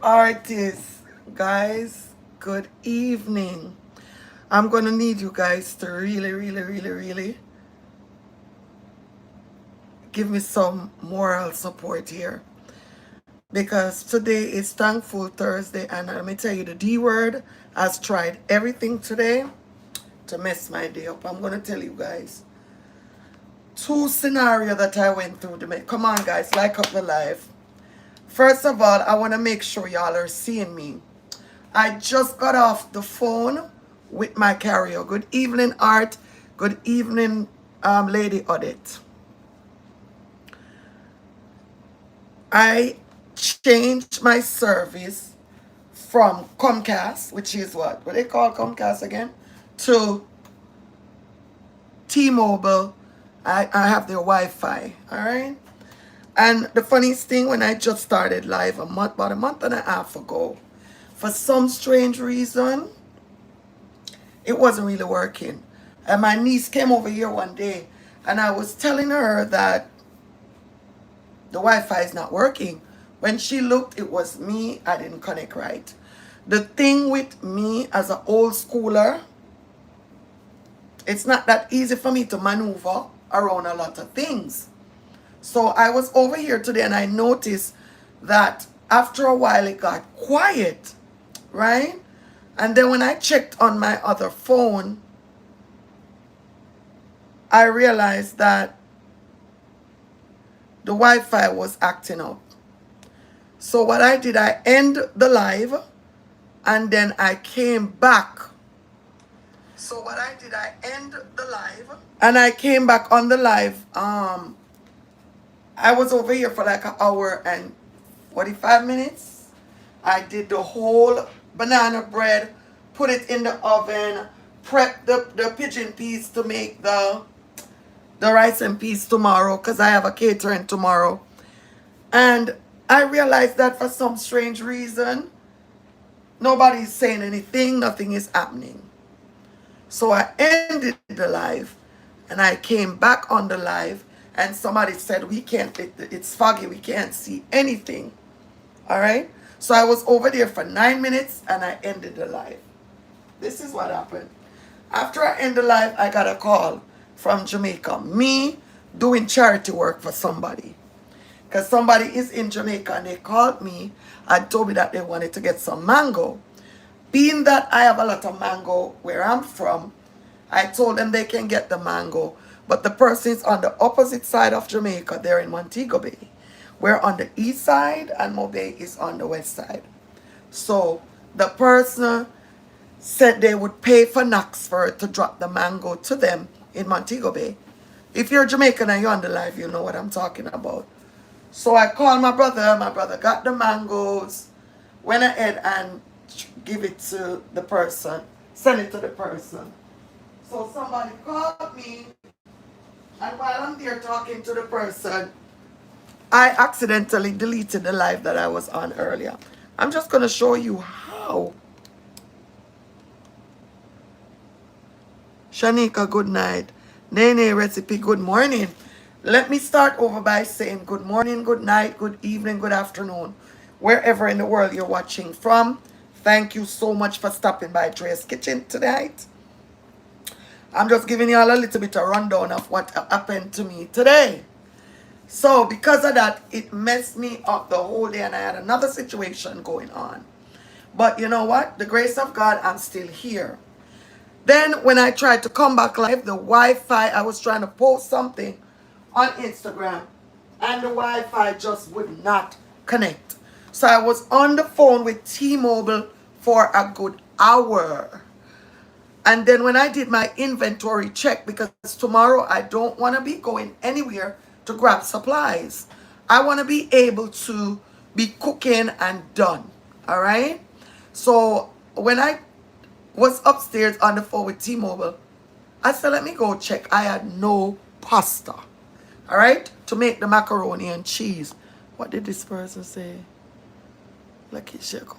Artists, guys, good evening. I'm gonna need you guys to really give me some moral support here because today is Thankful Thursday, and let me tell you, the D word has tried everything today to mess my day up. I'm gonna tell you guys two scenarios that I went through to make. Come on, guys, like up the live. First of all, I want to make sure y'all are seeing me. I just got off the phone with my carrier. Good evening, Art. Good evening, Lady Audit. I changed my service from Comcast, which is what they call Comcast again, to T-Mobile. I have their Wi-Fi, all right? And the funniest thing, when I just started live about a month and a half ago, for some strange reason, it wasn't really working. And my niece came over here one day and I was telling her that the Wi-Fi is not working. When she looked, it was me. I didn't connect right. The thing with me as an old schooler, it's not that easy for me to maneuver around a lot of things. So I was over here today and I noticed that after a while it got quiet, right? And then when I checked on my other phone, I realized that the Wi-Fi was acting up. So what I did, I end the live and then I came back. So what I did, I end the live and I came back on the live. I was over here for like an hour and 45 minutes. I did the whole banana bread, put it in the oven, prep the pigeon peas to make the rice and peas tomorrow because I have a catering tomorrow. And I realized that for some strange reason, nobody's saying anything, nothing is happening. So I ended the live and I came back on the live and somebody said, we can't, it's foggy, we can't see anything. All right. So I was over there for 9 minutes and I ended the live. This is what happened. After I ended the live, I got a call from Jamaica. Me doing charity work for somebody. Because somebody is in Jamaica and they called me and told me that they wanted to get some mango. Being that I have a lot of mango where I'm from, I told them they can get the mango. But the person is on the opposite side of Jamaica. They're in Montego Bay. We're on the east side and Mobay is on the west side. So the person said they would pay for Knox for it to drop the mango to them in Montego Bay. If you're Jamaican and you're on the live, you know what I'm talking about. So I called my brother got the mangoes, went ahead and give it to the person, send it to the person. So somebody called me, and while I'm there talking to the person, I accidentally deleted the live that I was on earlier. I'm just going to show you how. Shanika, good night. Nene Recipe, good morning. Let me start over by saying good morning, good night, good evening, good afternoon. Wherever in the world you're watching from, thank you so much for stopping by Drea's Kitchen tonight. I'm just giving you all a little bit of rundown of what happened to me today. So because of that, it messed me up the whole day and I had another situation going on. But you know what? The grace of God, I'm still here. Then when I tried to come back live, the Wi-Fi, I was trying to post something on Instagram and the Wi-Fi just would not connect. So I was on the phone with T-Mobile for a good hour. And then when I did my inventory check, because tomorrow I don't want to be going anywhere to grab supplies. I want to be able to be cooking and done. All right. So when I was upstairs on the phone with T-Mobile, I said, let me go check. I had no pasta. All right. To make the macaroni and cheese. What did this person say? Lucky Sheko.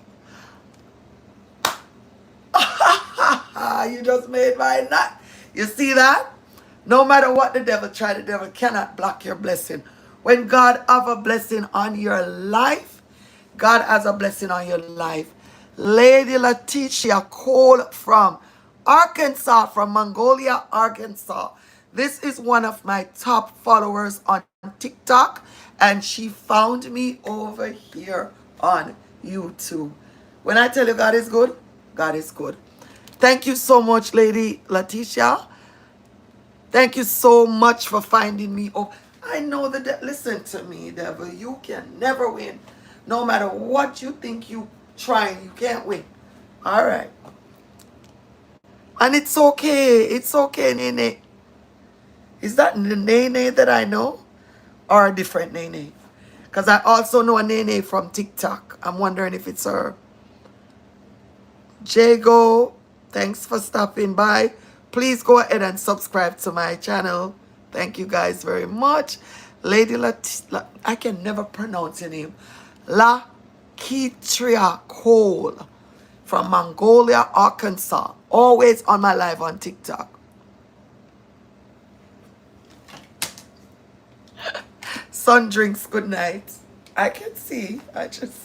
You just made my night. You see that? No matter what the devil try, the devil cannot block your blessing. When God have a blessing on your life, God has a blessing on your life. Lady Letitia Cole from Arkansas, from Mongolia, Arkansas. This is one of my top followers on TikTok, and she found me over here on YouTube. When I tell you God is good, God is good. Thank you so much, Lady Letitia. Thank you so much for finding me. Oh, I know that. Listen to me, devil. You can never win. No matter what you think you trying, you can't win. All right. And it's okay. It's okay, Nene. Is that the Nene that I know? Or a different Nene? Because I also know a Nene from TikTok. I'm wondering if it's her. Jago, thanks for stopping by. Please go ahead and subscribe to my channel. Thank you guys very much. Lady I can never pronounce your name. La Kitria Cole from Mongolia, Arkansas. Always on my live on TikTok. Sun drinks good night. I can see. I just...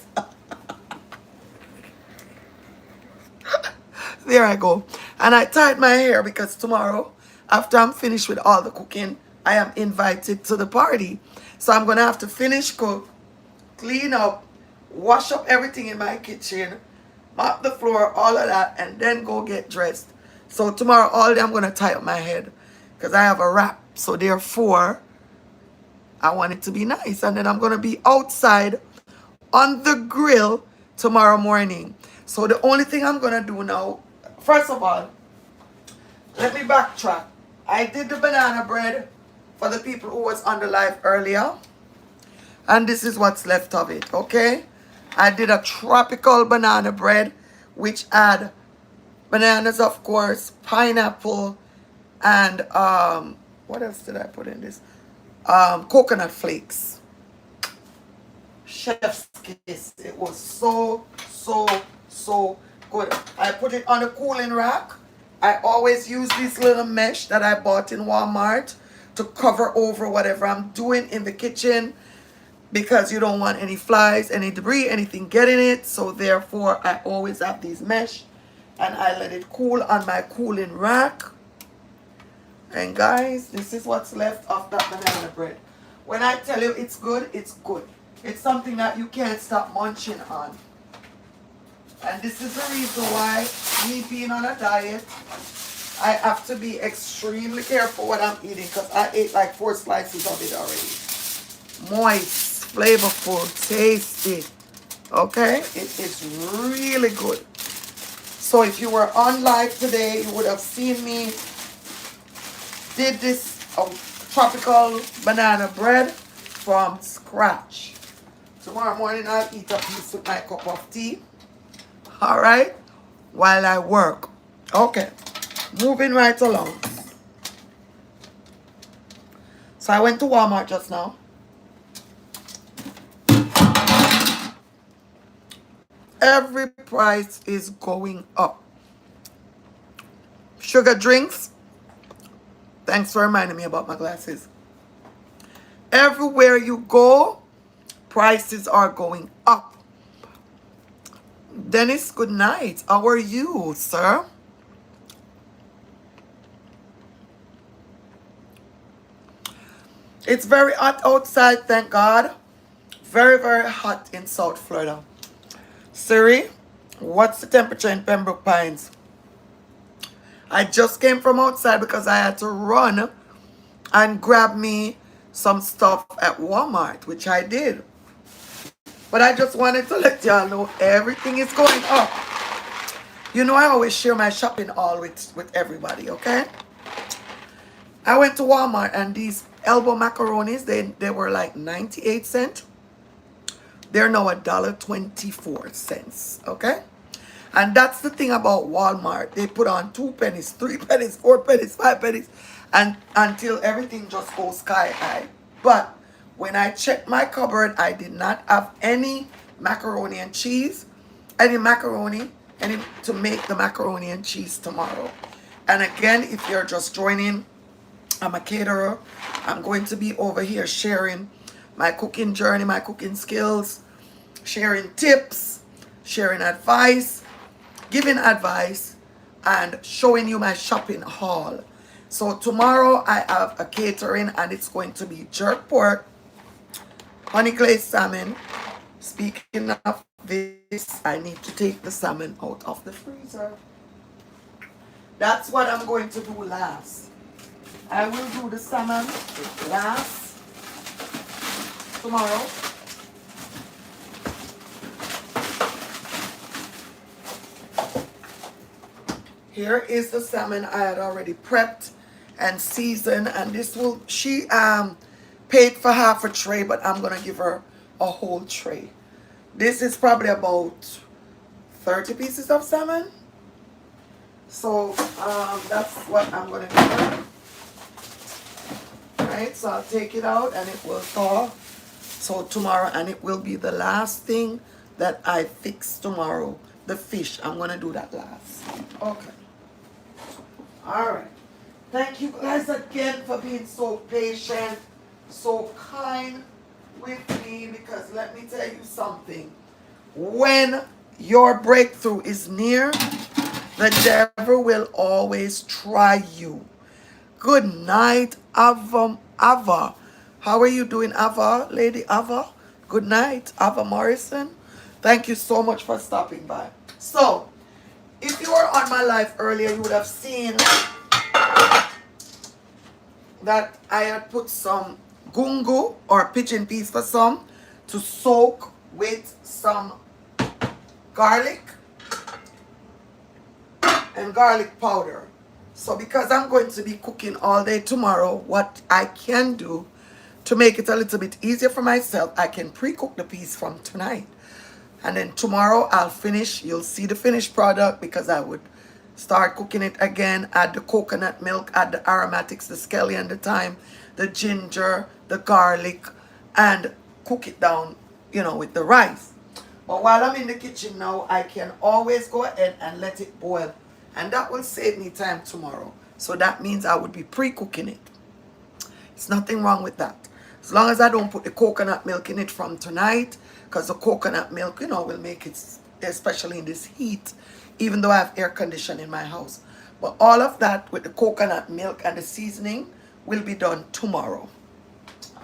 There I go. And I tied my hair because tomorrow, after I'm finished with all the cooking, I am invited to the party. So I'm going to have to finish cook, clean up, wash up everything in my kitchen, mop the floor, all of that, and then go get dressed. So tomorrow all day I'm going to tie up my head because I have a wrap. So therefore, I want it to be nice. And then I'm going to be outside on the grill tomorrow morning. So the only thing I'm going to do now, first of all, let me backtrack. I did the banana bread for the people who was on the live earlier. And this is what's left of it, okay? I did a tropical banana bread, which had bananas, of course, pineapple, and what else did I put in this? Coconut flakes. Chef's kiss. It was so good. I put it on a cooling rack. I always use this little mesh that I bought in Walmart to cover over whatever I'm doing in the kitchen, because you don't want any flies, any debris, anything getting it. So therefore, I always have these mesh, and I let it cool on my cooling rack. And guys, this is what's left of that banana bread. When I tell you it's good, it's good. It's something that you can't stop munching on. And this is the reason why, me being on a diet, I have to be extremely careful what I'm eating, because I ate like 4 slices of it already. Moist, flavorful, tasty. Okay? It is really good. So if you were on live today, you would have seen me did this tropical banana bread from scratch. Tomorrow morning I'll eat a piece with my cup of tea. All right, while I work. Okay, moving right along. So I went to Walmart just now. Every price is going up. Sugar drinks. Thanks for reminding me about my glasses. Everywhere you go, prices are going up. Dennis, good night. How are you, sir? It's very hot outside, thank God. Very, very hot in South Florida. Siri, what's the temperature in Pembroke Pines? I just came from outside because I had to run and grab me some stuff at Walmart, which I did. But I just wanted to let y'all know everything is going up. You know I always share my shopping haul with everybody, okay? I went to Walmart and these elbow macaronis, they were like 98 cents. They're now $1.24, okay? And that's the thing about Walmart. They put on 2 pennies, 3 pennies, 4 pennies, 5 pennies, and until everything just goes sky high. But when I checked my cupboard, I did not have any macaroni and cheese, any to make the macaroni and cheese tomorrow. And again, if you're just joining, I'm a caterer. I'm going to be over here sharing my cooking journey, my cooking skills, sharing tips, sharing advice, giving advice, and showing you my shopping haul. So tomorrow I have a catering and it's going to be jerk pork, honey glazed salmon. Speaking of this, I need to take the salmon out of the freezer. That's what I'm going to do last. I will do the salmon last tomorrow. Here is the salmon I had already prepped and seasoned, and this will, she paid for half a tray, but I'm gonna give her a whole tray. This is probably about 30 pieces of salmon. So that's what I'm gonna give her. Right, so I'll take it out and it will thaw. So tomorrow, and it will be the last thing that I fix tomorrow. The fish, I'm gonna do that last. Okay. All right. Thank you guys again for being so patient, so kind with me, because let me tell you something. When your breakthrough is near, the devil will always try you. Good night, Ava. How are you doing, Ava? Lady Ava? Good night, Ava Morrison. Thank you so much for stopping by. So, if you were on my live earlier, you would have seen that I had put some gungo or pigeon peas for some to soak with some garlic and garlic powder. So because I'm going to be cooking all day tomorrow, what I can do to make it a little bit easier for myself, I can pre-cook the peas from tonight. And then tomorrow I'll finish, you'll see the finished product, because I would start cooking it again, add the coconut milk, add the aromatics, the scallion, the thyme, the ginger, the garlic, and cook it down, you know, with the rice. But while I'm in the kitchen now, I can always go ahead and let it boil. And that will save me time tomorrow. So that means I would be pre-cooking it. There's nothing wrong with that. As long as I don't put the coconut milk in it from tonight, because the coconut milk, you know, will make it, especially in this heat, even though I have air conditioning in my house. But all of that with the coconut milk and the seasoning will be done tomorrow.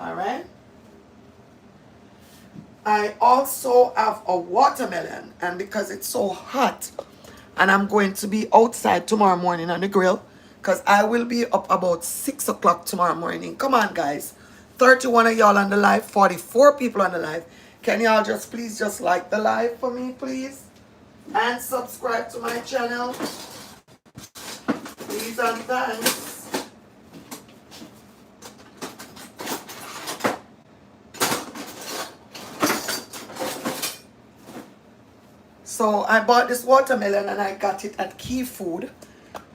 All right. I also have a watermelon, and because it's so hot, and I'm going to be outside tomorrow morning on the grill, because I will be up about 6 o'clock tomorrow morning. Come on, guys. 31 of y'all on the live, 44 people on the live. Can y'all just please just like the live for me, please? And subscribe to my channel. Please and thanks. So I bought this watermelon and I got it at Key Food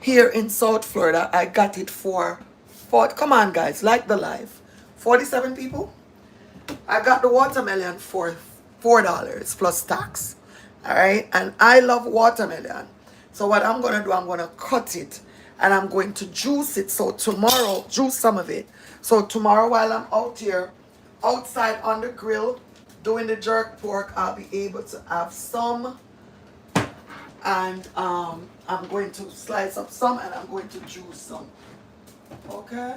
here in South Florida. I got it for come on guys, like the live. 47 people. I got the watermelon for $4 plus tax. Alright, and I love watermelon. So what I'm gonna do, I'm gonna cut it and I'm going to juice it. So tomorrow, juice some of it. So tomorrow while I'm out here outside on the grill doing the jerk pork, I'll be able to have some, and I'm going to slice up some and I'm going to juice some. Okay.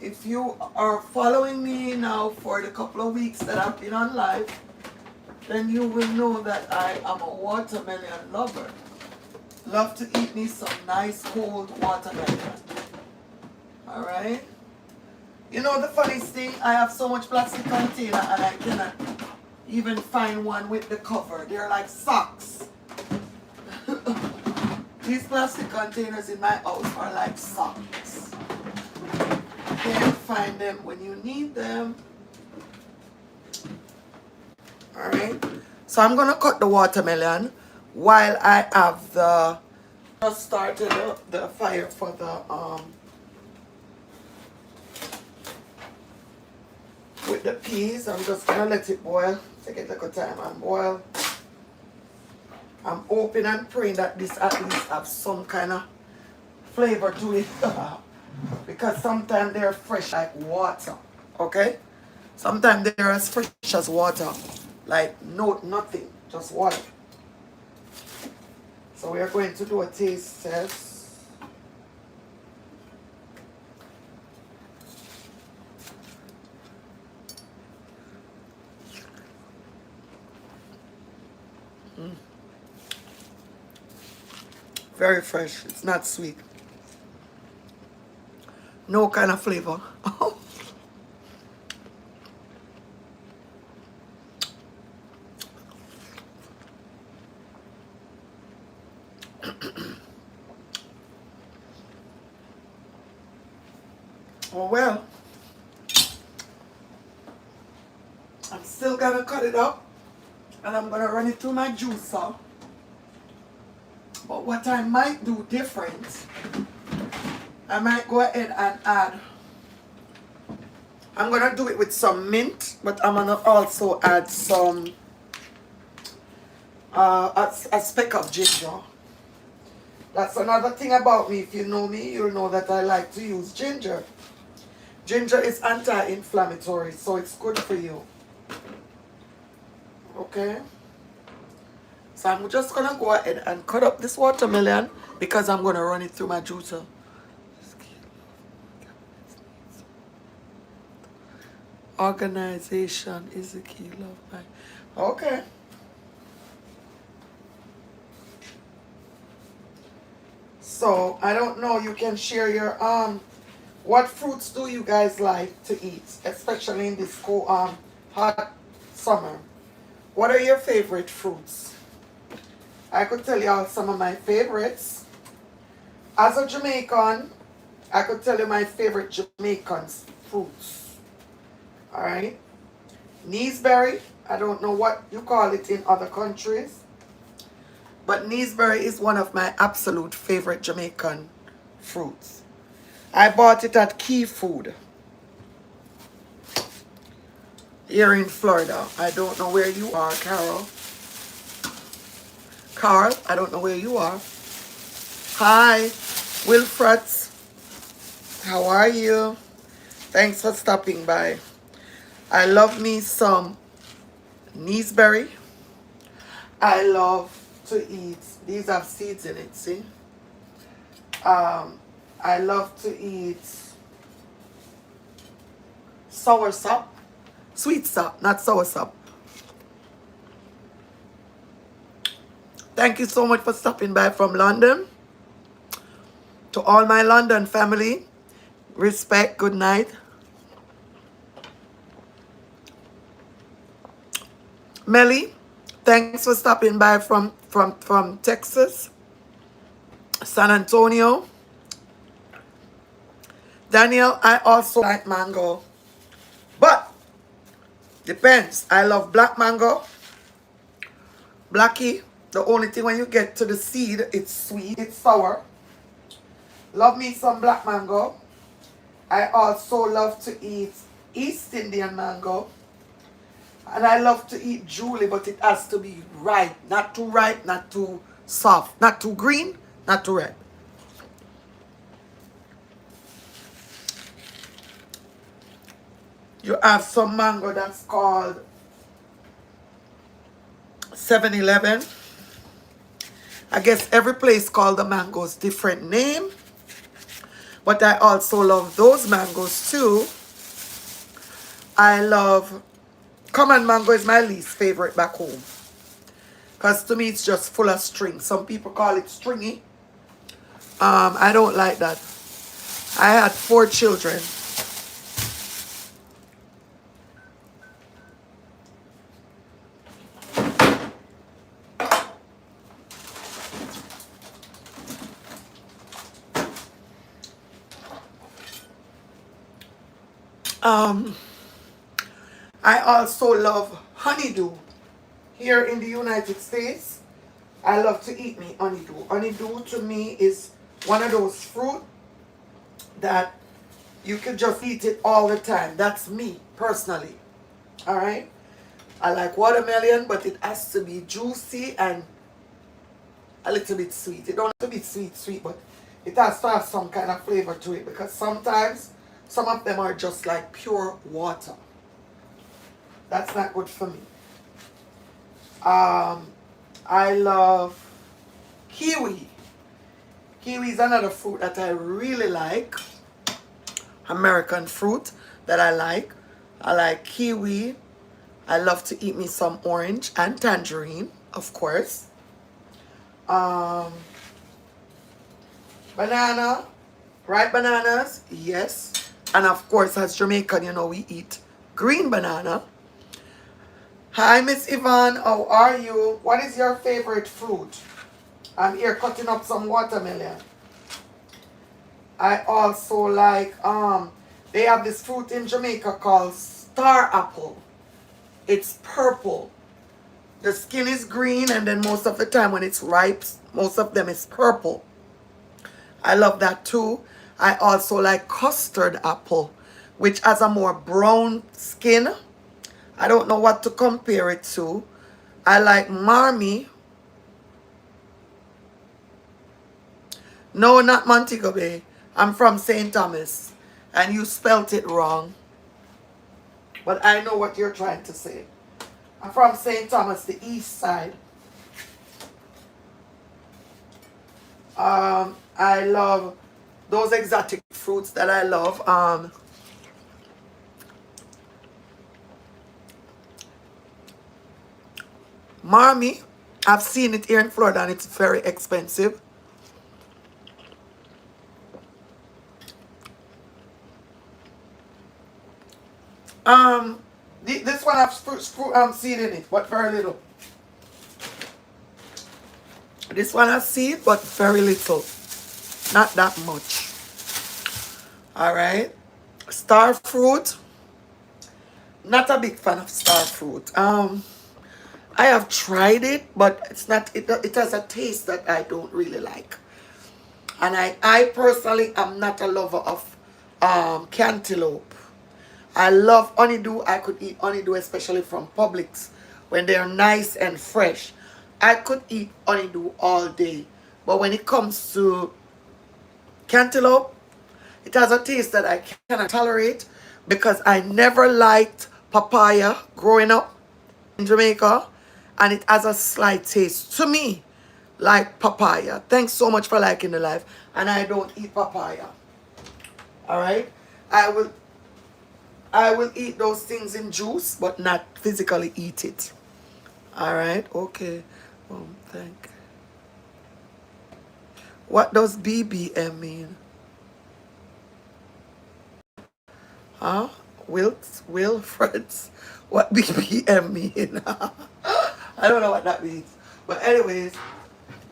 If you are following me now for the couple of weeks that I've been on live, then you will know that I am a watermelon lover. Love to eat me some nice cold watermelon. Alright? You know the funniest thing, I have so much plastic container and I cannot even find one with the cover. They're like socks. These plastic containers in my house are like socks. Can't find them when you need them. Alright, so I'm gonna cut the watermelon while I have the, just started the fire for the with the peas. I'm just gonna let it boil. Take it like a time and boil. I'm hoping and praying that this at least have some kind of flavor to it. Because sometimes they're fresh like water. Okay? Sometimes they're as fresh as water. Like nothing. Just water. So we are going to do a taste test. Very fresh. It's not sweet. No kind of flavor. Oh well. I'm still gonna cut it up and I'm gonna run it through my juicer. But what I might do different, I might go ahead and add, I'm gonna do it with some mint, but I'm gonna also add some a speck of ginger. That's another thing about me. If you know me, you'll know that I like to use ginger. Ginger is anti-inflammatory, so it's good for you. Okay? So I'm just gonna go ahead and cut up this watermelon because I'm gonna run it through my juicer. Organization is the key, love. Okay. So I don't know. You can share your what fruits do you guys like to eat, especially in this cool hot summer? What are your favorite fruits? I could tell you all some of my favorites. As a Jamaican, I could tell you my favorite Jamaican fruits. Alright? Neeseberry. I don't know what you call it in other countries. But neeseberry is one of my absolute favorite Jamaican fruits. I bought it at Key Food here in Florida. I don't know where you are, Carol. Carl, I don't know where you are. Hi, Wilfred. How are you? Thanks for stopping by. I love me some neeseberry. I love to eat. These have seeds in it, see? I love to eat soursop. Sweet sop, not soursop. Thank you so much for stopping by from London. To all my London family, respect, good night. Melly, thanks for stopping by from Texas, San Antonio. Daniel, I also like mango. But, depends. I love black mango. Blackie, the only thing when you get to the seed, it's sweet, it's sour. Love me some black mango. I also love to eat East Indian mango. And I love to eat Julie, but it has to be ripe. Not too ripe, not too soft. Not too green, not too red. You have some mango that's called 7-Eleven. I guess every place called the mangoes different name. But I also love those mangoes too. I love common mango is my least favorite back home. Because to me it's just full of string. Some people call it stringy. I don't like that. I had 4 children. I also love honeydew. Here in the United States, I love to eat me honeydew. Honeydew to me is one of those fruit that you can just eat it all the time. That's me, personally. Alright? I like watermelon, but it has to be juicy and a little bit sweet. It don't have to be sweet, sweet, but it has to have some kind of flavor to it because sometimes some of them are just like pure water. That's not good for me. I love kiwi. Kiwi is another fruit that I really like. American fruit that I like. I like kiwi. I love to eat me some orange and tangerine, of course. Banana, ripe bananas, yes. And of course, as Jamaican, you know, we eat green banana. Hi, Miss Yvonne, how are you? What is your favorite fruit? I'm here cutting up some watermelon. I also like, they have this fruit in Jamaica called star apple. It's purple. The skin is green, and then most of the time when it's ripe, most of them is purple. I love that too. I also like custard apple, which has a more brown skin. I don't know what to compare it to. I like marmy. No, not Montego Bay. I'm from St. Thomas, and you spelt it wrong. But I know what you're trying to say. I'm from St. Thomas, the east side. I love those exotic fruits that I love. Marmy, I've seen it here in Florida and it's very expensive. This one has fruit seed in it, but very little. This one has seed, but very little. Not that much. Alright. Star fruit. Not a big fan of star fruit. I have tried it, but it's not. It has a taste that I don't really like. And I personally am not a lover of cantaloupe. I love honeydew. I could eat honeydew, especially from Publix, when they're nice and fresh. I could eat honeydew all day. But when it comes to cantaloupe, it has a taste that I cannot tolerate because I never liked papaya growing up in Jamaica. And it has a slight taste to me like papaya. Thanks so much for liking the live. And I don't eat papaya. Alright? I will eat those things in juice, but not physically eat it. Alright? Okay. Thank. What does BBM mean? Huh? Wilfred's? What BBM mean? I don't know what that means. But anyways,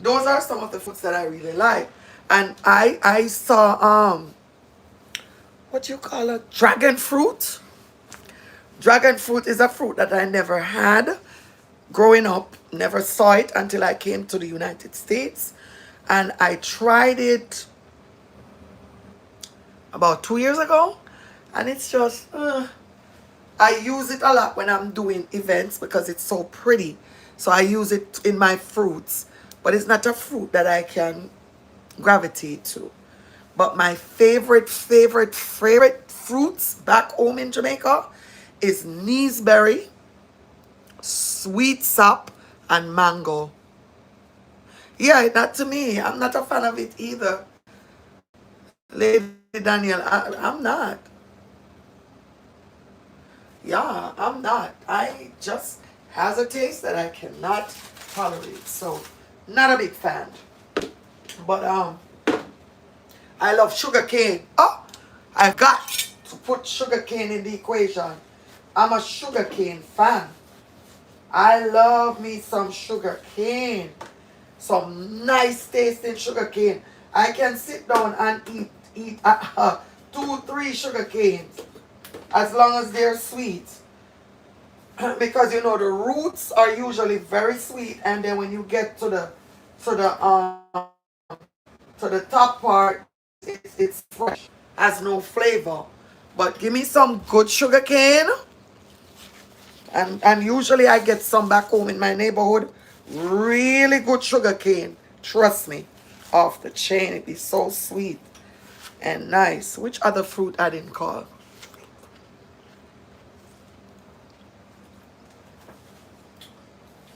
those are some of the foods that I really like. And I saw what you call it? Dragon fruit. Dragon fruit is a fruit that I never had growing up. Never saw it until I came to the United States. And I tried it about 2 years ago. And it's just, I use it a lot when I'm doing events because it's so pretty. So I use it in my fruits. But it's not a fruit that I can gravitate to. But my favorite fruits back home in Jamaica is neeseberry, sweet sap, and mango. Yeah, not to me. I'm not a fan of it either. Lady Daniel, I'm not. Yeah, I'm not. I just has a taste that I cannot tolerate. So, not a big fan. But I love sugar cane. Oh, I've got to put sugar cane in the equation. I'm a sugar cane fan. I love me some sugar cane. Some nice tasting sugar cane. I can sit down and eat 2-3 sugar canes as long as they're sweet. Because you know the roots are usually very sweet, and then when you get to the top part, it's fresh, has no flavor. But give me some good sugar cane, and usually I get some back home in my neighborhood. Really good sugar cane. Trust me, off the chain. It be so sweet and nice. Which other fruit I didn't call?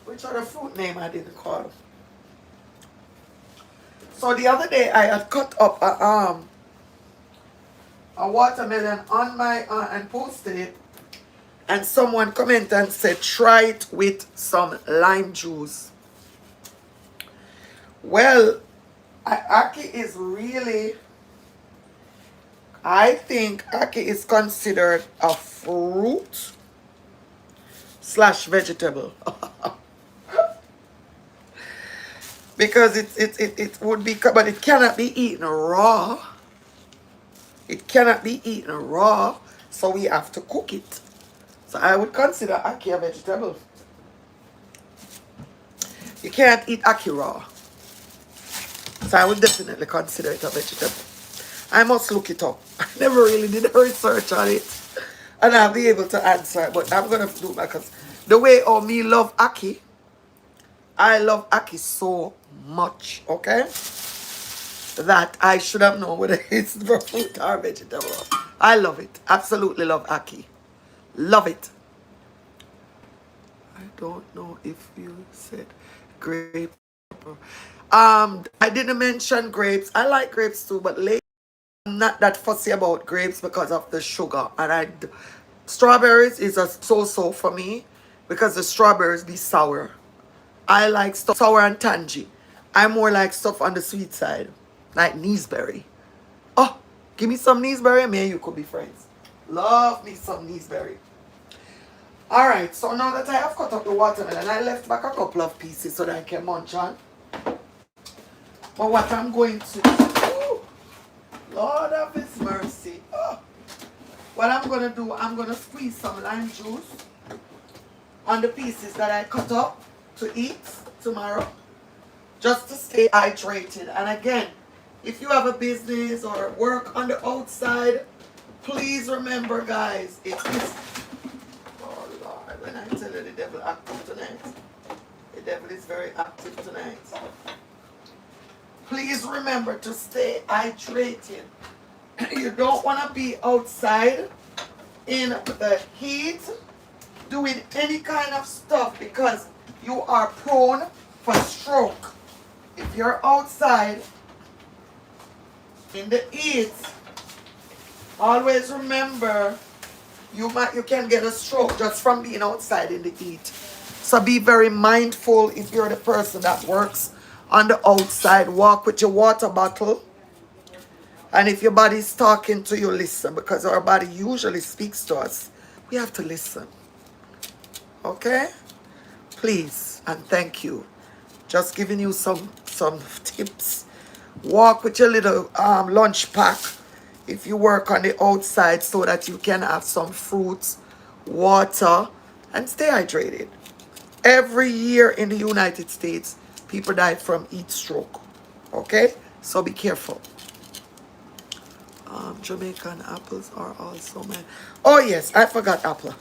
Which other fruit name I didn't call? So the other day I had cut up a watermelon on my and posted it, and someone commented and said try it with some lime juice. Well, Aki is really, I think Aki is considered a fruit slash vegetable. Because it would be, but it cannot be eaten raw. It cannot be eaten raw, so we have to cook it. So I would consider Aki a vegetable. You can't eat Aki raw. So I would definitely consider it a vegetable. I must look it up. I never really did a research on it. And I'll be able to answer it, but I'm going to do it because the way me love Aki, I love Aki so much, okay? That I should have known whether it's fruit or vegetable. I love it. Absolutely love Aki. Love it. I don't know if you said grape. I didn't mention grapes. I like grapes too, but lately I'm not that fussy about grapes because of the sugar. And strawberries is a so-so for me because the strawberries be sour. I like stuff sour and tangy. I more like stuff on the sweet side, like Neesberry. Oh, give me some Neesberry, me and you could be friends. Love me some Neesberry. Alright, so now that I have cut up the watermelon, I left back a couple of pieces so that I can munch on. But what I'm going to do, Lord of His mercy. Oh, what I'm going to do, I'm going to squeeze some lime juice on the pieces that I cut up to eat tomorrow, just to stay hydrated. And again, if you have a business or work on the outside, please remember, guys, it is, oh Lord, when I tell you the devil active tonight, the devil is very active tonight. Please remember to stay hydrated. You don't want to be outside in the heat doing any kind of stuff because you are prone for stroke. If you're outside in the heat, always remember you can get a stroke just from being outside in the heat. So be very mindful if you're the person that works on the outside. Walk with your water bottle. And if your body is talking to you, listen, because our body usually speaks to us. We have to listen. Okay? Please and thank you. Just giving you some tips. Walk with your little lunch pack if you work on the outside so that you can have some fruits, water, and stay hydrated. Every year in the United States, people die from heat stroke. Okay? So be careful. Jamaican apples are also made. Oh yes, I forgot apple.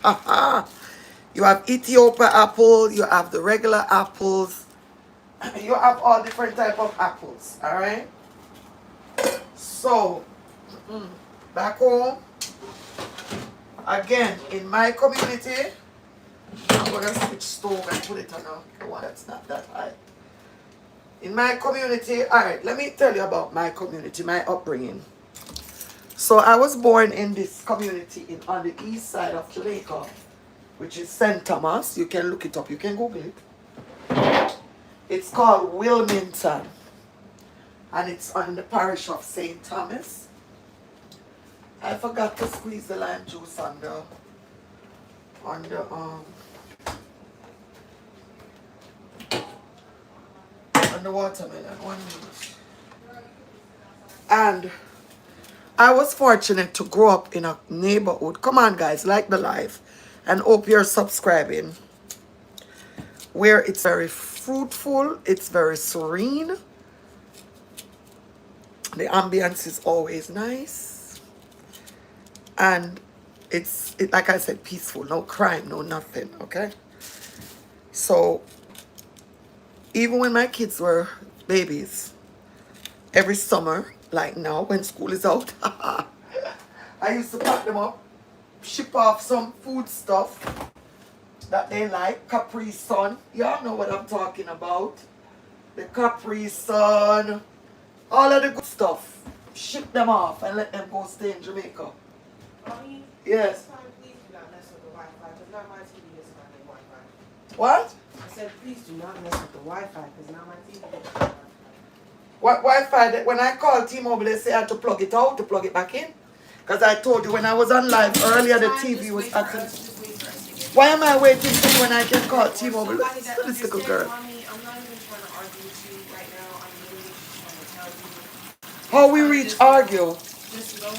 You have Ethiopia apple, you have the regular apples, you have all different type of apples. All right. So back home, again in my community, I'm gonna switch stove and put it on the one that's not that high. In my community, all right. Let me tell you about my community, my upbringing. So I was born in this community on the east side of Jamaica, which is St. Thomas. You can look it up. You can Google it. It's called Wilmington. And it's on the parish of St. Thomas. I forgot to squeeze the lime juice on the watermelon. 1 minute. And I was fortunate to grow up in a neighborhood. Come on, guys, like the live. And hope you're subscribing. Where it's very fruitful. It's very serene. The ambience is always nice. And it's like I said, peaceful. No crime, no nothing. Okay? So, even when my kids were babies every summer, like now when school is out. I used to pack them up, ship off some food stuff that they like. Capri Sun, y'all know what I'm talking about. The Capri Sun, all of the good stuff. Ship them off and let them go stay in Jamaica. Mommy, Yes. this time please do not mess with the Wi-Fi, because now my TV is not getting Wi-Fi. What? I said please do not mess with the Wi-Fi, because now my TV gets Wi-Fi. What Wi-Fi? When I called T-Mobile, they say I had to plug it out to plug it back in. Because I told you when I was on live earlier, the TV was acting. Why am I waiting for you when I can call T-Mobile? This little girl. Mommy, I'm not even trying to argue with you right now. I'm literally just trying to tell you. How we reach argue? Just know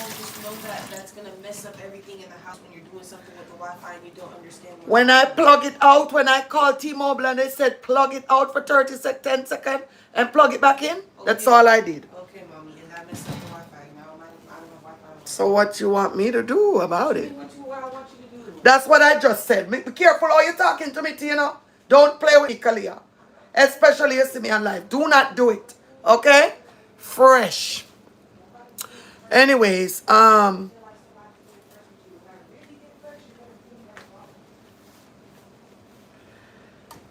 that that's gonna mess up everything in the house when you're doing something with the Wi-Fi and you don't understand. When I plug it out, when I called T-Mobile and they said plug it out for 10 seconds and plug it back in, that's all I did. Okay, mommy, and that messed up the Wi-Fi. Now I'm out of Wi-Fi. So what you want me to do about it? What I want you to do. That's what I just said. Be careful how you talking to me, Tina. Don't play with me, Kalia. Especially you see me on live. Do not do it. Okay? Fresh. Anyways,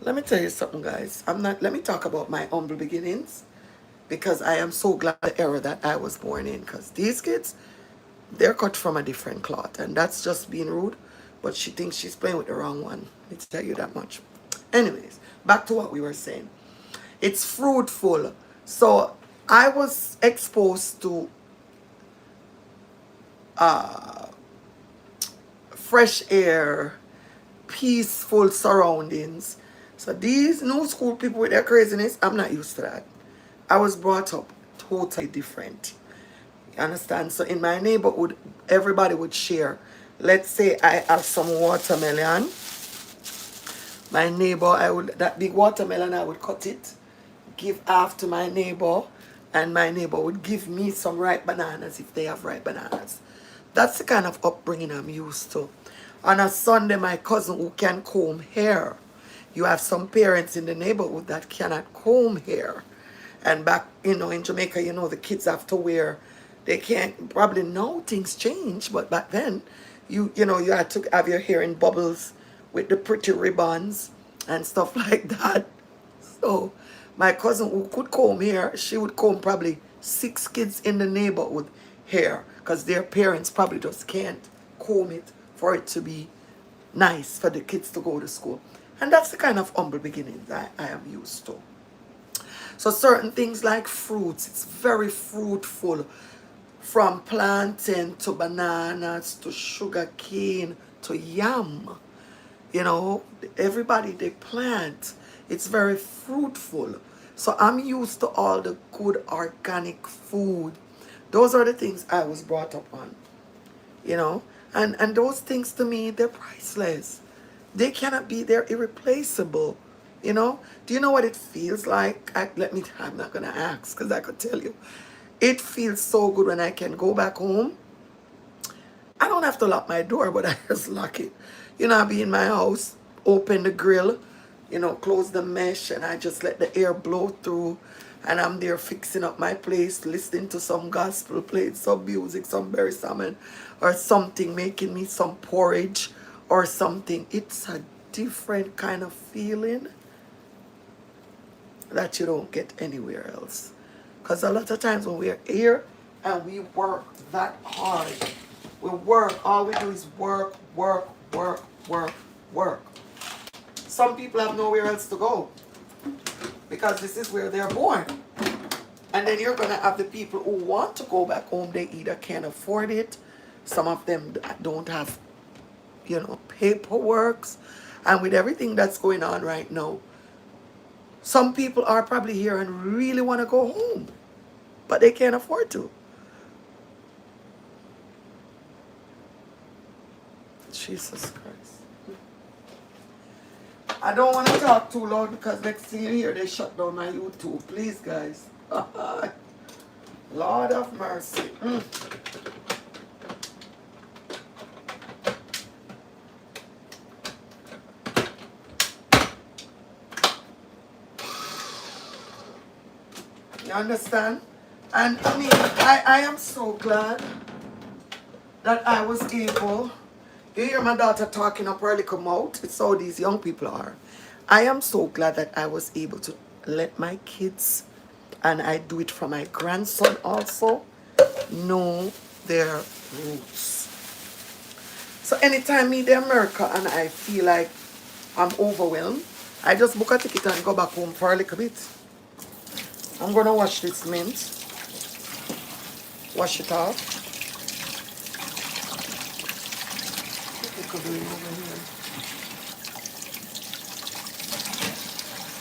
let me tell you something, guys. Let me talk about my humble beginnings, because I am so glad the era that I was born in, because these kids, they're cut from a different cloth, and that's just being rude, but she thinks she's playing with the wrong one. Let me tell you that much. Anyways, back to what we were saying. It's fruitful. So I was exposed to fresh air, peaceful surroundings. So these new school people with their craziness, I'm not used to that. I was brought up totally different. You understand? So in my neighborhood, everybody would share. Let's say I have some watermelon. My neighbor, that big watermelon, I would cut it, give half to my neighbor, and my neighbor would give me some ripe bananas if they have ripe bananas. That's the kind of upbringing I'm used to. On a Sunday, my cousin who can comb hair. You have some parents in the neighborhood that cannot comb hair. And back, in Jamaica, the kids have to wear, they can't, probably now things change, but back then, you had to have your hair in bubbles with the pretty ribbons and stuff like that. So my cousin who could comb hair, she would comb probably 6 kids in the neighborhood hair, because their parents probably just can't comb it for it to be nice for the kids to go to school. And that's the kind of humble beginnings I am used to. So certain things like fruits, it's very fruitful. From plantain to bananas to sugar cane to yam. Everybody, they plant. It's very fruitful. So I'm used to all the good organic food. Those are the things I was brought up on. And those things to me, they're priceless. They cannot be, they're irreplaceable. Do you know what it feels like? I'm not going to ask, because I could tell you. It feels so good when I can go back home. I don't have to lock my door, but I just lock it. I'll be in my house, open the grill, close the mesh, and I just let the air blow through. And I'm there fixing up my place, listening to some gospel, playing some music, some berry salmon, or something, making me some porridge or something. It's a different kind of feeling that you don't get anywhere else. Because a lot of times when we're here and we work that hard, all we do is work. Some people have nowhere else to go, because this is where they're born. And then you're going to have the people who want to go back home. They either can't afford it. Some of them don't have, paperwork. And with everything that's going on right now, some people are probably here and really want to go home, but they can't afford to. Jesus Christ. I don't want to talk too loud, because next thing you hear, they shut down my YouTube. Please, guys. Lord of mercy. understand? And I mean, I am so glad that I was able. You hear my daughter talking up her little mouth. It's how these young people are. I am so glad that I was able to let my kids, and I do it for my grandson also, know their roots. So anytime me in America and I feel like I'm overwhelmed, I just book a ticket and go back home for a little bit. I'm gonna wash this mint. Wash it off.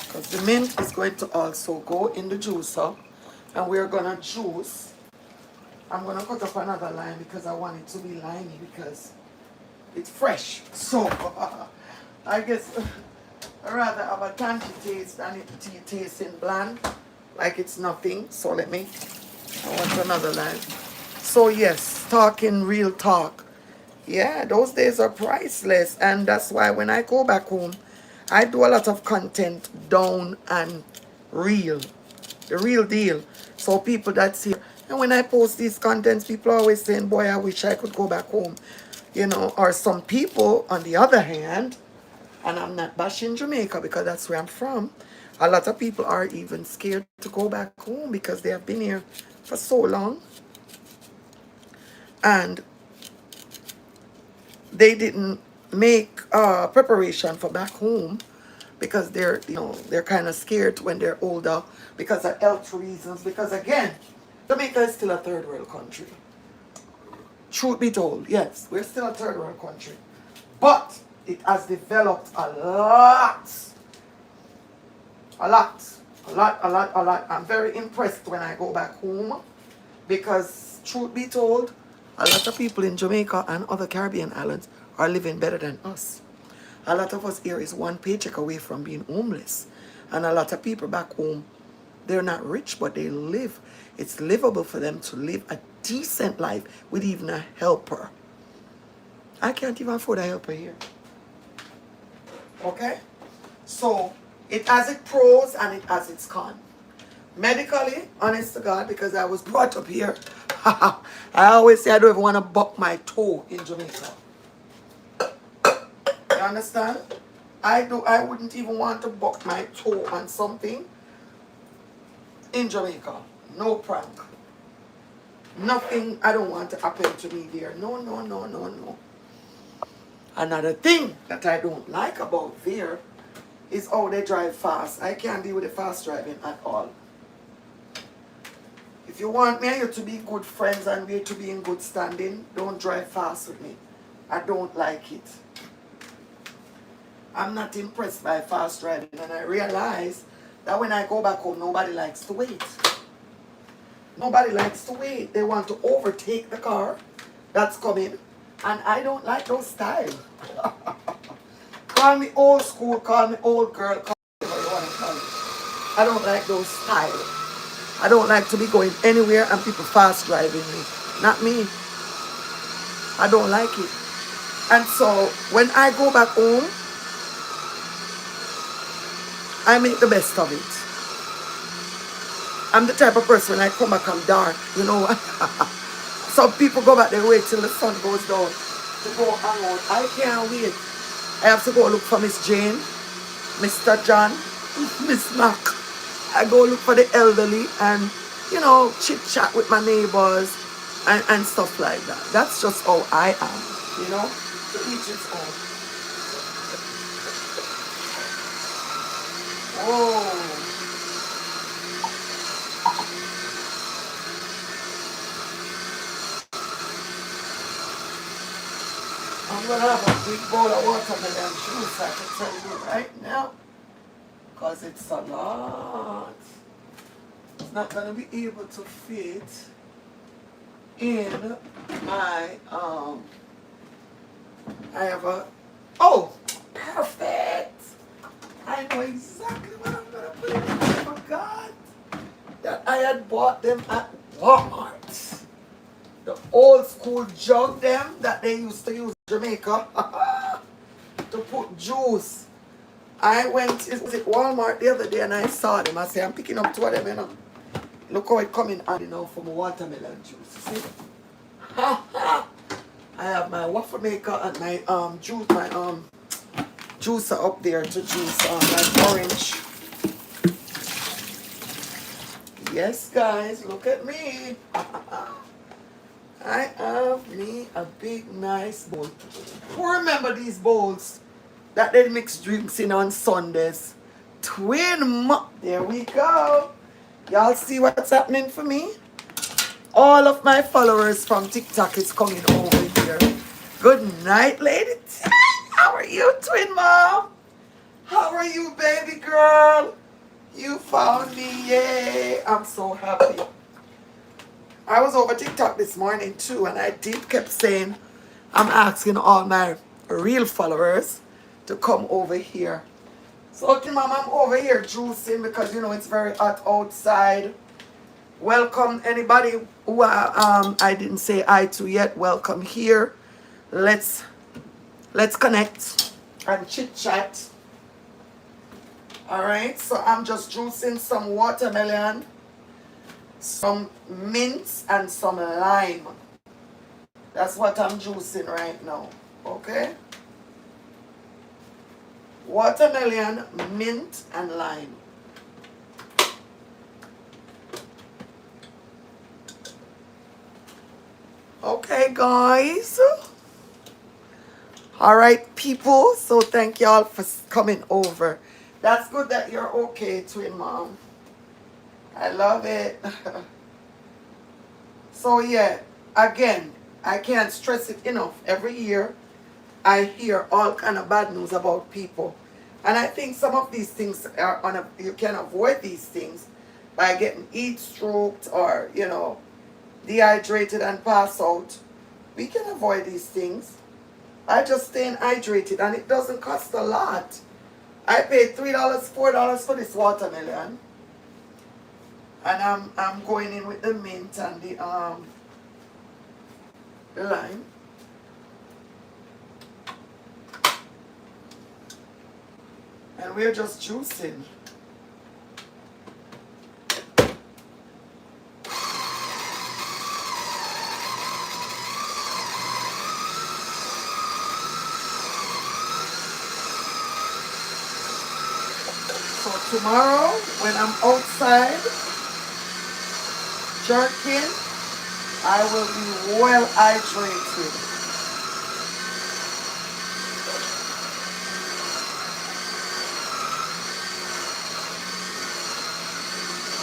Because the mint is going to also go in the juicer. And we're gonna juice. I'm gonna cut up another lime because I want it to be limey because it's fresh. So I guess I rather have a tangy taste than it tasting bland, like it's nothing. So I want another lime. So yes, talking real talk. Yeah, those days are priceless. And that's why when I go back home, I do a lot of content down and real. The real deal. So people that see, and when I post these contents, people are always saying, boy, I wish I could go back home. You know, or some people, on the other hand, and I'm not bashing Jamaica because that's where I'm from, a lot of people are even scared to go back home because they have been here for so long. And they didn't make preparation for back home because they're kind of scared when they're older because of health reasons. Because again, Jamaica is still a third world country. Truth be told, yes, we're still a third world country. But it has developed a lot. A lot. A lot, a lot, a lot. I'm very impressed when I go back home because truth be told, a lot of people in Jamaica and other Caribbean islands are living better than us. A lot of us here is one paycheck away from being homeless. And a lot of people back home, they're not rich, but they live. It's livable for them to live a decent life with even a helper. I can't even afford a helper here. Okay? So, it has its pros and it has its cons. Medically, honest to God, because I was brought up here, I always say I don't even want to buck my toe in Jamaica. You understand? I wouldn't even want to buck my toe on something in Jamaica. No prank. Nothing I don't want to happen to me there. No, no, no, no, no. Another thing that I don't like about there is how they drive fast. I can't deal with the fast driving at all. If you want me and you to be good friends and we to be in good standing, don't drive fast with me. I don't like it. I'm not impressed by fast driving, and I realize that when I go back home, nobody likes to wait. Nobody likes to wait. They want to overtake the car that's coming, and I don't like those styles. Call me old school, call me old girl, call me whatever you want to call me. I don't like those styles. I don't like to be going anywhere and people fast driving me. Not me. I don't like it. And so when I go back home, I make the best of it. I'm the type of person when I come back, I'm dark, you know. Some people go back, they wait till the sun goes down to go hang out. I can't wait. I have to go look for Miss Jane, Mr. John, Miss Mac. I go look for the elderly and, you know, chit chat with my neighbors and stuff like that. That's just how I am, you know. To each its own. Oh. I'm going to have a big bowl of watermelon juice, I can tell you right now. Because it's a lot. It's not going to be able to fit in my, I have a, oh, perfect. I know exactly what I'm going to put in it. I forgot that I had bought them at Walmart. The old school jug them that they used to use in Jamaica to put juice. I went to Walmart the other day and I saw them. I said, I'm picking up two of them, you know. Look how it coming handy now for my watermelon juice. See? I have my waffle maker and my juicer up there to juice my orange. Yes, guys, look at me. I have me a big nice bowl. Who remember these bowls that they mix drinks in on Sundays? There we go. Y'all see what's happening for me? All of my followers from TikTok is coming over here. Good night, ladies. How are you, twin mom? How are you, baby girl? You found me. Yay. I'm so happy. I was over TikTok this morning too, and I kept saying, I'm asking all my real followers to come over here. So, twin mom, I'm over here juicing because, you know, it's very hot outside. Welcome anybody who I didn't say hi to yet. Welcome here. Let's connect and chit chat. All right, so I'm just juicing some watermelon, some mint, and some lime. That's what I'm juicing right now. Okay, watermelon, mint, and lime. Okay, guys. All right, people. So thank y'all for coming over. That's good that you're okay, twin mom. I love it. So yeah, again, I can't stress it enough. Every year, I hear all kind of bad news about people. And I think some of these things are you can avoid these things by getting heat stroked or, you know, dehydrated and pass out. We can avoid these things. I just stay hydrated and it doesn't cost a lot. I paid $3, $4 for this watermelon. And I'm going in with the mint and the lime. And we're just juicing. So tomorrow, when I'm outside jerking, I will be well hydrated.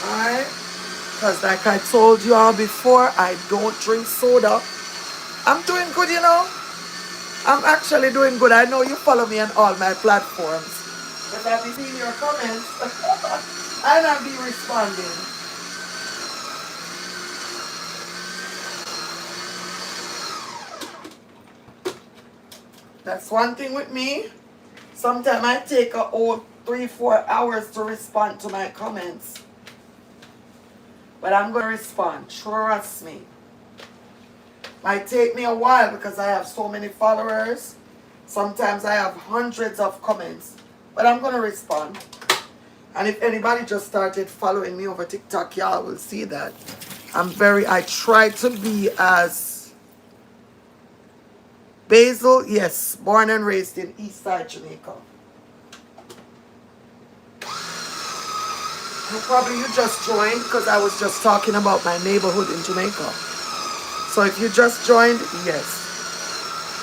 Alright? Because like I told you all before, I don't drink soda. I'm doing good, you know. I'm actually doing good. I know you follow me on all my platforms. But I'll be seeing your comments and I'll be responding. That's one thing with me. Sometimes I take a whole 3-4 hours to respond to my comments. But I'm going to respond. Trust me. Might take me a while because I have so many followers. Sometimes I have hundreds of comments. But I'm going to respond. And if anybody just started following me over TikTok, y'all will see that. I try to be as Basil, yes, born and raised in East Side, Jamaica. And probably you just joined because I was just talking about my neighborhood in Jamaica. So if you just joined, yes.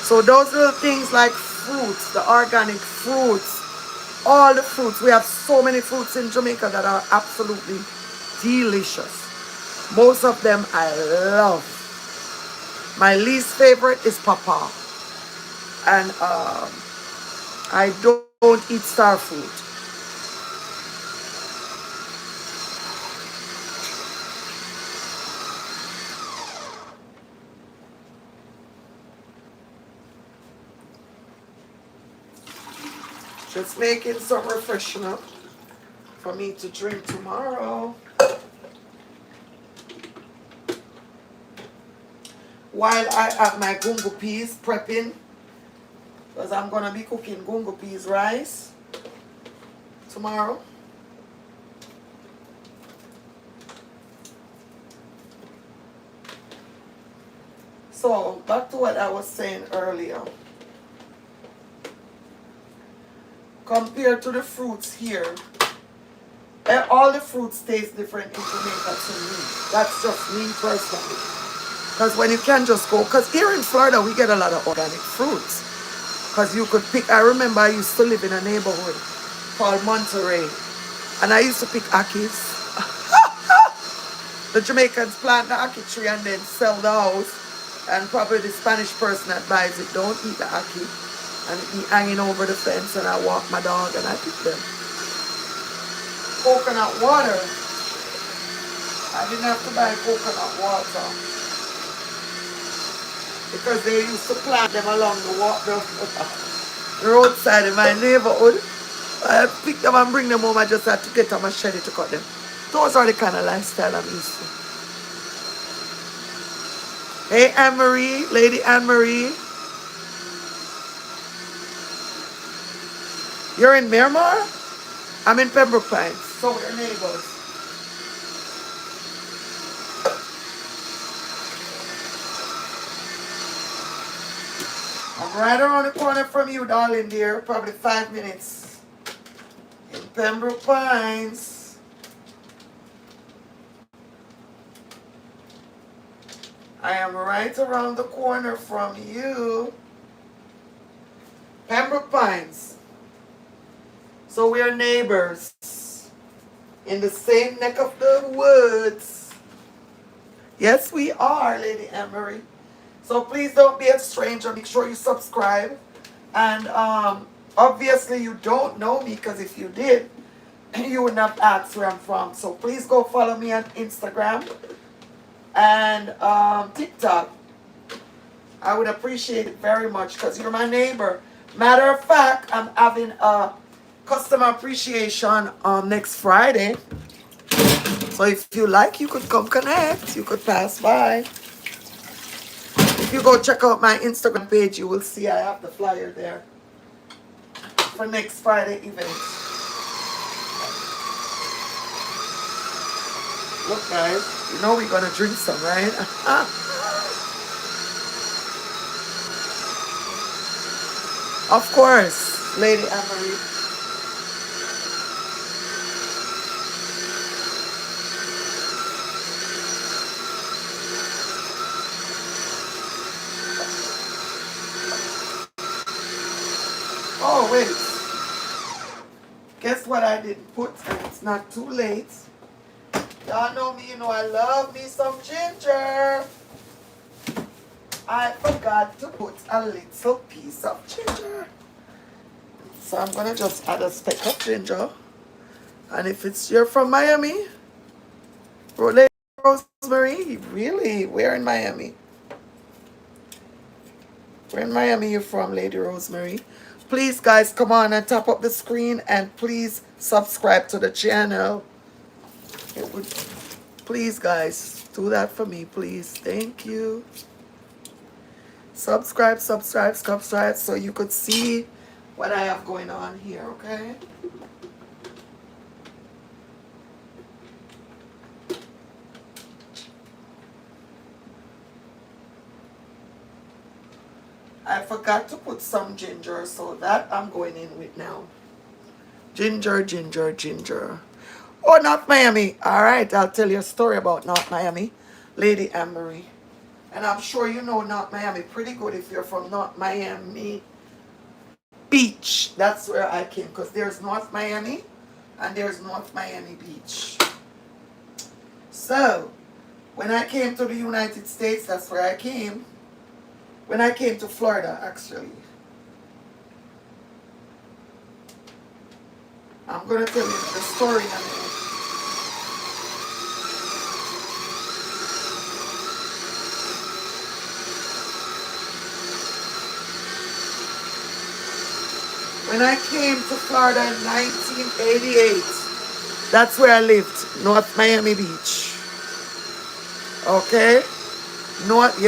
So those little things like fruits, the organic fruits, all the fruits. We have so many fruits in Jamaica that are absolutely delicious. Most of them I love. My least favorite is pawpaw. And I don't eat star fruit. Just making some refreshment for me to drink tomorrow. While I have my gungo peas prepping, because I'm going to be cooking gungo peas rice tomorrow. So, back to what I was saying earlier. Compared to the fruits here, all the fruits taste different in Jamaica to me. That's just me personally. Because when you can just go, because here in Florida we get a lot of organic fruits. Because you could pick, I remember I used to live in a neighborhood called Monterey. And I used to pick akis. The Jamaicans plant the ackee tree and then sell the house. And probably the Spanish person that buys it don't eat the ackee. And he hanging over the fence and I walk my dog and I pick them. Coconut water. I didn't have to buy coconut water. Because they used to plant them along the roadside in my neighborhood. I pick them and bring them home. I just had to get a machete to cut them. Those are the kind of lifestyle I'm used to. Hey, Anne-Marie, Lady Anne-Marie. You're in Miramar? I'm in Pembroke Pines, so we're neighbors. I'm right around the corner from you, darling dear. Probably 5 minutes. In Pembroke Pines. I am right around the corner from you. Pembroke Pines. So we're neighbors. In the same neck of the woods. Yes, we are, Lady Anne-Marie. So please don't be a stranger. Make sure you subscribe. And obviously you don't know me, because if you did, you would not ask where I'm from. So please go follow me on Instagram and TikTok. I would appreciate it very much because you're my neighbor. Matter of fact, I'm having a customer appreciation next Friday. So if you like, you could come connect. You could pass by. If you go check out my Instagram page, you will see I have the flyer there for next Friday event. Look, guys, you know we're gonna drink some, right? Of course, Lady Anne-Marie. Oh, wait. Guess what I didn't put, and it's not too late. Y'all know me, you know I love me some ginger. I forgot to put a little piece of ginger. So I'm going to just add a speck of ginger. And if you're from Miami, Lady Rosemary, really, where in Miami? Where in Miami you from, Lady Rosemary? Please, guys, come on and tap up the screen and please subscribe to the channel. It would, please, guys, do that for me, please. Thank you. Subscribe so you could see what I have going on here, okay? I forgot to put some ginger, so that I'm going in with now. Ginger, ginger, ginger. Oh, North Miami. All right, I'll tell you a story about North Miami, Lady Anne-Marie. And I'm sure you know North Miami pretty good if you're from North Miami Beach. That's where I came, because there's North Miami and there's North Miami Beach. So, when I came to the United States, that's where I came. When I came to Florida, actually. I'm going to tell you the story in a minute. When I came to Florida in 1988, that's where I lived, North Miami Beach. Okay? North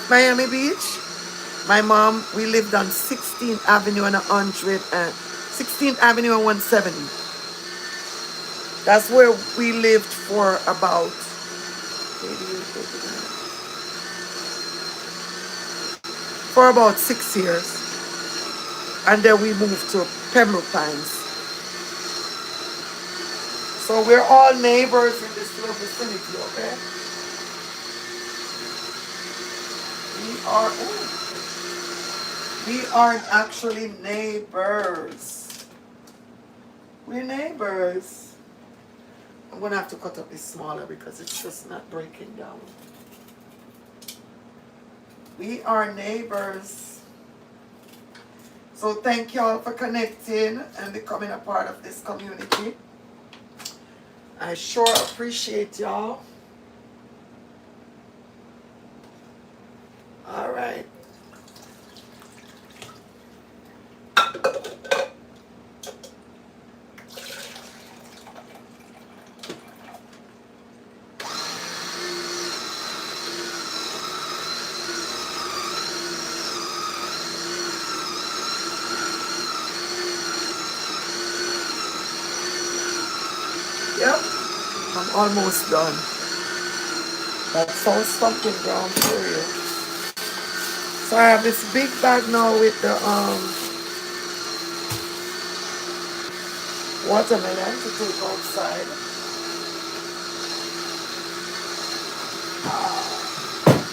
Miami Beach. My mom, we lived on 16th Avenue and 16th Avenue and 170. That's where we lived for about for about 6 years. And then we moved to Pembroke Pines. So we're all neighbors in this little vicinity, okay? We aren't actually neighbors. We're neighbors. I'm gonna have to cut up this smaller because it's just not breaking down. We are neighbors. So thank y'all for connecting and becoming a part of this community. I sure appreciate y'all. All right. Yep, I'm almost done. That sounds something ground for you. So I have this big bag now with the watermelon to take outside.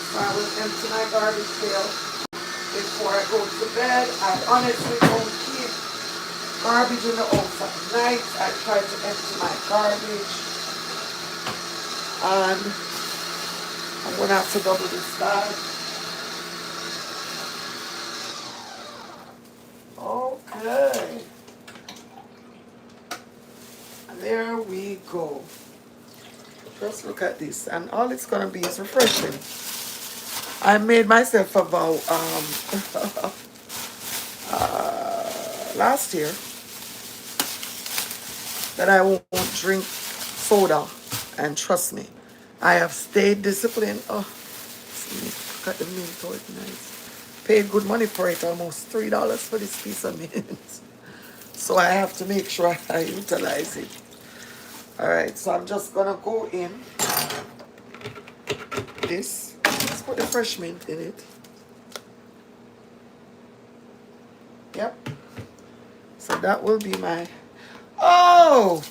So I will empty my garbage pail before I go to bed. I honestly don't keep garbage in the house at night. I try to empty my garbage. And I'm going to have to double this bag. Okay. And there we go. Just look at this. And all it's going to be is refreshing. I made myself a vow last year that I won't drink soda. And trust me, I have stayed disciplined. Oh, look at the mint, how it's nice. Paid good money for it, almost $3 for this piece of mint. So I have to make sure I utilize it. All right, so I'm just gonna go in this. Let's put the fresh mint in it. Yep. So that will be my... Oh!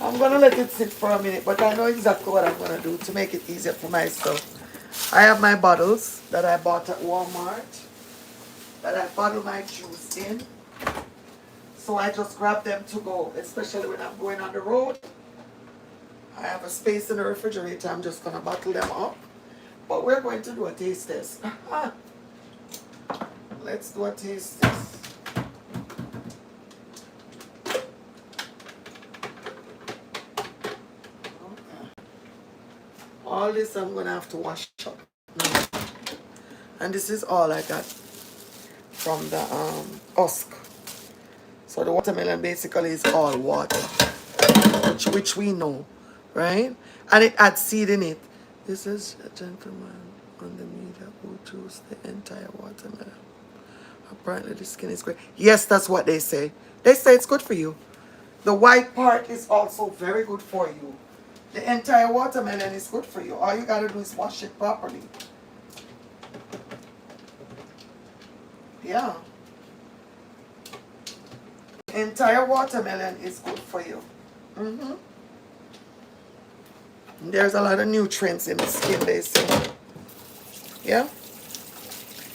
I'm gonna let it sit for a minute, but I know exactly what I'm gonna do to make it easier for myself. I have my bottles that I bought at Walmart that I bottle my juice in. So I just grab them to go, especially when I'm going on the road. I have a space in the refrigerator. I'm just gonna bottle them up. But we're going to do a taste test. Let's do a taste test. All this I'm gonna have to wash up. And this is all I got from the husk. So the watermelon basically is all water, which we know, right? And it adds seed in it. This is a gentleman on the media who chose the entire watermelon. Apparently the skin is great. Yes, that's what they say. They say it's good for you. The white part is also very good for you. The entire watermelon is good for you. All you gotta do is wash it properly. Yeah. Entire watermelon is good for you. There's a lot of nutrients in the skin, they say. Yeah.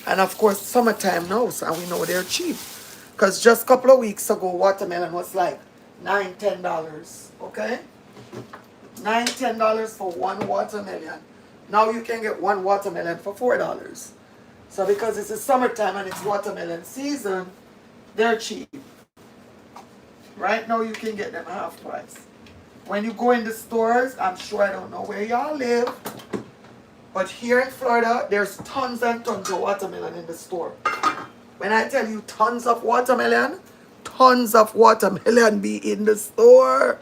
And of course, summertime now, so we know they're cheap. Because just a couple of weeks ago, watermelon was like $9, $10. Okay? $9, $10 for one watermelon. Now you can get one watermelon for $4. So because it's the summertime and it's watermelon season, they're cheap. Right now you can get them half price. When you go in the stores, I'm sure I don't know where y'all live, but here in Florida, there's tons and tons of watermelon in the store. When I tell you tons of watermelon be in the store.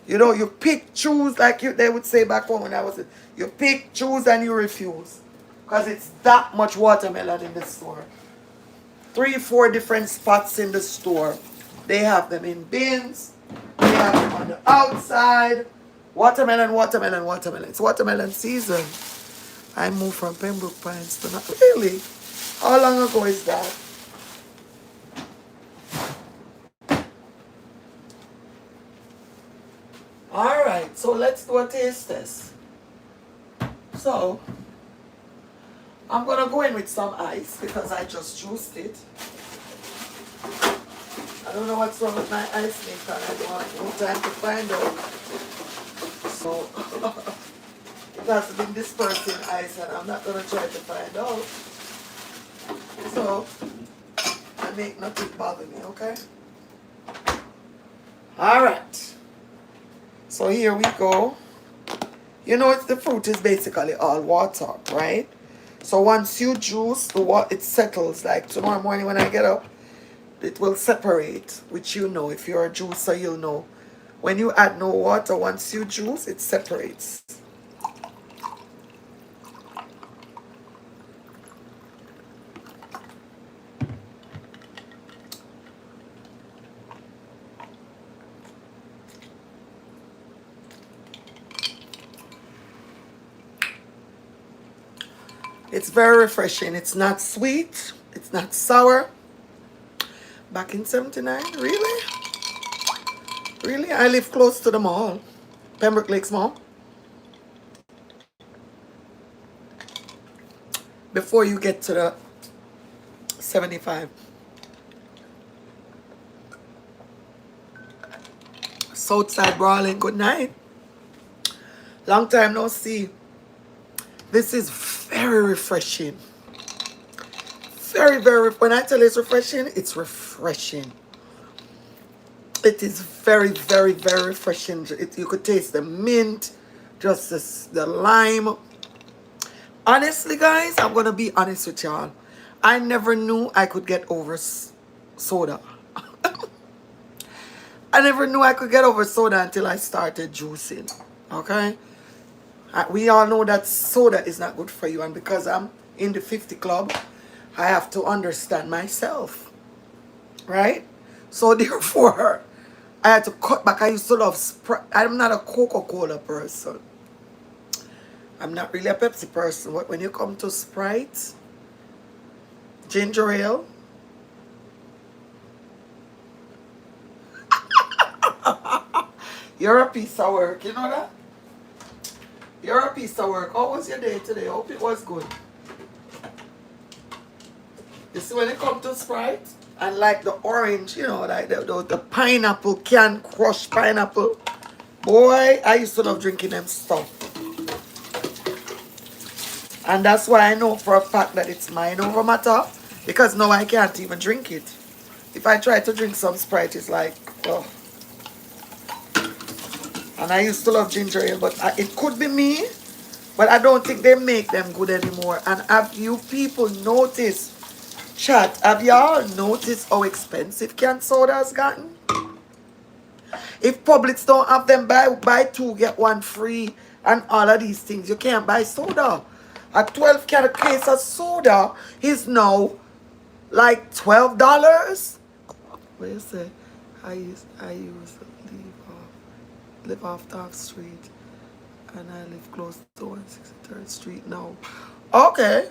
You know, you pick, choose, like they would say back home when I was, you pick, choose, and you refuse. Because it's that much watermelon in the store. 3, 4 different spots in the store. They have them in bins. They have them on the outside. Watermelon, watermelon, watermelon. It's watermelon season. I moved from Pembroke Pines to not really. How long ago is that? Alright, so let's do a taste test. So, I'm gonna go in with some ice because I just juiced it. I don't know what's wrong with my ice maker and I don't have no time to find out. So, it has been dispersing ice and I'm not gonna try to find out. So, I make nothing bother me, okay? Alright. So here we go. You know, the fruit is basically all water, right? So once you juice, it settles. Like tomorrow morning when I get up, it will separate, which you know. If you're a juicer, you'll know. When you add no water, once you juice, it separates. It's very refreshing. It's not sweet. It's not sour. Back in 79, really? Really? I live close to the mall. Pembroke Lakes Mall. Before you get to the 75. Southside Brawling, good night. Long time no see. This is very refreshing. Very, very, when I tell you it's refreshing, it's refreshing. It is very, very, very refreshing. You could taste the mint, just the lime. Honestly, guys, I'm going to be honest with y'all. I never knew I could get over soda. I never knew I could get over soda until I started juicing. Okay? We all know that soda is not good for you. And because I'm in the 50 club, I have to understand myself. Right? So therefore, I had to cut back. I used to love Sprite. I'm not a Coca-Cola person. I'm not really a Pepsi person. But when you come to Sprite, ginger ale, you're a piece of work. You know that? You're a piece of work. How was your day today? Hope it was good. You see, when it comes to Sprite, and like the orange, you know, like the pineapple, can crush pineapple. Boy, I used to love drinking them stuff. And that's why I know for a fact that it's mind over matter. Because now I can't even drink it. If I try to drink some Sprite, it's like, oh. And I used to love ginger ale, but it could be me. But I don't think they make them good anymore. And have you people noticed, chat, have y'all noticed how expensive canned soda has gotten? If Publix don't have them buy two, get one free, and all of these things, you can't buy soda. A 12 can case of soda is now like $12. What you say? I used to live off Taft Street, and I live close to 163rd Street now. Okay,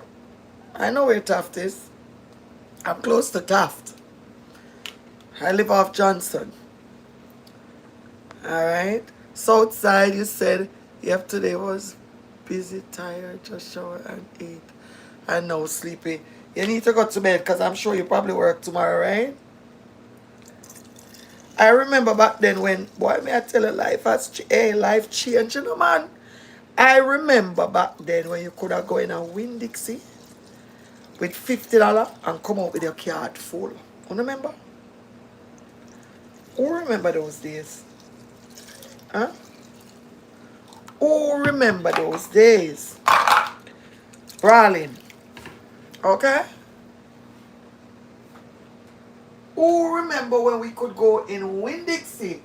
I know where Taft is. I'm close to Taft. I live off Johnson. Alright. Southside, you said, yep, today was busy, tired, just shower and ate. And now sleepy. You need to go to bed because I'm sure you probably work tomorrow, right? I remember back then when, boy, may I tell you, life changed, you know, man. I remember back then when you could have go in a Winn-Dixie with $50 and come out with your card full. You remember? Who remember those days? Huh? Who remember those days? Brawling. Okay? Who remember when we could go in Winn-Dixie?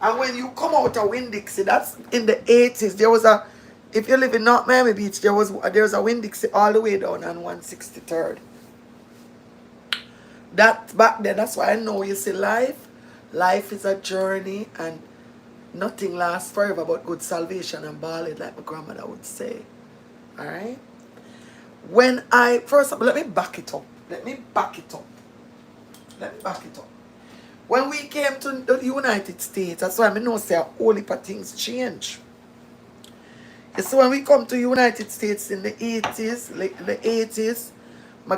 And when you come out of Winn-Dixie, that's in the 80s. There was a, if you live in North Miami Beach, there was a Winn-Dixie all the way down on 163rd. That back then, that's why I know, you see, life is a journey and nothing lasts forever but good salvation and balling, like my grandmother would say. Alright? When I, first of all, let me back it up. Let me back it up. Let me back it up. When we came to the United States, that's why I know say a whole heap of things change. You see, when we come to United States in the 80s, like the 80s, my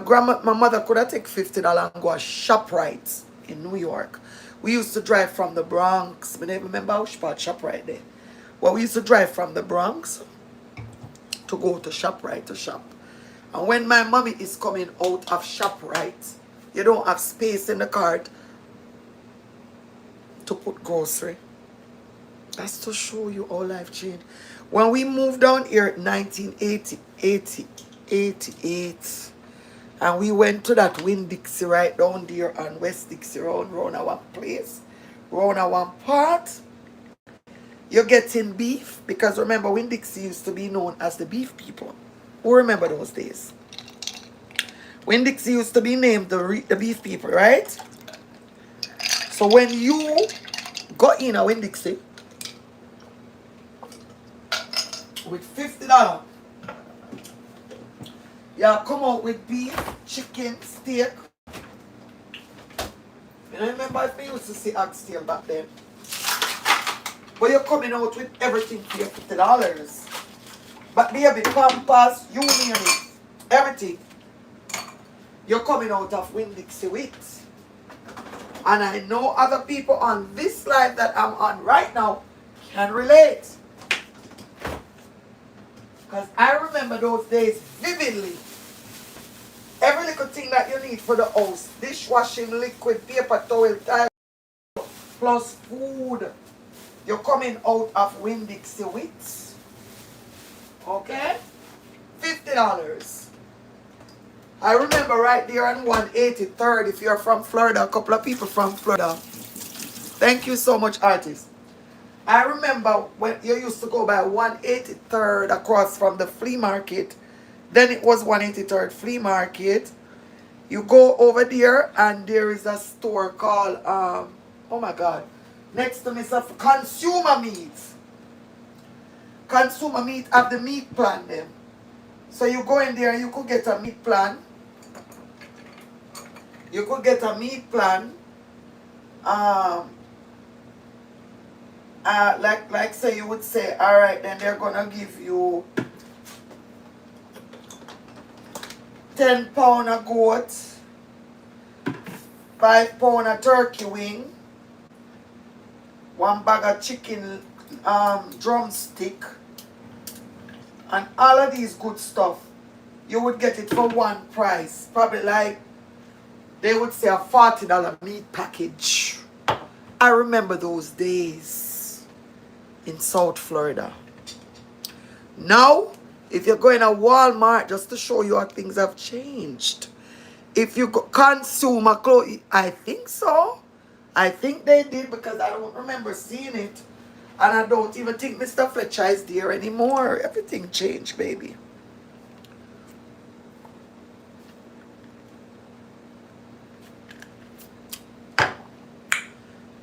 mother could have take $50 and go to ShopRite in New York. We used to drive from the Bronx. I never remember how spot ShopRite there. Well, we used to drive from the Bronx to go to ShopRite to shop. And when my mommy is coming out of ShopRite, you don't have space in the cart to put grocery. That's to show you how life changed. When we moved down here in 1988, and we went to that Winn-Dixie right down there on West Dixie Road, round our place, round our part, you're getting beef, because remember Winn-Dixie used to be known as the beef people. Who remember those days? Winn-Dixie used to be named the beef people, right? So when you got in a Winn-Dixie with $50, you come out with beef, chicken, steak. You know, remember if we used to see oxtail back then? But you're coming out with everything for your $50. But baby, Pampers, you name it, everything. You're coming out of Winn-Dixie with. And I know other people on this life that I'm on right now can relate. Because I remember those days vividly. Every little thing that you need for the house, dishwashing, liquid, paper towel, tile, plus food, you're coming out of Winn-Dixie with. Okay? $50. I remember right there on 183rd, if you're from Florida, a couple of people from Florida. Thank you so much, artist. I remember when you used to go by 183rd across from the flea market. Then it was 183rd flea market. You go over there and there is a store called, oh my God, next to Mr. Consumer Meat. Consumer Meat have the meat plan them. So you go in there and you could get a meat plan. You could get a meat plan. Like say you would say, all right, then they're gonna give you 10 pound of goat, 5 pound of turkey wing, 1 bag of chicken drumstick, and all of these good stuff. You would get it for one price, probably like they would say a $40 meat package. I remember those days in South Florida. Now, if you're going to Walmart, just to show you how things have changed. If you consume a clothes, I think so. I think they did because I don't remember seeing it. And I don't even think Mr. Fletcher is there anymore. Everything changed, baby.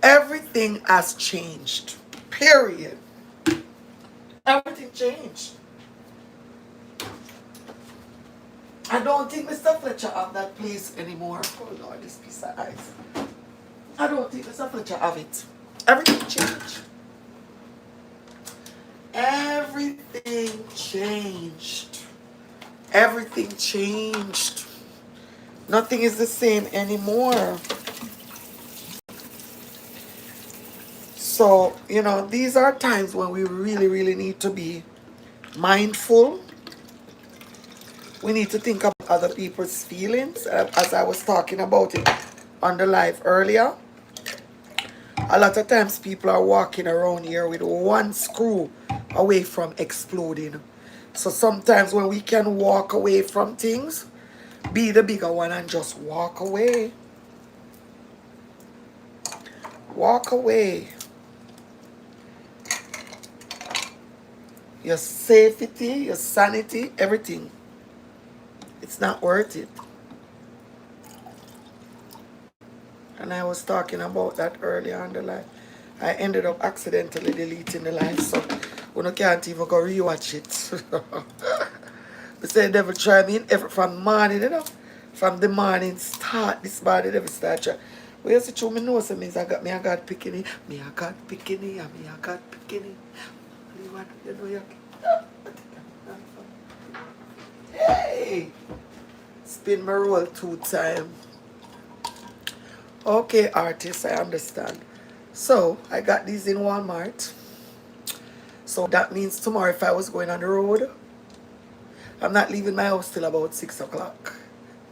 Everything has changed. Period. Everything changed. I don't think Mr. Fletcher have that place anymore. Oh Lord, this piece of ice. I don't think Mr. Fletcher have it. Everything changed. Everything changed. Everything changed. Nothing is the same anymore. So, you know, these are times when we really, really need to be mindful. We need to think about other people's feelings, as I was talking about it on the live earlier. A lot of times people are walking around here with one screw away from exploding. So sometimes when we can walk away from things, be the bigger one and just walk away. Walk away. Your safety, your sanity, everything. It's not worth it. And I was talking about that earlier on the live. I ended up accidentally deleting the live, so we can't even go rewatch it. I say the devil try me in every from morning, you know. From the morning start, this morning devil start try. Well, you see through me nose means I got picking me I got picking and me I got picking. You know you hey, spin my roll 2 times. Okay, artist, I understand. So I got these in Walmart. So that means tomorrow if I was going on the road, I'm not leaving my house till about 6 o'clock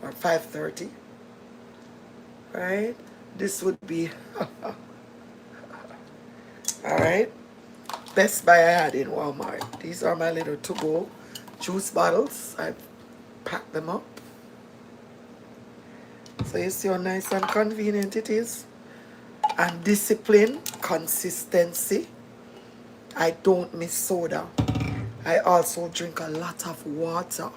or 5:30. Right? This would be alright. Best Buy I had in Walmart. These are my little to-go juice bottles. I packed them up. So you see how nice and convenient it is. And discipline, consistency. I don't miss soda. I also drink a lot of water.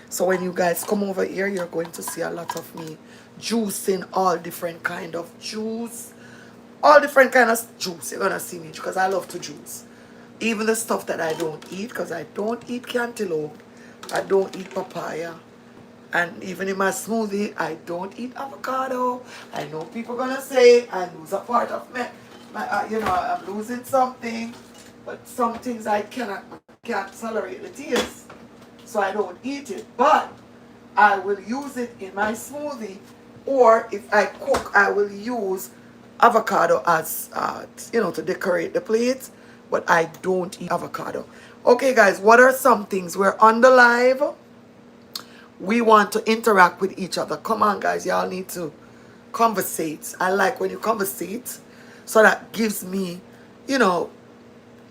So when you guys come over here, you're going to see a lot of me juicing all different kind of juice. All different kind of juice. You're going to see me because I love to juice. Even the stuff that I don't eat, because I don't eat cantaloupe. I don't eat papaya. And even in my smoothie, I don't eat avocado. I know people going to say I lose a part of I'm losing something. But some things I can't tolerate the taste. So I don't eat it. But I will use it in my smoothie. Or if I cook, I will use avocado as, to decorate the plate. But I don't eat avocado. Okay, guys, what are some things? We're on the live. We want to interact with each other. Come on, guys. Y'all need to conversate. I like when you conversate. So that gives me,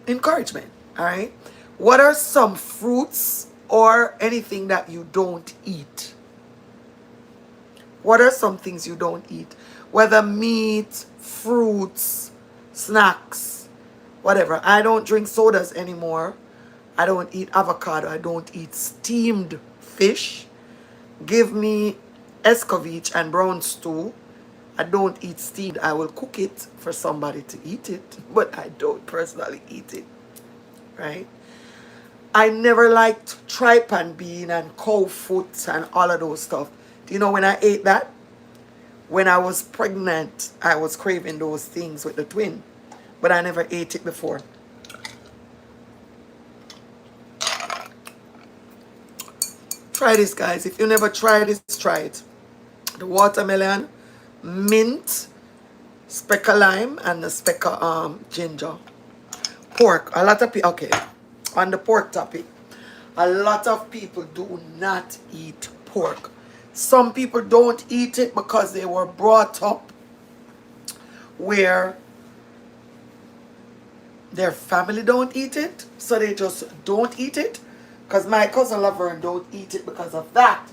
encouragement. All right. What are some fruits or anything that you don't eat? What are some things you don't eat? Whether meat, fruits, snacks, whatever. I don't drink sodas anymore. I don't eat avocado. I don't eat steamed fish. Give me escovitch and brown stew. I don't eat steamed. I will cook it for somebody to eat it, but I don't personally eat it. Right? I never liked tripe and bean and cow foot and all of those stuff. Do you know when I ate that? When I was pregnant, I was craving those things with the twin, but I never ate it before. Try this, guys. If you never tried this, try it. The watermelon, mint, speck of lime, and the speck of ginger. Pork. A lot of people, okay, on the pork topic, a lot of people do not eat pork. Some people don't eat it because they were brought up where their family don't eat it, so they just don't eat it. Because my cousin Laverne don't eat it because of that.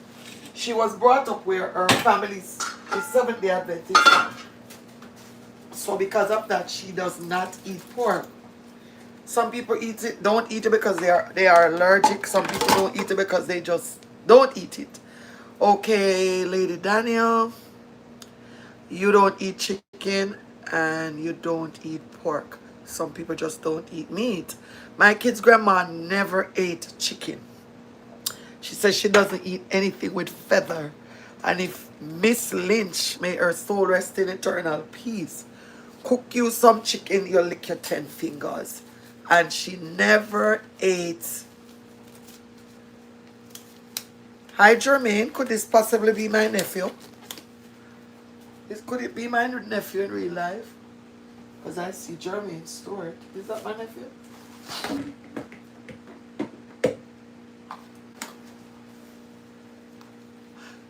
She was brought up where her family is Seventh-day Adventist. So because of that, she does not eat pork. Some people don't eat it because they are allergic. Some people don't eat it because they just don't eat it. Okay, Lady Daniel, you don't eat chicken and you don't eat pork. Some people just don't eat meat. My kid's grandma never ate chicken. She says she doesn't eat anything with feather. And if Miss Lynch, may her soul rest in eternal peace, cook you some chicken, you'll lick your 10 fingers. And she never ate. Hi, Jermaine. Could this possibly be my nephew? Could it be my nephew in real life? Because I see Jermaine Stewart. Is that my nephew?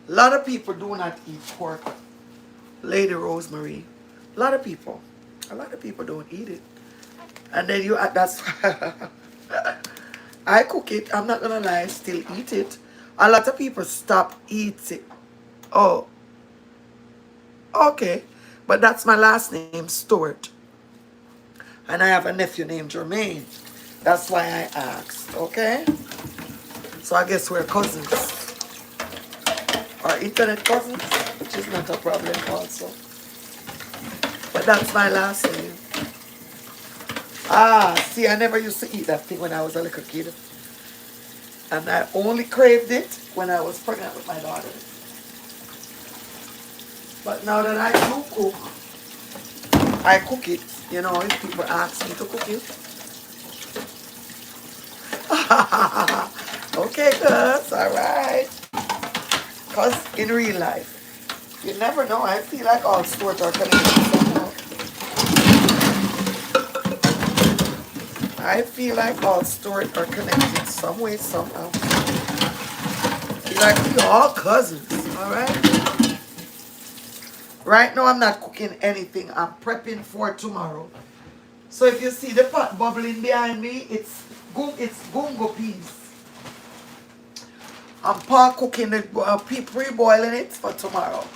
A lot of people do not eat pork. Lady Rosemary. A lot of people don't eat it. And then that's I cook it. I'm not gonna lie, I still eat it. A lot of people stop eating. Oh, okay. But that's my last name, Stewart. And I have a nephew named Jermaine. That's why I asked, okay? So I guess we're cousins. Or internet cousins, which is not a problem also. But that's my last name. Ah, see, I never used to eat that thing when I was a little kid. And I only craved it when I was pregnant with my daughter. But now that I do cook, I cook it. You know, if people ask me to cook it. Okay, cuz, alright. Cuz in real life, you never know. I feel like all sports are connected somehow. I feel like all stories are connected some way, somehow. I feel like we all cousins, alright? Right now I'm not cooking anything. I'm prepping for tomorrow. So if you see the pot bubbling behind me, it's gungo peas. I'm cooking the pre-boiling it for tomorrow.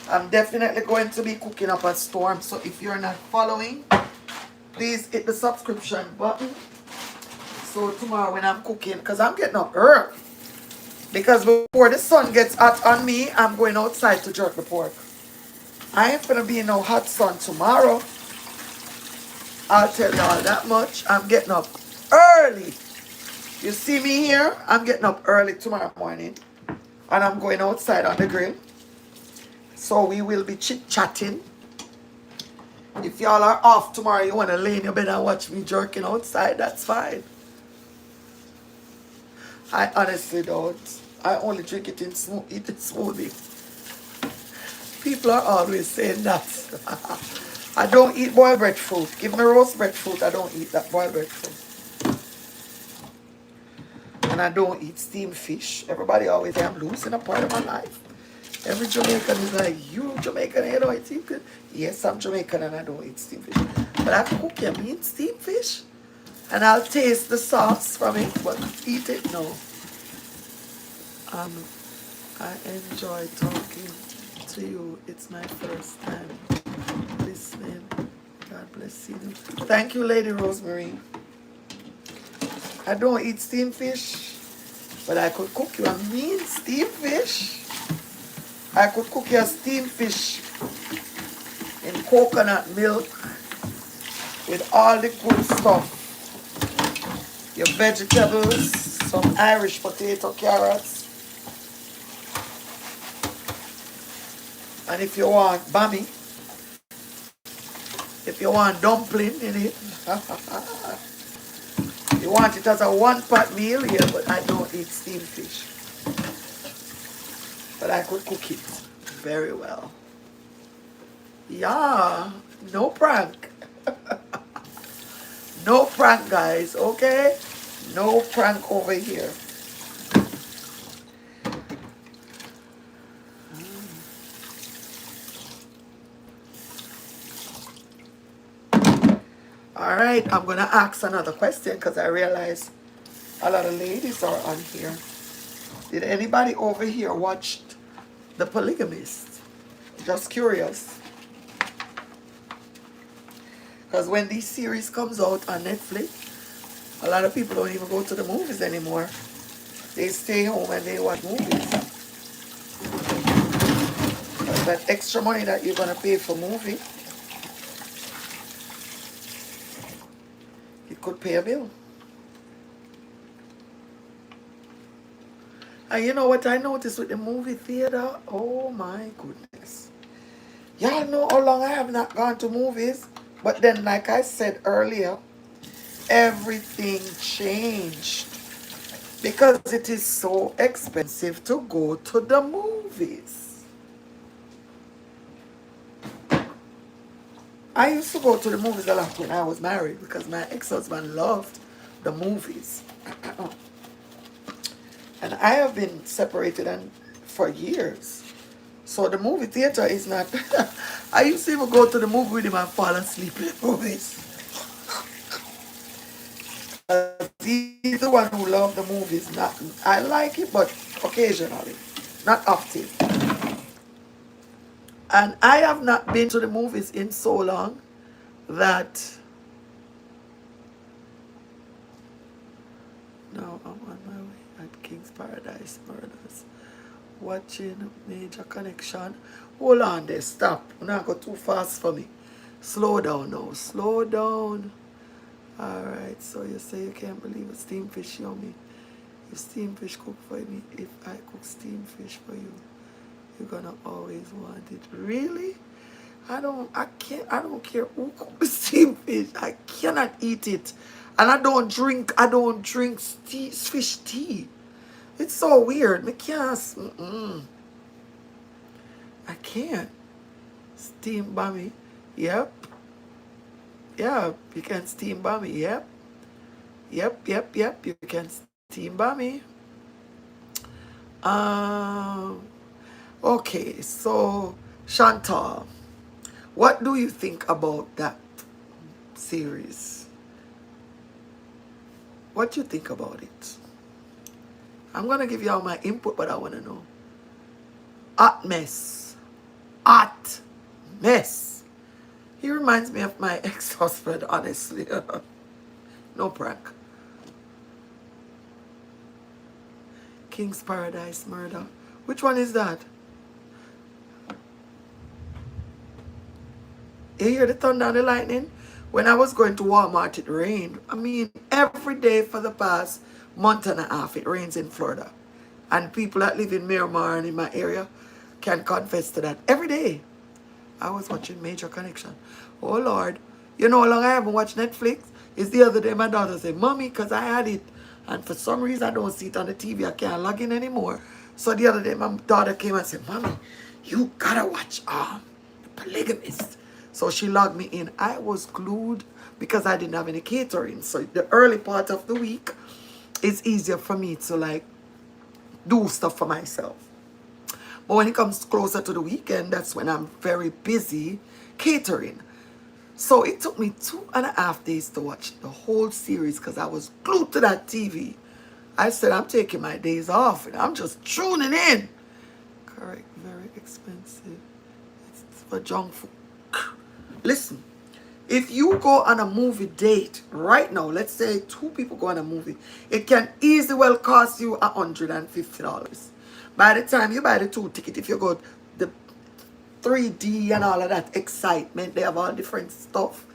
I'm definitely going to be cooking up a storm. So if you're not following, please hit the subscription button. So tomorrow when I'm cooking, because I'm getting up early. Because before the sun gets hot on me, I'm going outside to jerk the pork. I ain't gonna be in no hot sun tomorrow. I'll tell y'all that much. I'm getting up early. You see me here? I'm getting up early tomorrow morning. And I'm going outside on the grill. So we will be chit-chatting. If y'all are off tomorrow, you want to lay in your bed and watch me jerking outside, that's fine. I honestly don't. I only drink it in eat it smoothie. People are always saying that. I don't eat boiled breadfruit. Give me roast breadfruit. I don't eat that boiled breadfruit. And I don't eat steamed fish. Everybody always say I'm losing a part of my life. Every Jamaican is like, you Jamaican, you don't eat steamed fish? Yes, I'm Jamaican and I don't eat steamed fish. But I cook your meat steamed fish. And I'll taste the sauce from it, but eat it, no. I enjoy talking to you. It's my first time listening. God bless you. Thank you, Lady Rosemary. I don't eat steamed fish, but I could cook you a mean steamed fish. I could cook you a steamed fish in coconut milk with all the good stuff. Your vegetables, some Irish potato, carrots. And if you want bami, if you want dumpling in it, you want it as a one-pot meal here, but I don't eat steamed fish. But I could cook it very well. Yeah, no prank. No prank, guys, okay? No prank over here. All right, I'm going to ask another question because I realize a lot of ladies are on here. Did anybody over here watch The Polygamist? Just curious. Because when this series comes out on Netflix, a lot of people don't even go to the movies anymore. They stay home and they watch movies. But that extra money that you're going to pay for movie, it could pay a bill. And you know what I noticed with the movie theater? Oh my goodness. Y'all know how long I have not gone to movies? But then, like I said earlier, everything changed. Because it is so expensive to go to the movies. I used to go to the movies a lot when I was married because my ex-husband loved the movies. And I have been separated for years. So the movie theater is not... I used to even go to the movie with him and fall asleep in movies. He's the one who loved the movies. Not, I like it, but occasionally. Not often. And I have not been to the movies in so long that... Now I'm on my way at King's Paradise Murders. Watching Major Connection. Hold on there, stop. You're not go too fast for me. Slow down now, slow down. Alright, so you say you can't believe a steamed fish yummy. If steamed fish cook for me, if I cook steamed fish for you, you're gonna always want it. Really? I don't care who cook the steamed fish. I cannot eat it. And I don't drink fish tea. It's so weird. I can't. Steam bami. Yep. Yeah, you can steam bami. Yep. Yep. You can steam bami. Okay, so Chantal, what do you think about that series? What do you think about it? I'm gonna give you all my input, but I wanna know. Hot mess. Hot mess. He reminds me of my ex-husband, honestly. No prank. King's Paradise Murder. Which one is that? You hear the thunder and the lightning? When I was going to Walmart, it rained. I mean, every day for the past month and a half, it rains in Florida. And people that live in Miramar and in my area can confess to that. Every day, I was watching Major Connection. Oh, Lord. You know how long I haven't watched Netflix? It's the other day my daughter said, Mommy, because I had it. And for some reason, I don't see it on the TV. I can't log in anymore. So the other day, my daughter came and said, Mommy, you gotta watch Polygamist. So she logged me in. I was glued because I didn't have any catering. So the early part of the week, it's easier for me to like do stuff for myself. But when it comes closer to the weekend, that's when I'm very busy catering. So it took me 2.5 days to watch the whole series because I was glued to that TV. I said, I'm taking my days off and I'm just tuning in. Correct, very expensive. It's for junk food. Listen, if you go on a movie date right now, let's say 2 people go on a movie, it can easily well cost you $150. By the time you buy the 2 ticket, if you go the 3D and all of that excitement, they have all different stuff,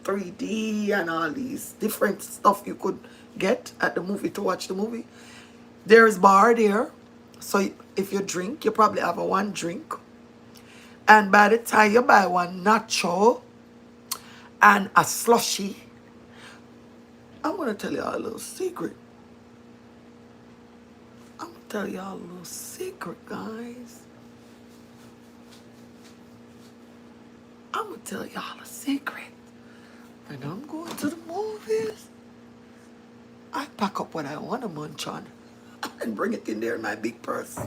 3D and all these different stuff you could get at the movie to watch the movie. There is bar there, so if you drink, you probably have a 1 drink. And by the time you buy 1 nacho and a slushie, I'm going to tell y'all a little secret. I'm going to tell y'all a little secret, guys. I'm going to tell y'all a secret. When I'm going to the movies, I pack up what I want to munch on and bring it in there in my big purse.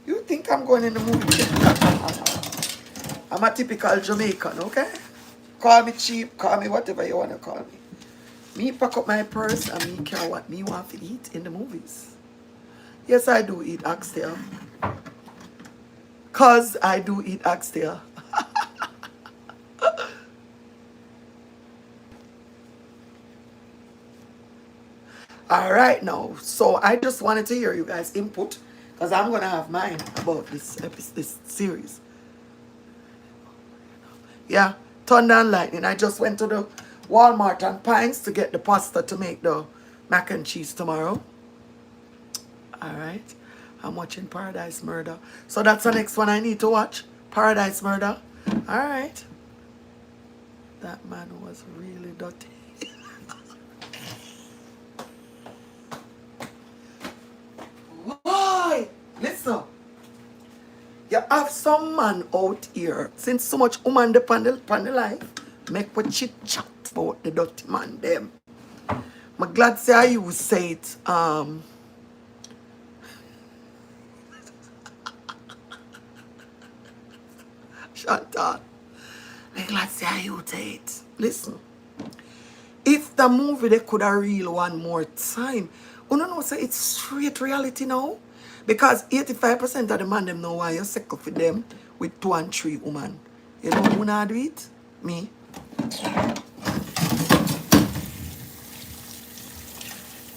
You think I'm going in the movie? I'm a typical Jamaican, okay? Call me cheap, call me whatever you want to call me. Me pack up my purse and me care what me want to eat in the movies. Yes, I do eat oxtail. Cause I do eat oxtail. All right now, so I just wanted to hear you guys' input because I'm going to have mine about this series. Yeah, thunder and lightning. I just went to the Walmart and Pines to get the pasta to make the mac and cheese tomorrow. All right. I'm watching Paradise Murder. So that's the next one I need to watch. Paradise Murder. All right. That man was really dirty. Why? Listen. You have some man out here, since so much woman depend on the life, make what chit chat about the dirty man them. I'm glad say you say it. Chantal. I'm glad say you say it. Listen. If the movie they could have reel one more time, you know say it's straight reality now. Because 85% of the man them know why you second for them with 2 and 3 women. You know who not do it? Me.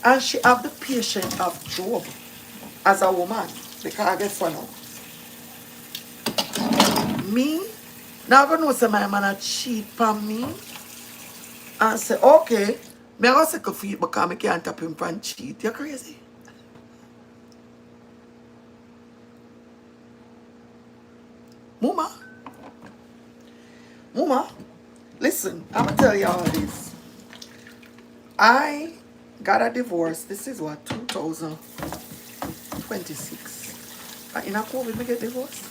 And she have the patience of Job as a woman. Because guess what now? Me, now gonna know say my man a cheat on me and say, okay, Me I go second feet because I can't tap him from cheat. You crazy? Mama, Mama, listen, I'm gonna tell you all this. I got a divorce. This is what, 2026. In a COVID, me get divorced.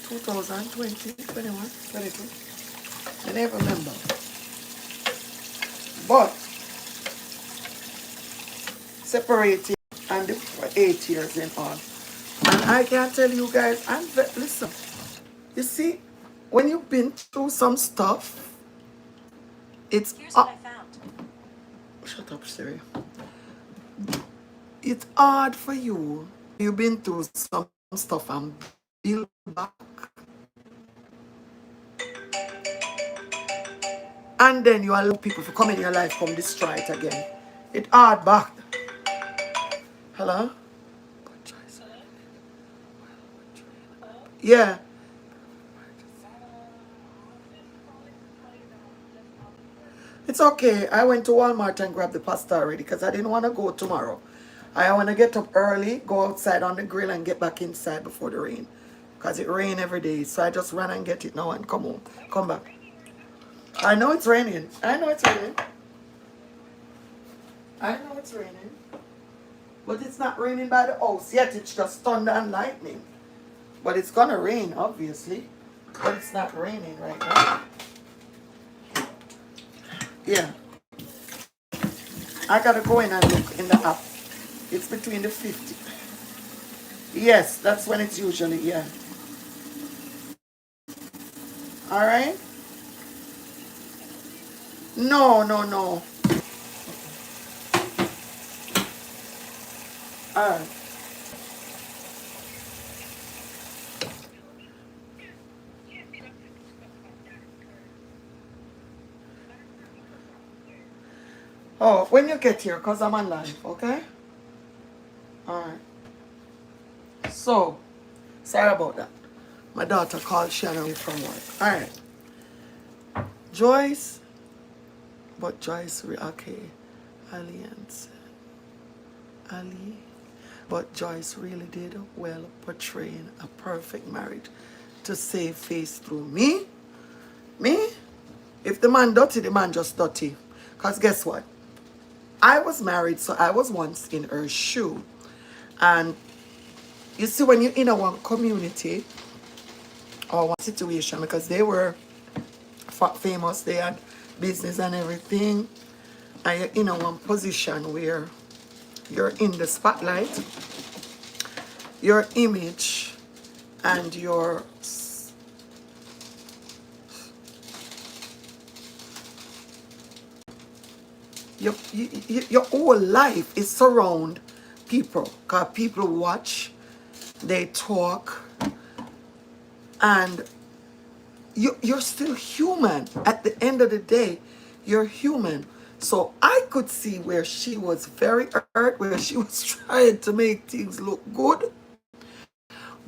2020, 21, 22. I never remember. But separated and for 8 years and all. And I can tell you guys, listen, you see, when you've been through some stuff, it's Here's what I found. shut up, Siri. It's hard for you. You've been through some stuff and build back. And then you allow people to come in your life, come destroy it again. It's hard back. Hello? Yeah. It's okay. I went to Walmart and grabbed the pasta already because I didn't want to go tomorrow. I want to get up early, go outside on the grill and get back inside before the rain. Because it rains every day. So I just run and get it now and come home. Come back. I know it's raining. I know it's raining. I know it's raining. But it's not raining by the house yet. It's just thunder and lightning. But it's going to rain, obviously. But it's not raining right now. Yeah. I got to go in and look in the app. It's between the 50. Yes, that's when it's usually, yeah. All right? No, no, no. All right. Oh, when you get here, because I'm on live, okay? All right. So, sorry about that. My daughter called Shannon from work. All right. Joyce, but Joyce, okay. Alliance. Ali. But Joyce really did well portraying a perfect marriage to save face through me. Me? If the man dirty, the man just dirty. Because guess what? I was married, so I was once in her shoe. And you see, when you're in a one community or one situation, because they were famous, they had business and everything, and you're in a one position where you're in the spotlight, your image and your whole life is surround people, because people watch, they talk, and you're still human. At the end of the day, you're human. So I could see where she was very hurt, where she was trying to make things look good.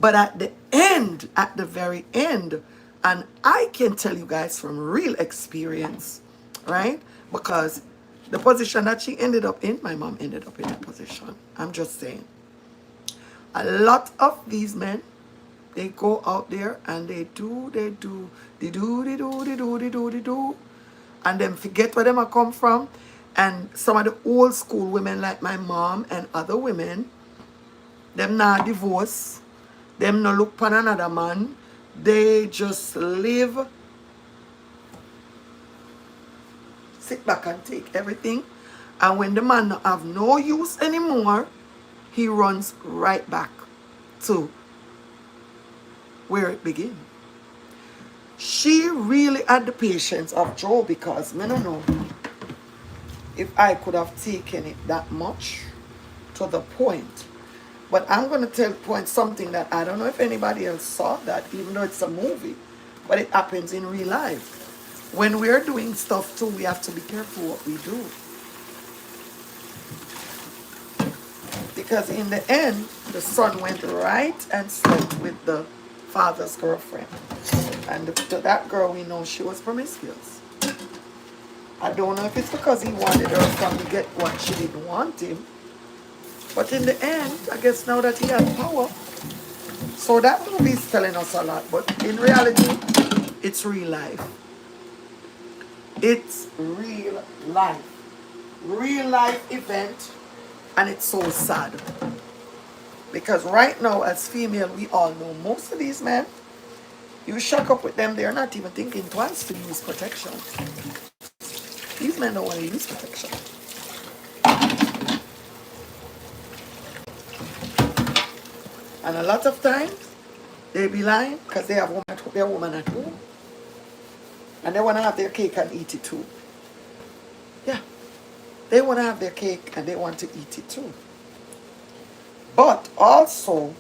But at the end, at the very end, and I can tell you guys from real experience, right? Because the position that she ended up in, my mom ended up in that position. I'm just saying. A lot of these men, they go out there and they do, and then forget where them are come from. And some of the old school women like my mom and other women, them not divorce, them no look upon another man. They just live, sit back and take everything. And when the man not have no use anymore, he runs right back to where it began. She really had the patience of Joe, because I don't know if I could have taken it that much to the point. But I'm going to point something that I don't know if anybody else saw that, even though it's a movie, but it happens in real life. When we're doing stuff too, we have to be careful what we do. Because in the end, the son went right and slept with the father's girlfriend. And to that girl, we know she was promiscuous. I don't know if it's because he wanted her son to get what she didn't want him. But in the end, I guess now that he has power. So that movie is telling us a lot. But in reality, it's real life. It's real life. Real life event. And it's so sad. Because right now, as female, we all know most of these men, you shack up with them, they're not even thinking twice to use protection. These men don't want to use protection. And a lot of times, they be lying because they have their woman at home. And they want to have their cake and eat it too. Yeah. They want to have their cake and they want to eat it too. But also,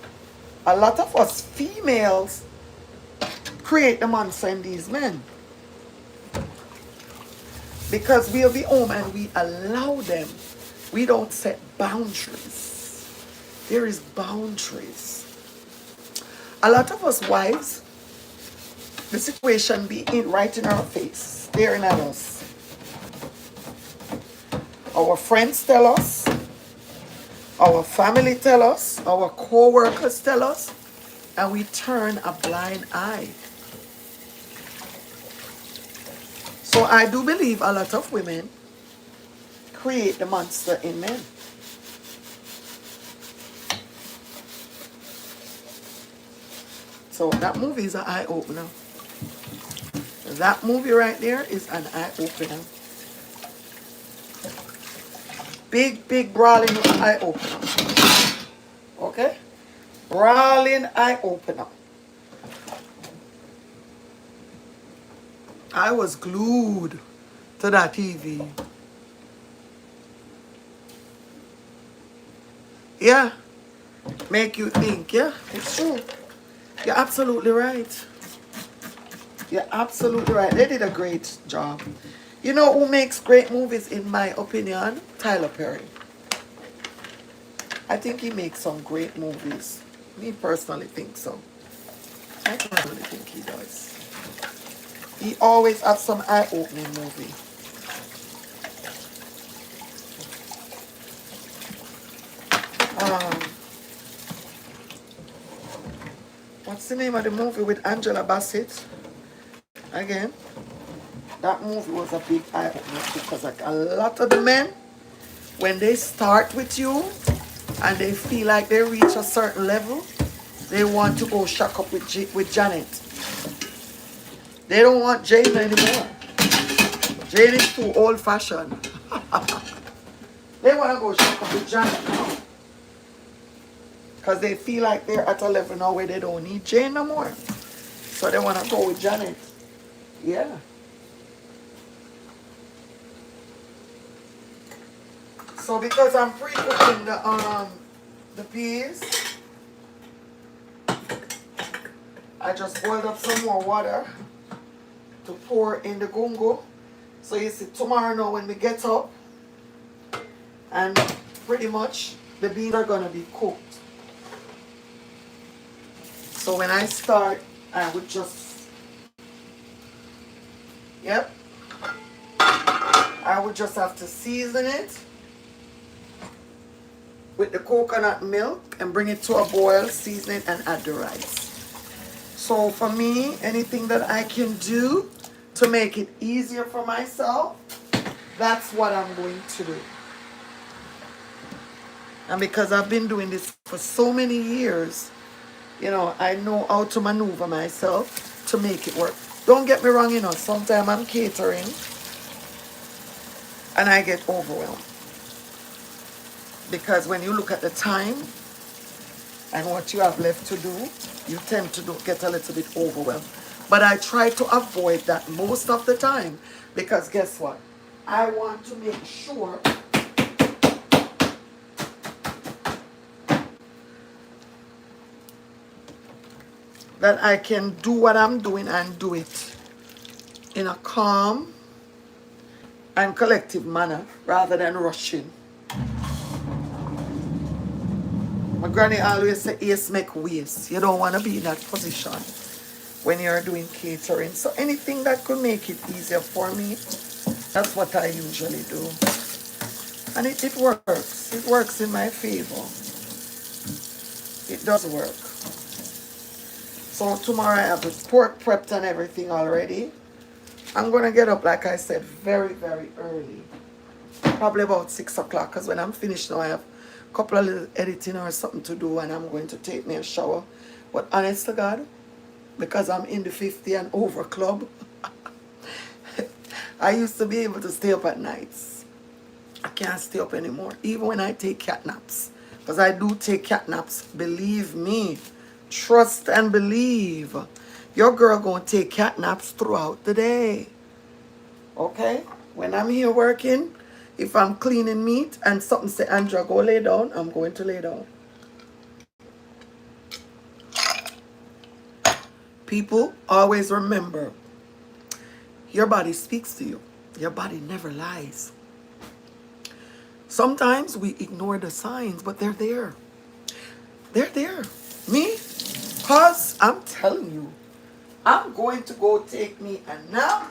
a lot of us females create the monster in these men. Because we'll be home and we allow them. We don't set boundaries. There is boundaries. A lot of us wives, the situation be right in our face, staring at us. Our friends tell us, our family tell us, our co-workers tell us, and we turn a blind eye. So I do believe a lot of women create the monster in men. So that movie is an eye-opener. That movie right there is an eye-opener. Big, big brawling eye-opener. Okay? Brawling eye-opener. I was glued to that TV. Yeah. Make you think, yeah? It's true. You're absolutely right. You're absolutely right. They did a great job. You know who makes great movies, in my opinion? Tyler Perry. I think he makes some great movies. Me personally think so. I personally think he does. He always has some eye-opening movie. What's the name of the movie with Angela Bassett? Again, that movie was a big eye-opener because like a lot of the men, when they start with you and they feel like they reach a certain level, they want to go shack up with Janet. They don't want Jane anymore. Jane is too old-fashioned. They want to go shack up with Janet now. Because they feel like they're at a level now where they don't need Jane no more. So they want to go with Janet. Yeah. So because I'm pre-cooking the peas, I just boiled up some more water to pour in the gungo. So you see tomorrow now when we get up, and pretty much the beans are going to be cooked. So when I start, I would just, yep, I would just have to season it with the coconut milk and bring it to a boil, season it and add the rice. So for me, anything that I can do to make it easier for myself, that's what I'm going to do. And because I've been doing this for so many years, you know, I know how to maneuver myself to make it work. Don't get me wrong, you know, sometimes I'm catering and I get overwhelmed. Because when you look at the time and what you have left to do, you tend to get a little bit overwhelmed. But I try to avoid that most of the time because guess what? I want to make sure that I can do what I'm doing and do it in a calm and collective manner rather than rushing. My granny always say, yes, make waste. You don't want to be in that position when you're doing catering. So anything that could make it easier for me, That's what I usually do. And it works. It works in my favor. It does work. So tomorrow I have the pork prepped and everything already. I'm going to get up, like I said, very, very early. Probably about 6 o'clock, because when I'm finished now, I have a couple of little editing or something to do, and I'm going to take me a shower. But honest to God, because I'm in the 50 and over club, I used to be able to stay up at nights. I can't stay up anymore, even when I take cat naps. Because I do take cat naps, believe me. Trust and believe. Your girl gonna take cat naps throughout the day. Okay? When I'm here working, if I'm cleaning meat and something say, Andrea, go lay down, I'm going to lay down. People, always remember, your body speaks to you. Your body never lies. Sometimes we ignore the signs, but they're there. They're there. Me? Cause I'm telling you, I'm going to go take me a nap.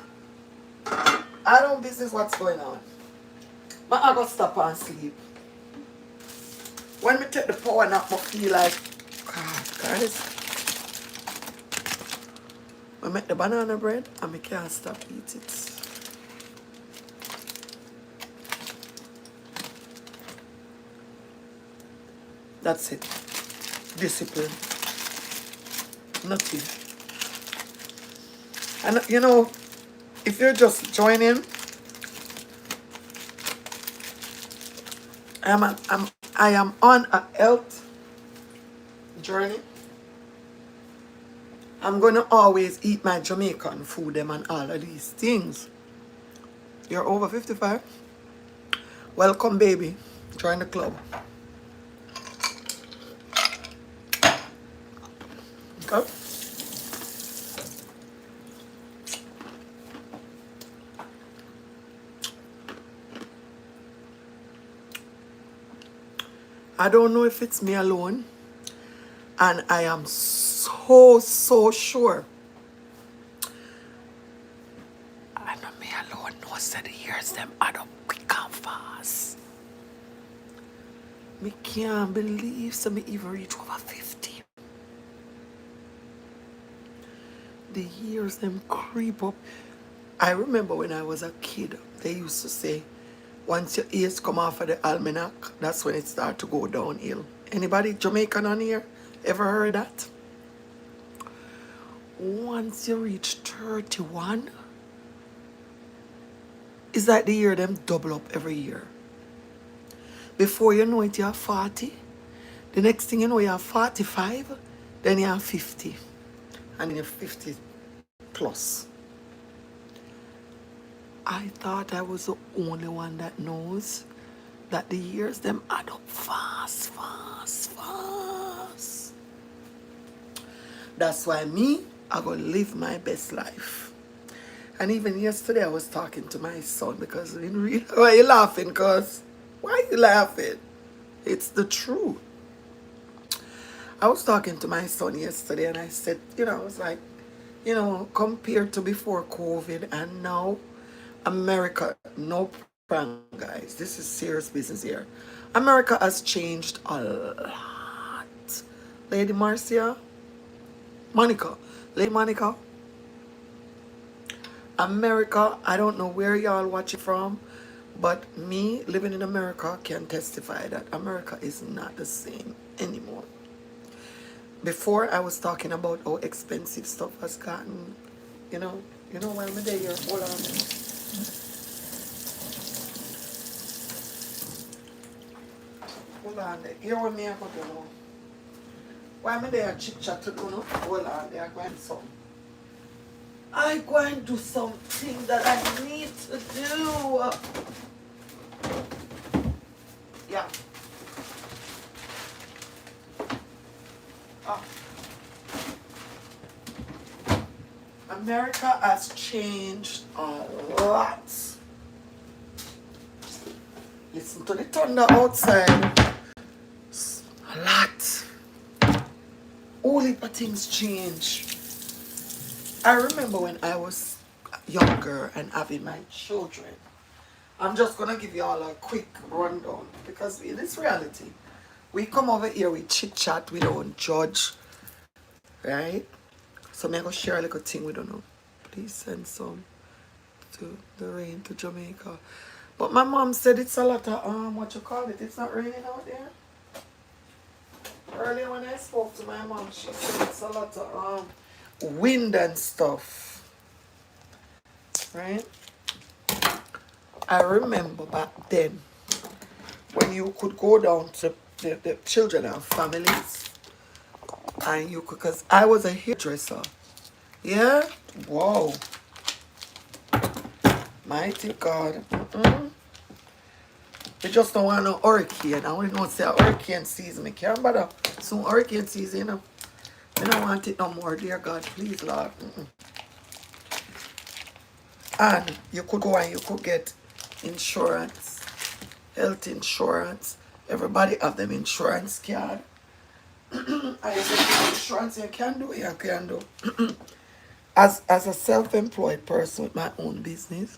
I don't business what's going on. But I gotta stop and sleep. When we take the power nap, I feel like, God, guys, I make the banana bread and I can't stop eat it. That's it. Discipline. Nothing. And you know, if you're just joining, I am on a health journey. I'm gonna always eat my Jamaican food them and all of these things. You're over 55? Welcome, baby. Join the club. Okay? I don't know if it's me alone, and I am so sure. I know me alone knows that the years them add up quick and fast. Me can't believe so me even reach over 50. The years them creep up. I remember when I was a kid, they used to say, once your ears come off of the almanac, that's when it starts to go downhill. Anybody Jamaican on here? Ever heard that? Once you reach 31, it's like the year them double up every year. Before you know it, you're 40. The next thing you know, you're 45. Then you're 50. And you're 50 plus. I thought I was the only one that knows that the years them add up fast. That's why me, I gonna live my best life. And even yesterday I was talking to my son because in real, why are you laughing? Cause why are you laughing? It's the truth. I was talking to my son yesterday and I said, I was like, compared to before COVID and now, America, no prank, guys. This is serious business here. America has changed a lot. Lady Marcia, Lady Monica. America, I don't know where y'all watch it from, but me living in America can testify that America is not the same anymore. Before I was talking about how expensive stuff has gotten, while I'm there, here, hold on. Hold on there. Here with me, I go to know. Why am I there chit chat to do no? Hold on there, I go and some. I go and do something that I need to do. Yeah. America has changed a lot. Listen to the thunder outside. A lot. All heap of things change. I remember when I was younger and having my children. I'm just gonna give you all a quick rundown because in this reality, we come over here, we chit chat, we don't judge, right? So I'm gonna share a little thing we don't know. Please send some to the rain to Jamaica. But my mom said it's a lot of what you call it? It's not raining out there. Earlier when I spoke to my mom, she said it's a lot of wind and stuff, right? I remember back then when you could go down to the children and families, and you could, because I was a hairdresser. Yeah? Wow. Mighty God. They just don't want no hurricane. I only know say a hurricane season. I can't bother. Soon hurricane season, you know. I don't want it no more, dear God. Please, Lord. And you could go and you could get insurance, health insurance. Everybody have them insurance card. I said, insurance you can do, you can do. As a self-employed person with my own business,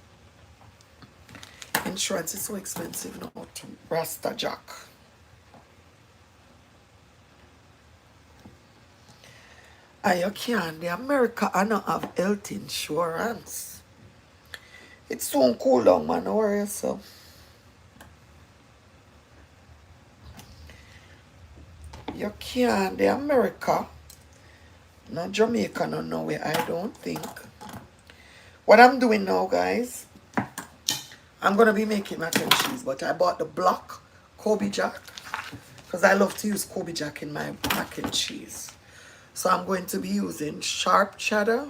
insurance is so expensive now to Rasta Jack. And you can't, the America I don't have health insurance. It's soon cool down, man, don't worry yourself. You can't, the America, not Jamaica, no, no way, I don't think. What I'm doing now, guys, I'm going to be making mac and cheese, but I bought the block Kobe Jack because I love to use Kobe Jack in my mac and cheese. So I'm going to be using sharp cheddar,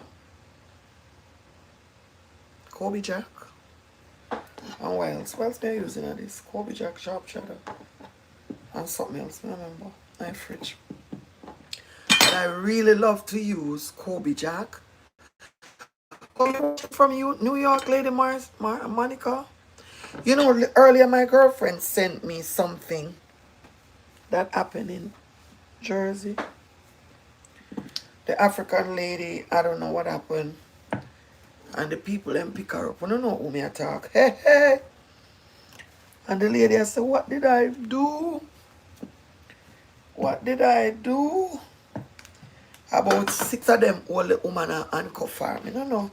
Kobe Jack, and what else? What else am I using on this? Kobe Jack, sharp cheddar, and something else, I remember, my fridge. But I really love to use Kobe Jack. From you, New York, Lady Monica? You know, earlier my girlfriend sent me something that happened in Jersey. The African lady, I don't know what happened. And the people them pick her up. I don't know who me attack. Hey, hey. And the lady I said, what did I do? What did I do? About 6 of them all the woman are handcuffed her. I don't know.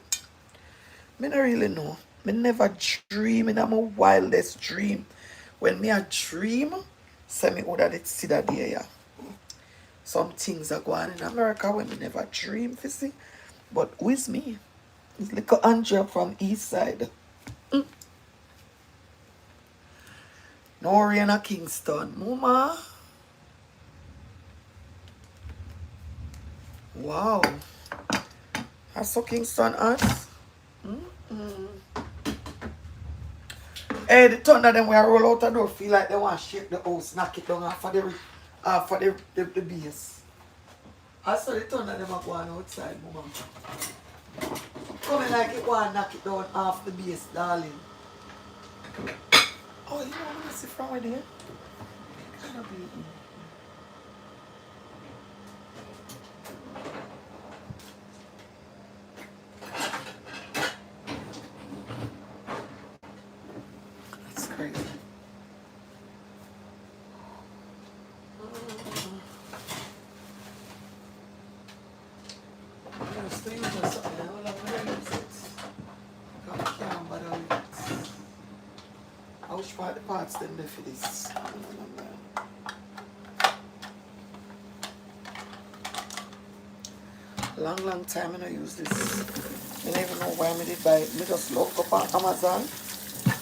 I don't really know. I never dream in my wildest dream. When me a dream, say me would have see that day, yeah. Some things are going on in America when me never dream, you see. But who is me? It's little Andrea from East Side. No rain at Kingston. Mama. Wow. I saw Kingston us. Hey, the thunder them where I roll out the door feel like they want to shake the house, knock it down for the base. I saw the thunder them are going outside, mama. Coming like it want to knock it down off the base, darling. Oh, you know what I see from where there? Kind of bleeding. That's crazy. I'm still using something. I don't know where I use it. I can't bother with it. I wish part the parts them there for this. Long time I don't use this. I don't even know why I did buy it. I just look up on Amazon.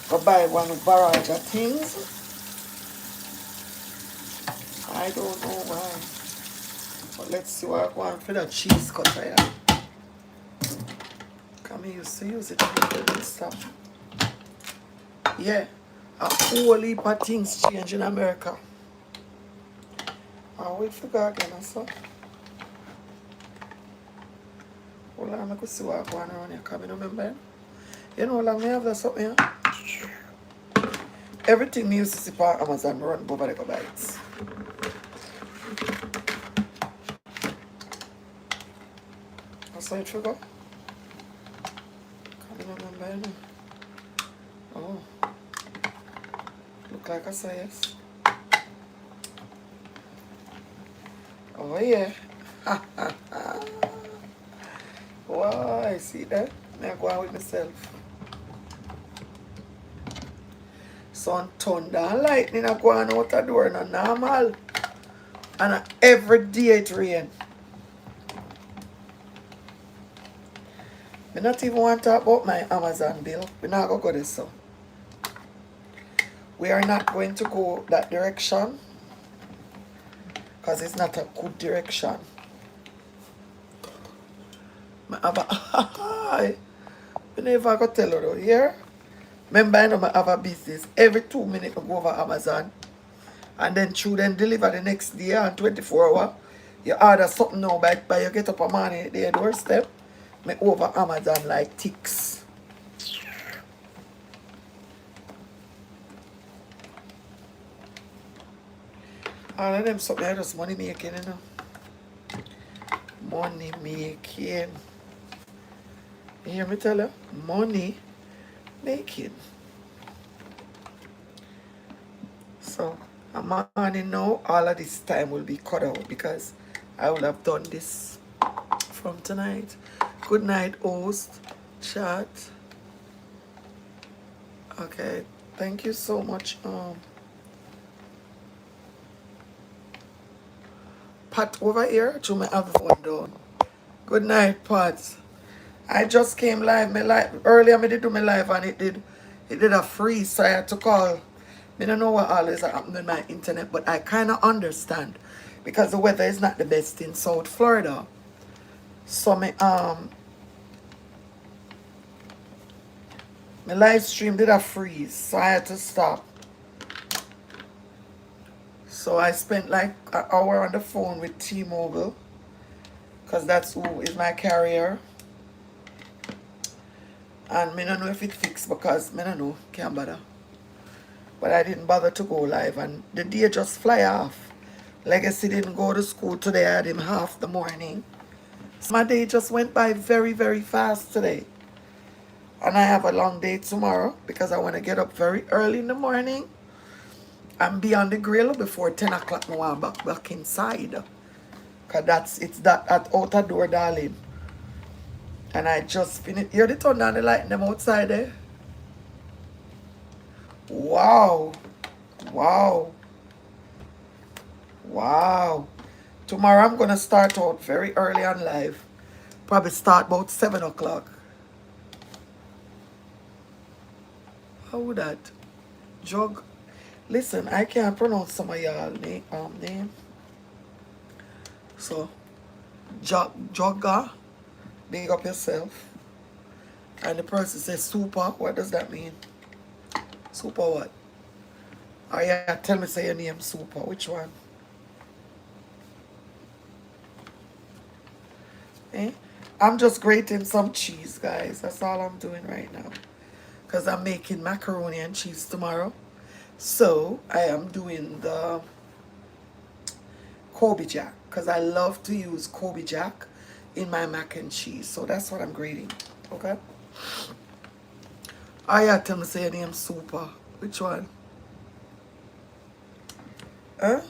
Go buy one barrage of things. I don't know why. But let's see what I want for the cheese cutter. Come here, used to use it and stuff. Yeah. A whole heap of things change in America. I'll wait for God again, so. Hold on, I could see what I want around here. Come in, remember? You know how long I have that something here? Everything me used to see on Amazon, run over there go buy it. That's how it should go. Come in, remember? Oh. look like I say yes. Oh yeah. Wow, I see that. I go out with myself. Sun, thunder, and lightning are going out the door, no normal. And every day it rain. I not even want to talk about my Amazon bill. We're not going to go this so. We are not going to go that direction because it's not a good direction. I have a I never go tell you though, here. Remember I know I have a business. Every 2 minutes I go over Amazon and then through then deliver the next day and 24 hours. You order something now by you get up a morning at your doorstep. Me over Amazon like ticks. All of them something are just money making, you know. Money making. You hear me tell you? Money making. So I'm morning now, all of this time will be cut out because I will have done this from tonight. Good night, host. Chat. Okay. Thank you so much. Pat over here. To my other phone down. Good night, Pat. I just came live. My live earlier I did do my live and it did a freeze, so I had to call. I don't know what all is happening on my internet, but I kinda understand because the weather is not the best in South Florida. So my live stream did a freeze, so I had to stop. So I spent like an hour on the phone with T-Mobile because that's who is my carrier. And I don't know if it fixed because I don't know, can't bother. But I didn't bother to go live and the day just fly off. Legacy didn't go to school today. I had him half the morning. So my day just went by very, very fast today. And I have a long day tomorrow because I want to get up very early in the morning and be on the grill before 10 o'clock. I want back inside. Because it's that at outer door, darling. And I just finished. Hear the thunder and the light them outside there? Wow. Wow. Wow. Tomorrow I'm going to start out very early on live. Probably start about 7 o'clock. How would that? Jog. Listen, I can't pronounce some of y'all name. So, Jogga. Big up yourself. And the person says super. What does that mean? Super what? Oh yeah, tell me say your name super. Which one? Eh? I'm just grating some cheese, guys. That's all I'm doing right now. Because I'm making macaroni and cheese tomorrow. So I am doing the Kobe Jack. Because I love to use Kobe Jack in my mac and cheese. So that's what I'm grating. Okay? Oh yeah, tell me say your name super. Which one? Huh?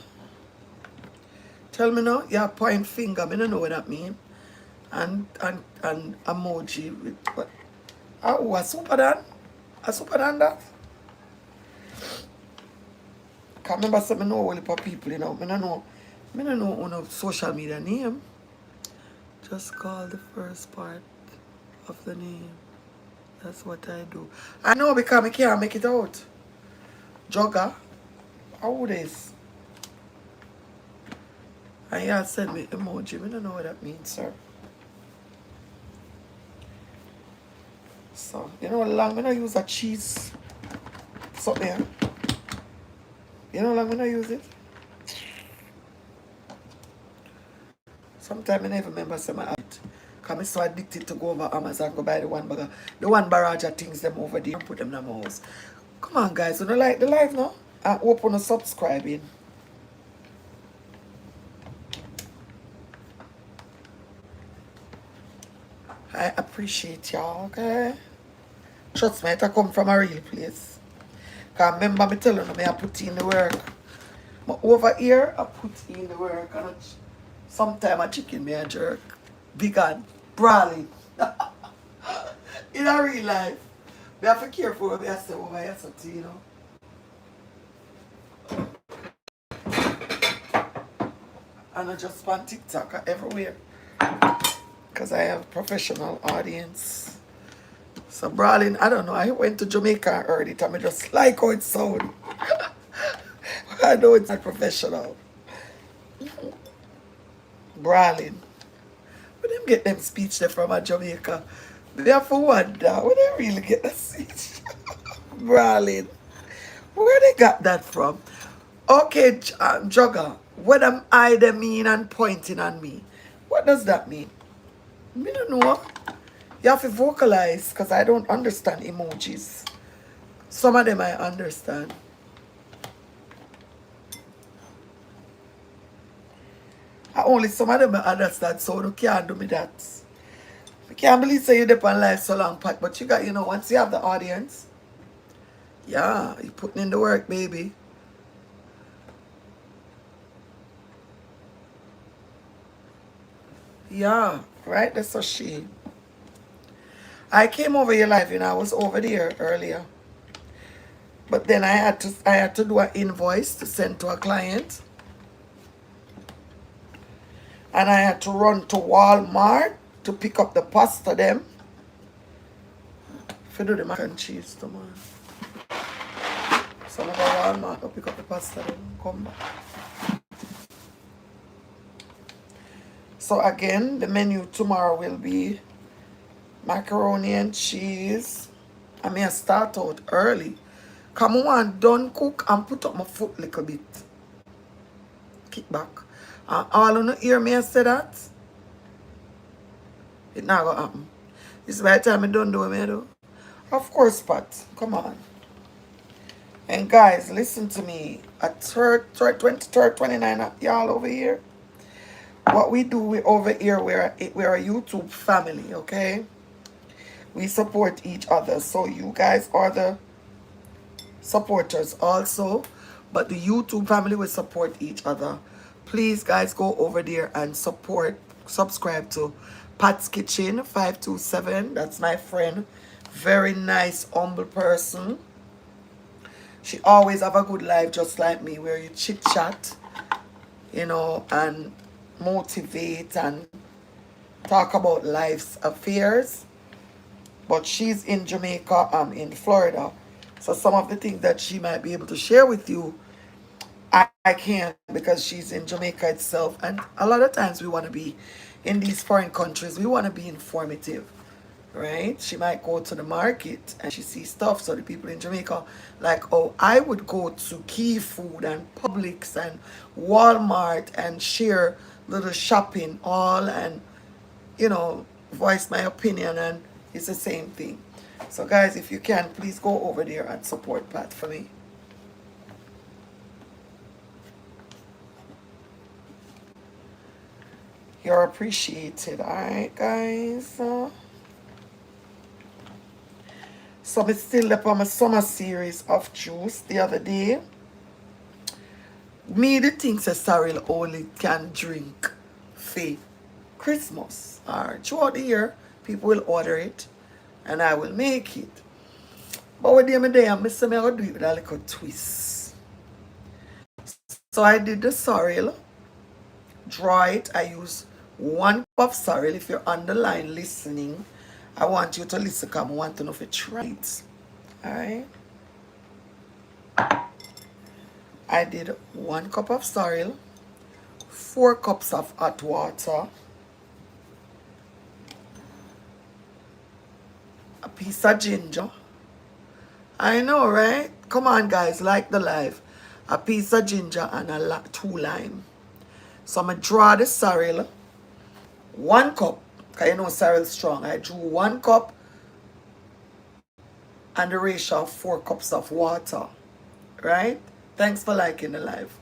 Tell me now. Yeah, point finger. I don't know what that means. And emoji with what? Oh, a super dan? A super dan that? Can't remember some know all the people, you know. I don't know on a social media name. Just call the first part of the name. That's what I do. I know because I can't make it out. Jogger. How this? And y'all send me emoji. I don't know what that means, sir. So, you know how long I use a cheese something. You know how long I use it? Sometimes I never remember some of it. Because I'm so addicted to go over Amazon, go buy the one barrage of things them over there and put them in my house. Come on guys, you don't like the live now? I hope you subscribing. I appreciate y'all, okay? Trust me, it come from a real place. Cause remember me telling me I put in the work. But over here, I put in the work. And sometimes I chicken me a jerk. Vegan. Brawling. In a real life. We have to be careful what I say over here, so you know. And I just on TikTok everywhere. Because I have professional audience. So brawling, I don't know. I went to Jamaica and heard it and I just like how it sounds. I know it's not professional. Brawling. When them get them speech there from Jamaica, they have to wonder, where they really get the speech? Brawling. Where they got that from? Okay, Jogger, what am I the mean and pointing on me? What does that mean? Me don't know. You have to vocalize because I don't understand emojis. Some of them I understand. Only some of them I understand, so you can't do me that. I can't believe say you're on live so long, Pat, but you got, you know, once you have the audience, yeah, you're putting in the work, baby. Yeah, right? That's a shame. I came over your live, you know, I was over there earlier. But then I had to do an invoice to send to a client. And I had to run to Walmart to pick up the pasta them. If you do the mac and cheese tomorrow. So I go to Walmart to pick up the pasta them. Come back. So again, the menu tomorrow will be macaroni and cheese. I may start out early. Come on, done cook and put up my foot a little bit. Kick back. And all of you hear me say that? It not gonna happen. This is by the time I don't do what I do. Of course, Pat. Come on. And guys, listen to me. At 23rd, 29, y'all over here. What we do over here, we're a YouTube family, okay? We support each other. So you guys are the supporters also. But the YouTube family will support each other. Please, guys, go over there and subscribe to Pat's Kitchen 527. That's my friend. Very nice, humble person. She always have a good life just like me, where you chit chat, you know, and motivate and talk about life's affairs. But she's in Jamaica, I'm in Florida. So some of the things that she might be able to share with you, I can't, because she's in Jamaica itself. And a lot of times we want to be in these foreign countries. We want to be informative, right? She might go to the market and she sees stuff. So the people in Jamaica, like, oh, I would go to Key Food and Publix and Walmart and share little shopping all and, you know, voice my opinion. And it's the same thing. So guys, if you can, please go over there and support Pat for me. You're appreciated, alright, guys? So I'm still up on my summer series of juice the other day. Me, the things that Cyril only can drink for Christmas or throughout the year, people will order it and I will make it. But with them day, I'm going to do it with a little twist. So I did the sorrel, draw it. I use 1 cup of sorrel. If you're on the line listening, I want you to listen because I want to know if you try it. Alright. I did 1 cup of sorrel, 4 cups of hot water, a piece of ginger. I know, right? Come on, guys, like the live. A piece of ginger and 2 lime. So I'm going to draw the sorrel. 1 cup, because you know sorrel's strong. I drew 1 cup and the ratio of 4 cups of water. Right? Thanks for liking the live.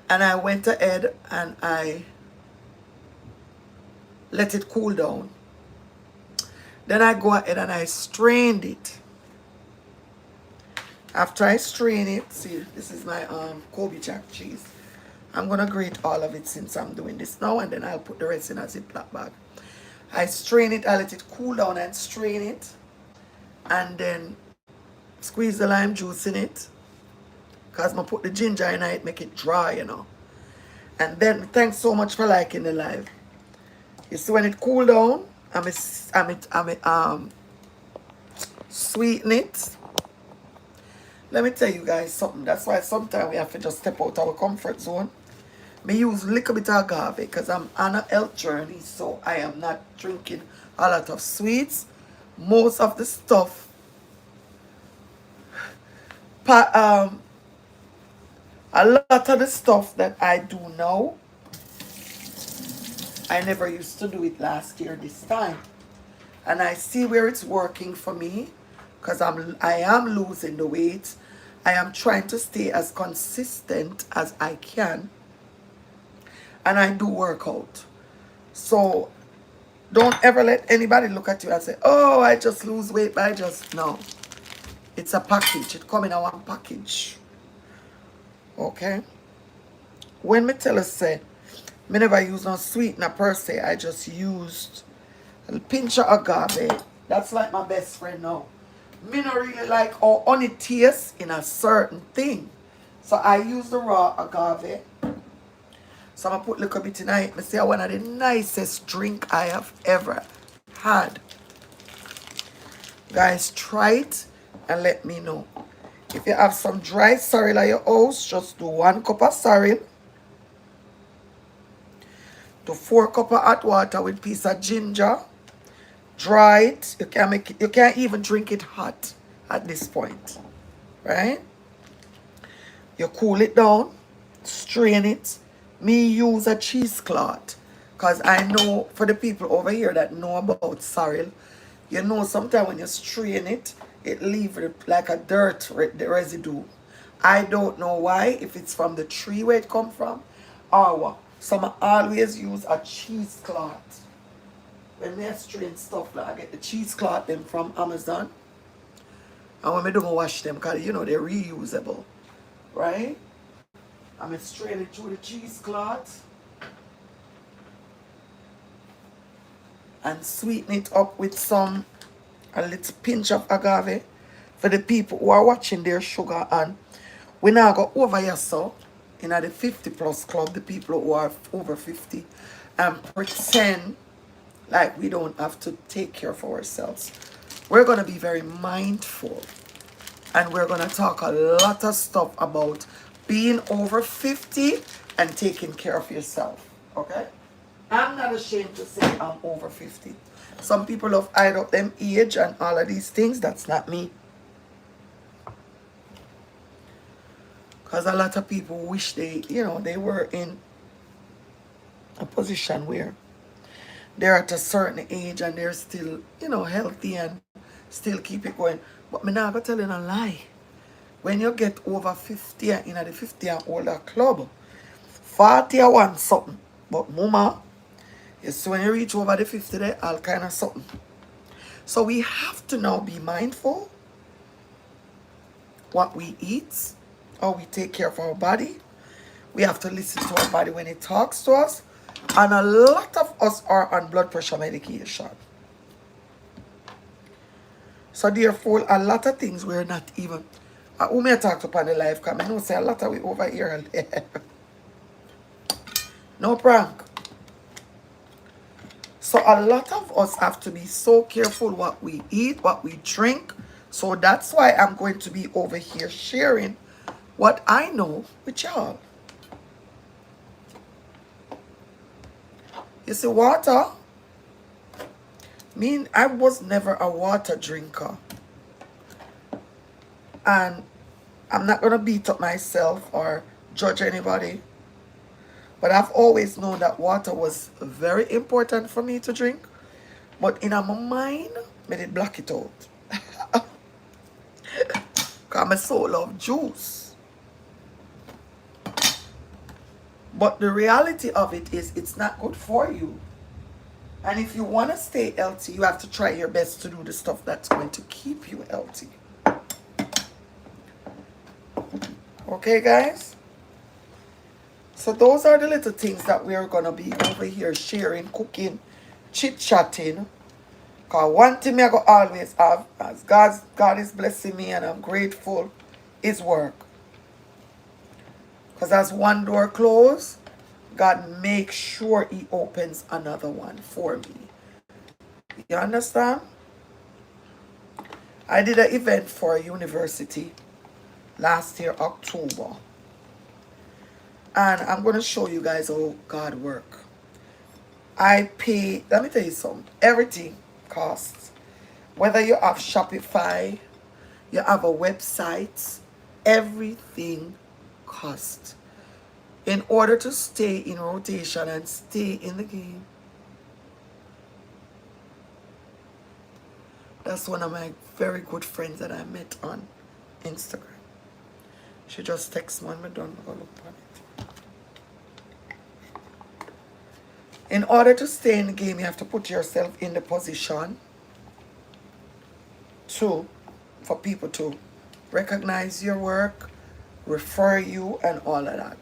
And I went ahead and I let it cool down. Then I go ahead and I strained it. After I strain it, see, this is my Kobe jack cheese. I'm gonna grate all of it since I'm doing this now, and then I'll put the rest in a Ziploc bag. I strain it, I let it cool down and strain it, and then squeeze the lime juice in it, because I put the ginger in it, make it dry, you know. And then, thanks so much for liking the live. You see, when it cool down, I'm sweeten it. Let me tell you guys something. That's why sometimes we have to just step out our comfort zone. Me use a little bit of agave because I'm on a health journey, so I am not drinking a lot of sweets. Most of the stuff, a lot of the stuff that I do now, I never used to do it last year this time. And I see where it's working for me because I am losing the weight. I am trying to stay as consistent as I can. And I do work out. So don't ever let anybody look at you and say, oh, I just lose weight, but I just, no. It's a package. It come in a one package. Okay? When me tell us say, me never use no sweetener per se, I just used a pinch of agave. That's like my best friend now. Me not really like how honey tastes in a certain thing. So I use the raw agave. So I'm going to put a little bit in it. I say one of the nicest drink I have ever had. Guys, try it and let me know. If you have some dry sorrel at your house, just do 1 cup of sorrel to 4 cups of hot water with piece of ginger. Dry it. You can't even drink it hot at this point. Right? You cool it down, strain it. Me use a cheesecloth because I know for the people over here that know about sorrel, you know sometimes when you strain it, it leaves like a dirt residue. I don't know why, if it's from the tree where it come from or what. So I always use a cheesecloth. When I strain stuff, like I get the cheesecloth them from Amazon. And when I don't wash them, because you know they're reusable. Right? I'm strain it through the cheesecloth and sweeten it up with a little pinch of agave for the people who are watching their sugar. And we now go over here, so in the 50 plus club, the people who are over 50, and pretend like we don't have to take care of ourselves. We're going to be very mindful, and we're going to talk a lot of stuff about being over 50 and taking care of yourself. Okay? I'm not ashamed to say I'm over 50. Some people have hide up them age and all of these things. That's not me. Because a lot of people wish they were in a position where they're at a certain age and they're still, healthy and still keep it going. But me not gonna tell you a lie. When you get over 50 and in the 50 and older club, 40 or one something. But mama, you see when you reach over the 50 there, all kind of something. So we have to now be mindful what we eat, how we take care of our body. We have to listen to our body when it talks to us. And a lot of us are on blood pressure medication. So therefore, a lot of things we're not even... who may talk to upon the life, because I know say a lot of we over here. No prank. So a lot of us have to be so careful what we eat, what we drink. So that's why I'm going to be over here sharing what I know with y'all. You see, water, I was never a water drinker. And I'm not going to beat up myself or judge anybody. But I've always known that water was very important for me to drink. But in my mind, I did block it out. Because I so love juice. But the reality of it is it's not good for you. And if you want to stay healthy, you have to try your best to do the stuff that's going to keep you healthy. Okay, guys? So those are the little things that we're going to be over here sharing, cooking, chit-chatting. Because one thing I go always have, as God is blessing me and I'm grateful, is work. Because as one door closes, God makes sure he opens another one for me. You understand? I did an event for a university last year, October. And I'm going to show you guys how God works. I pay, let me tell you something, everything costs. Whether you have Shopify, you have a website, everything costs. In order to stay in rotation and stay in the game. That's one of my very good friends that I met on Instagram. She just texts me when we're done, I'll look on it. In order to stay in the game, you have to put yourself in the position for people to recognize your work, refer you, and all of that.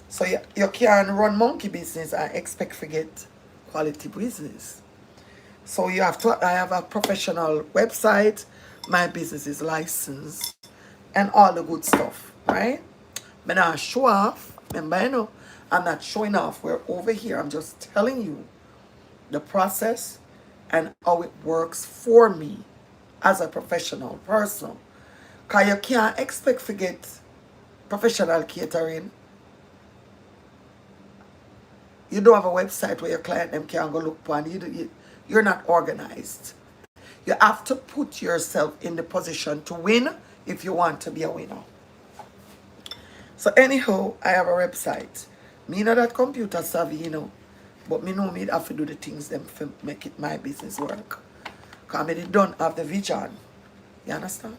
So you can't run monkey business and expect to get quality business. So you have to, I have a professional website, my business is licensed, and all the good stuff, right? But now show off, remember, you know, I'm not showing off. We're over here, I'm just telling you the process and how it works for me as a professional person. Because you can't expect to get professional catering. You don't have a website where your client them can go look on. You're not organized. You have to put yourself in the position to win if you want to be a winner. So anyhow, I have a website. Me not that computer savvy, you know. But me know me have to do the things them to make it my business work. Because I don't have the vision. You understand?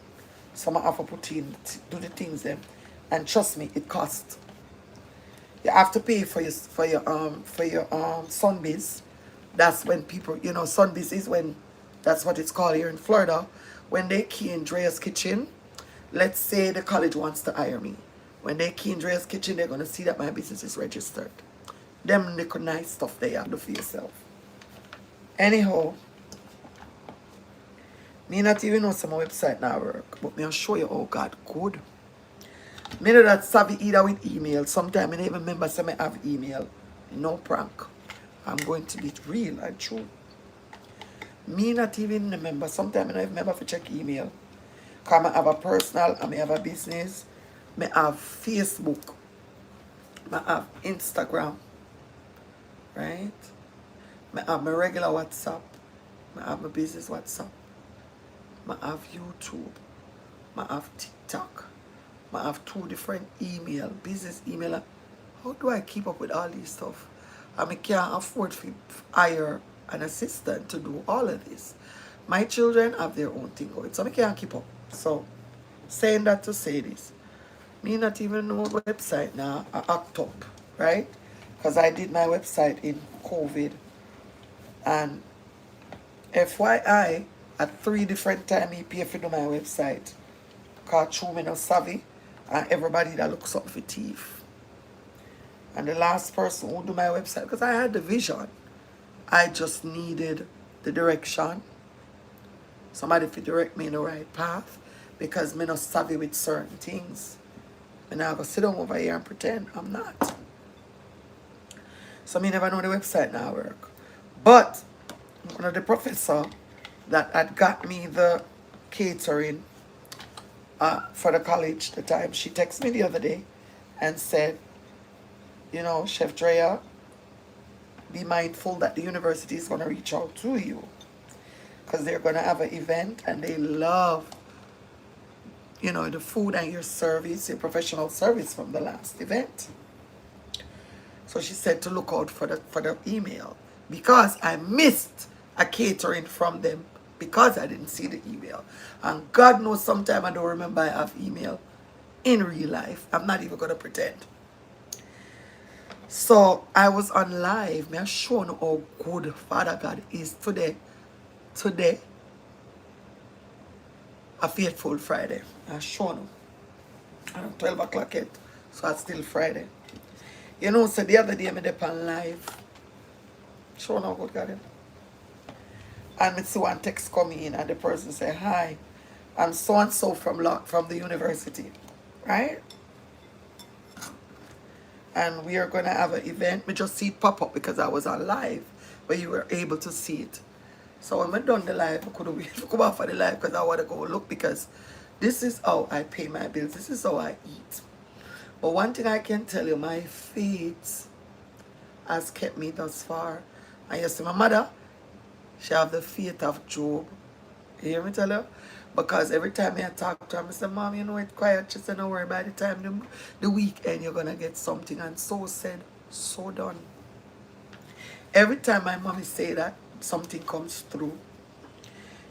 So I have to put in, do the things them. And trust me, it costs. You have to pay for your Sunbiz. That's when people, you know, Sunbiz is when, that's what it's called here in Florida. When they key in Drea's Kitchen, let's say the college wants to hire me. When they key in Drea's Kitchen, they're going to see that my business is registered. Them little nice stuff they have to do for yourself. Anyhow, me not even know some website now work, but me I'll show you how God good. Me know that savvy either with email. Sometimes I don't even remember some I have email. No prank. I'm going to be real and true. Me not even remember. Sometimes I don't even remember to check email. Because I have a personal, I have a business. I have Facebook. I have Instagram. Right? I have my regular WhatsApp. I have my business WhatsApp. I have YouTube. I have TikTok. I have 2 different email, business email. How do I keep up with all this stuff? I can't afford to hire an assistant to do all of this. My children have their own thing going, so I can't keep up. So, saying that to say this, me not even know website now, I act up, right? Because I did my website in COVID. And FYI, at 3 different times he paid for do my website. Because true me no savvy. And everybody that looks up for thief. And the last person who do my website, because I had the vision, I just needed the direction. Somebody to direct me in the right path, because me not savvy with certain things. And now I go sit down over here and pretend I'm not. So me never know the website now work. But one of the professor that had got me the catering for the college the time, she texted me the other day and said, you know, Chef Drea, be mindful that the university is going to reach out to you because they're going to have an event and they love, you know, the food and your service, your professional service from the last event. So she said to look out for the email because I missed a catering from them because I didn't see the email. And God knows sometime I don't remember I have email in real life. I'm not even going to pretend. So I was on live. Me I shown how good Father God is today. Today, a faithful Friday. I shown him. And 12 o'clock yet. So it's still Friday. You know, so the other day I did on live. Sure no good got it. And I see one text come in and the person say, hi, I'm so and so from the university. Right? And we are gonna have an event. We just see it pop up because I was on live where you were able to see it. So when we done the live, I couldn't wait to come out for the live because I want to go look because this is how I pay my bills. This is how I eat. But one thing I can tell you, my faith has kept me thus far. And you see my mother, she have the faith of Job. You hear me tell you? Because every time I talk to her, I say, Mom, you know it's quiet. She said, don't worry, by the time the weekend you're going to get something. And so said, so done. Every time my mommy say that, something comes through.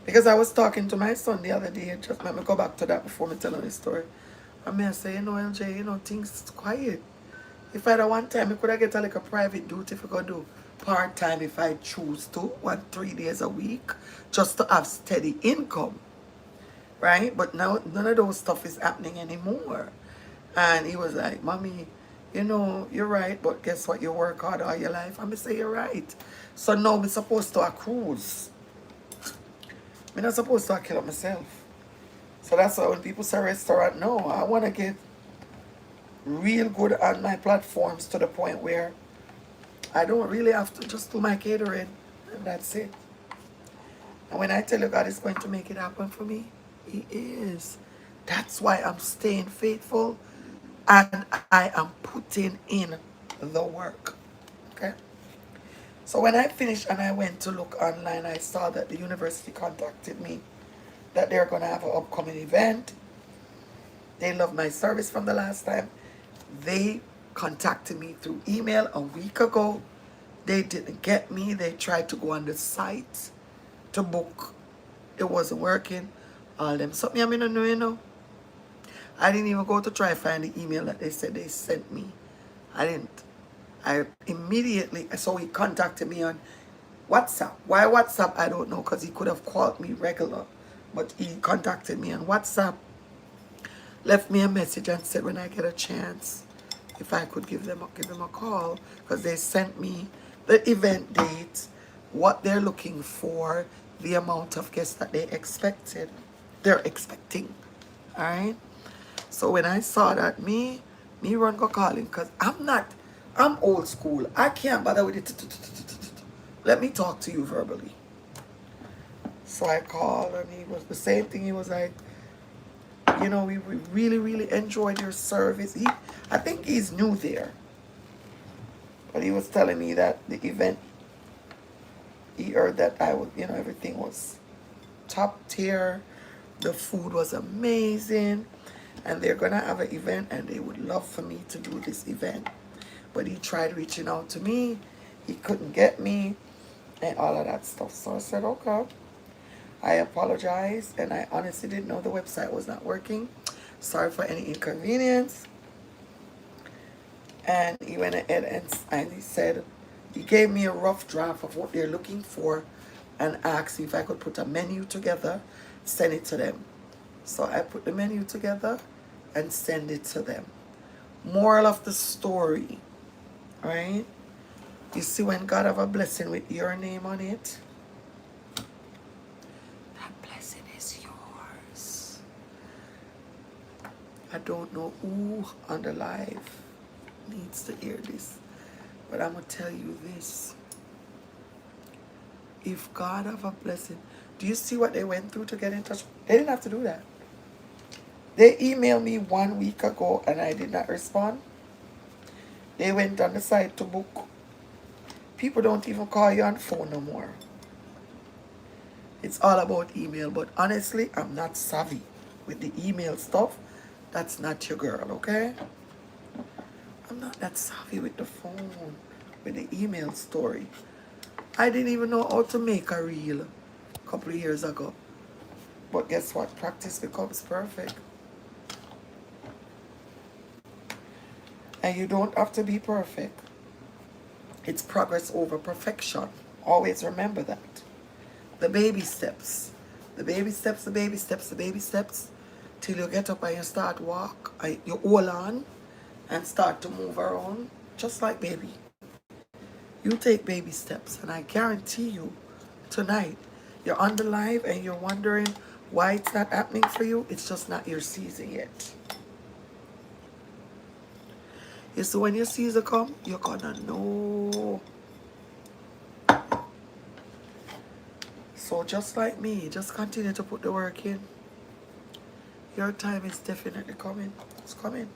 Because I was talking to my son the other day, just let me go back to that before me telling the story. And I say, you know, LJ, you know, things quiet. If I had one time, I could have get a, like a private duty if I could do part-time if I choose to, 3 days a week, just to have steady income. Right? But now none of those stuff is happening anymore. And he was like, Mommy, you know, you're right, but guess what? You work hard all your life. I'm say you're right. So now I'm supposed to cruise. I'm not supposed to kill myself. So that's why when people say restaurant, no, I want to get real good on my platforms to the point where I don't really have to just do my catering and that's it. And when I tell you God is going to make it happen for me, He is. That's why I'm staying faithful and I am putting in the work. Okay? So when I finished and I went to look online, I saw that the university contacted me that they're going to have an upcoming event. They loved my service from the last time. They contacted me through email a week ago. They didn't get me. They tried to go on the site to book. It wasn't working. All them something I mean, no, you know. I didn't even go to try find the email that they said they sent me. I didn't. I immediately, so he contacted me on WhatsApp. Why WhatsApp? I don't know, because he could have called me regular. But he contacted me on WhatsApp, left me a message and said when I get a chance, if I could give them a call, because they sent me the event date, what they're looking for, the amount of guests that they're expecting. All right. So when I saw that, me run go calling, because I'm old school. I can't bother with it. Let me talk to you verbally. So I called and he was the same thing. He was like, you know, we really, really enjoyed your service. I think he's new there. But he was telling me that the event, he heard that I was, you know, everything was top tier. The food was amazing. And they're going to have an event and they would love for me to do this event. But he tried reaching out to me. He couldn't get me and all of that stuff. So I said, okay. I apologize, and I honestly didn't know the website was not working. Sorry for any inconvenience. And he went ahead and he said, he gave me a rough draft of what they're looking for and asked me if I could put a menu together, send it to them. So I put the menu together and send it to them. Moral of the story, right? You see, when God have a blessing with your name on it, blessing is yours. I don't know who on the live needs to hear this, but I'm going to tell you this. If God have a blessing, do you see what they went through to get in touch? They didn't have to do that. They emailed me 1 week ago and I did not respond. They went on the site to book. People don't even call you on phone no more. It's all about email, but honestly, I'm not savvy with the email stuff. That's not your girl, okay? I'm not that savvy with the phone, with the email story. I didn't even know how to make a reel a couple of years ago. But guess what? Practice becomes perfect. And you don't have to be perfect. It's progress over perfection. Always remember that. The baby steps. The baby steps, the baby steps, the baby steps. till you get up and you start walk. You hold on and start to move around, just like baby. You take baby steps, and I guarantee you, tonight, you're on the live and you're wondering why it's not happening for you. It's just not your season yet. You see, when your season come, you're gonna know. So just like me, just continue to put the work in. Your time is definitely coming. It's coming.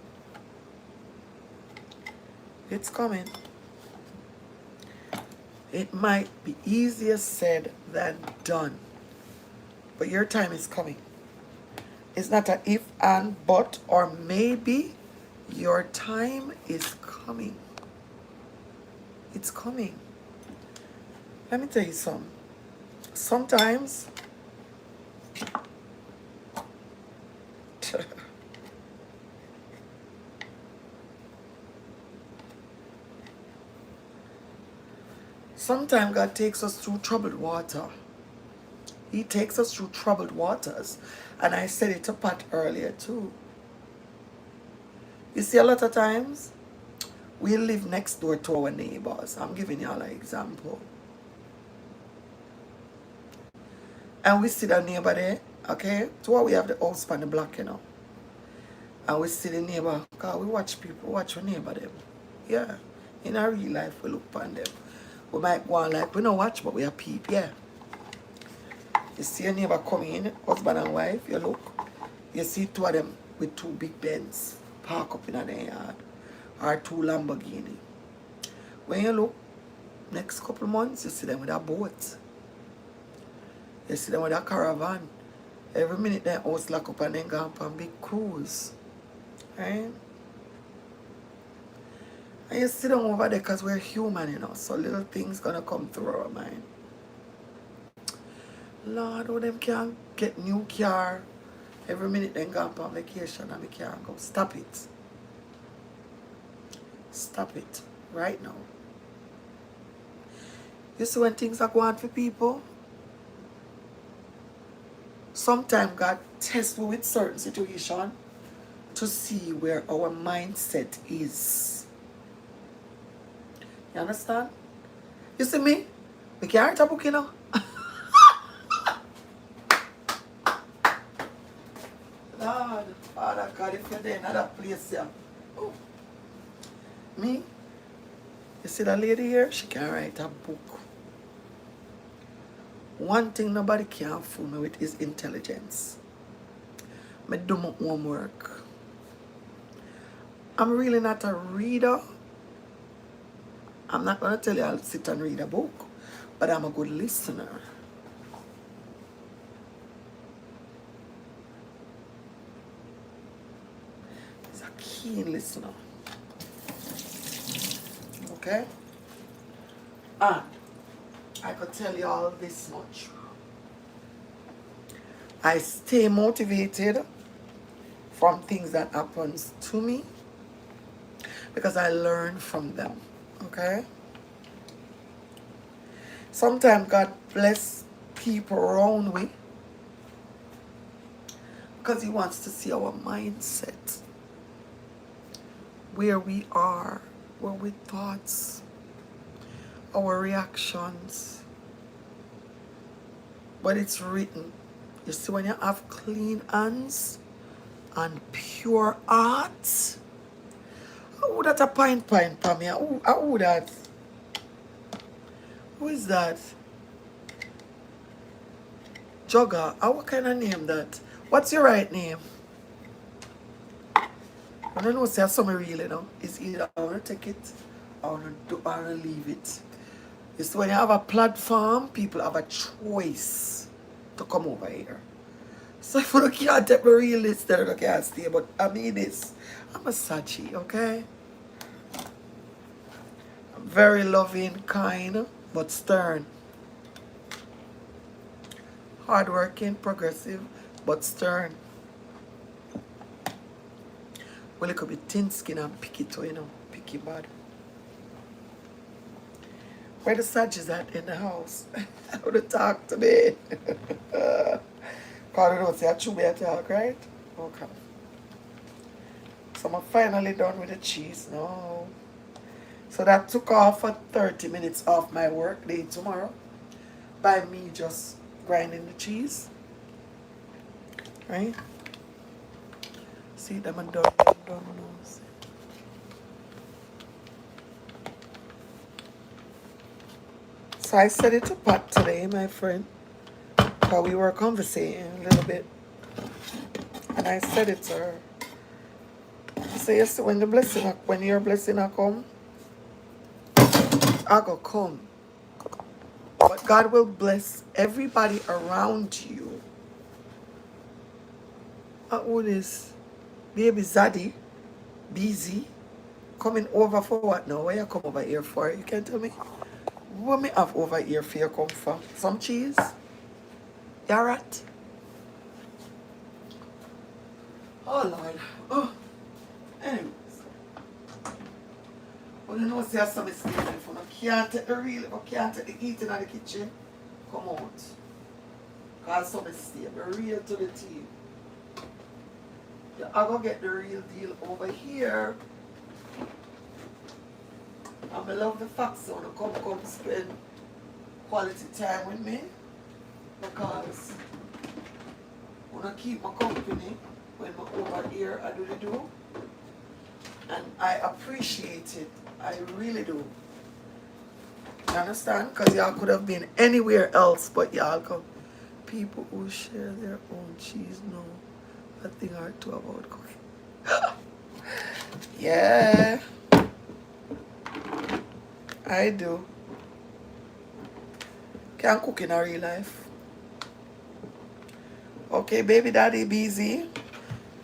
It's coming. It might be easier said than done, but your time is coming. It's not an if and but or maybe. Your time is coming. It's coming. Let me tell you something. Sometimes sometimes God takes us through troubled water. He takes us through troubled waters. And I said it to Pat earlier too. You see, a lot of times, we live next door to our neighbors. I'm giving y'all an example. And we see the neighbor there, okay? So what we have the house on the block, you know. And we see the neighbor, because we watch people, watch our neighbor them. Yeah. In our real life, we look upon them. We might go on like, we don't watch, but we are peep, yeah. You see a neighbor coming in, husband and wife, you look. You see two of them with two big Benz park up in their yard. Or two Lamborghini. When you look, next couple months, you see them with a boat. You see them with a caravan. Every minute their house lock up and then go up on big cruise. Right? And you sit down over there because we're human, you know. So little things gonna come through our mind. Lord, how them can't get new car. Every minute they go up on vacation and we can't go. Stop it. Stop it. Right now. You see when things are going for people? Sometimes God tests you with certain situation to see where our mindset is. You understand? You see me? I can't write a book, you know. Lord, Father God, if you're there in another place, yeah. Oh. Me? You see that lady here? She can write a book. One thing nobody can fool me with is intelligence. I do my homework. I'm really not a reader. I'm not going to tell you I'll sit and read a book, but I'm a good listener. He's a keen listener. Okay? And I could tell you all this much. I stay motivated from things that happens to me because I learn from them. Okay? Sometimes God bless people around me because He wants to see our mindset, where we are, where we thoughts, our reactions. But it's written. You see, when you have clean hands and pure heart, who that a pine for me? Who that? Who is that? Jogger. What kind of name that? What's your right name? I don't know, say something really now. It's either I want to take it or I want to leave it. You see, when you have a platform, people have a choice to come over here. So if you can't take my real list, then I can't stay. But I mean this. I'm a Sachi, okay? I'm very loving, kind, but stern. Hardworking, progressive, but stern. Well, it could be thin skin and picky too, you know. Picky bad. Where the Sachi's at in the house? How to talk to me? Because I don't say I chew me talk, right? Okay. So I'm finally done with the cheese now. So that took off for 30 minutes off my work day tomorrow by me just grinding the cheese. Right? See them and done now. So I set it to pot today, my friend. Because we were conversating a little bit. And I said it to her. So yes, when your blessing come, I go come. But God will bless everybody around you. Who is baby Zaddy, busy, coming over for what now? Where you come over here for? You can tell me. What me have over here for you come from? Some cheese? You alright? Oh Lord. Oh. Anyways. Well, you know, say some mistake if you can't take the real, if you can't take the eating in the kitchen, come out. Cause some mistake, the real to the team. I go get the real deal over here. And I love the fact so you come spend quality time with me. Because when I keep my company, when I'm over here, I do the do. And I appreciate it. I really do. You understand? Because y'all could have been anywhere else, but y'all come. People who share their own cheese know a thing or two about cooking. Yeah. I do. Can cook in a real life. Okay, baby daddy busy.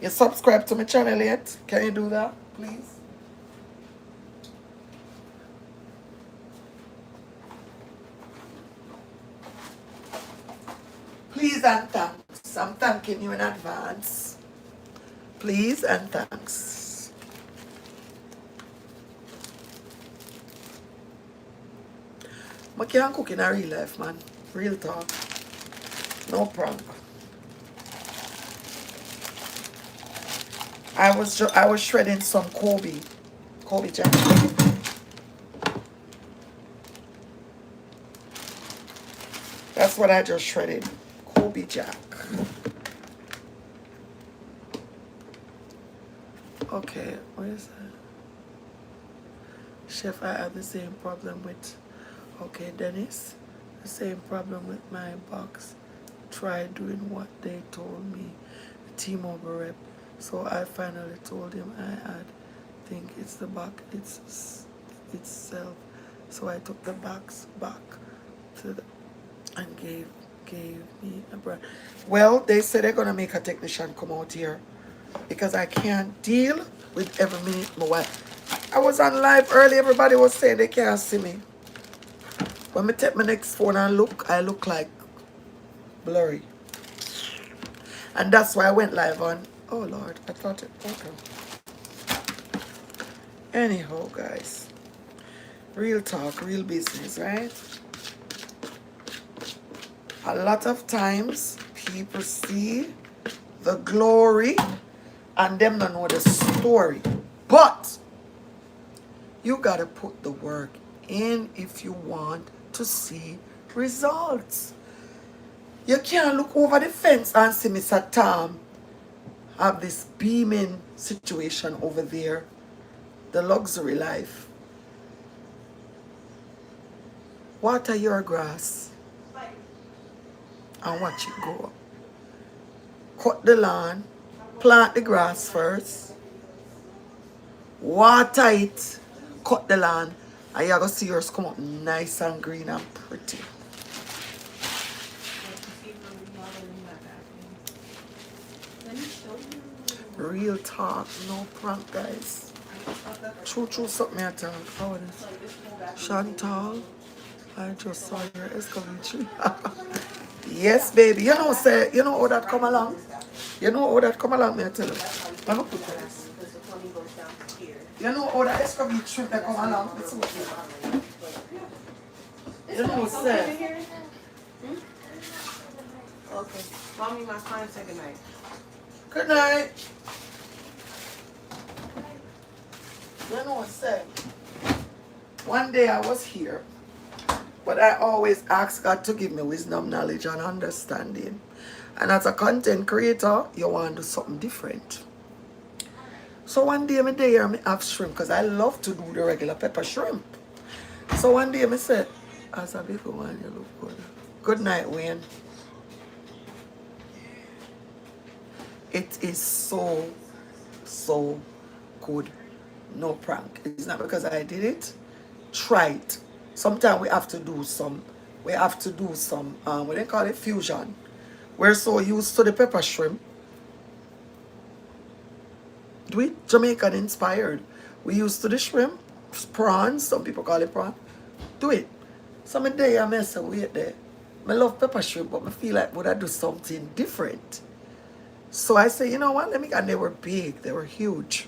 You subscribe to my channel yet? Can you do that, please? Please and thanks. I'm thanking you in advance. Please and thanks. I can't cook in a real life, man. Real talk. No prank. I was shredding some Kobe jack. That's what I just shredded. Kobe jack. Okay, what is that? Chef, I have the same problem with. Okay, Dennis, the same problem with my box. Try doing what they told me. T-Mobile rep. So I finally told him think it's the back itself. So I took the box back to the, and gave me a brand. Well, they said they're gonna make a technician come out here because I can't deal with every minute my wife. I was on live early, everybody was saying they can't see me. When I take my next phone and look, I look like blurry. And that's why I went live on. Oh Lord, I thought it. Okay. Anyhow, guys. Real talk, real business, right? A lot of times people see the glory and them don't know the story. But you gotta put the work in if you want to see results. You can't look over the fence and see Mr. Tom have this beaming situation over there, the luxury life. Water your grass and watch it grow. Cut the lawn, plant the grass first, water it, cut the lawn, and you're going to see yours come up nice and green and pretty. Real talk, no prank, guys. True something I tell. How it is? Chantal, I just saw your excavation. Yes, baby. You know, say, you know how that come along? You know how that come along, me I tell you. Let me put this. You know how that excavation trip that come along? You know, say. Okay. Call me my client second night. Good night. You know what I said? One day I was here, but I always ask God to give me wisdom, knowledge, and understanding. And as a content creator, you want to do something different. So one day I'm there, I have shrimp, because I love to do the regular pepper shrimp. So one day I said, as a big one, you look good. Good night, Wayne. It is so, so good. No prank. It's not because I did it. Try it. Sometimes we have to do some, what they call it, fusion. We're so used to the pepper shrimp. Do it Jamaican inspired. We used to the shrimp, prawns, some people call it prawn. Do it. Some day I mess up wait there. I love pepper shrimp, but I feel like would I do something different? So I say, you know what, and they were big, they were huge.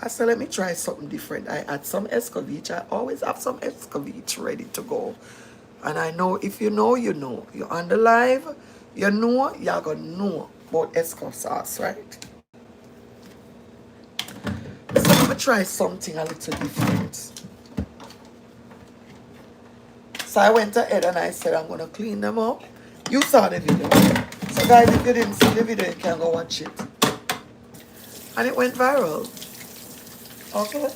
I said, let me try something different. I had some escovitch. I always have some escovitch ready to go. And I know if you know, you know. You're on the live, you know, you're going to know about esco sauce, right? So let me try something a little different. So I went ahead and I said, I'm going to clean them up. You saw the video. So guys, if you didn't see the video, you can go watch it. And it went viral. Okay.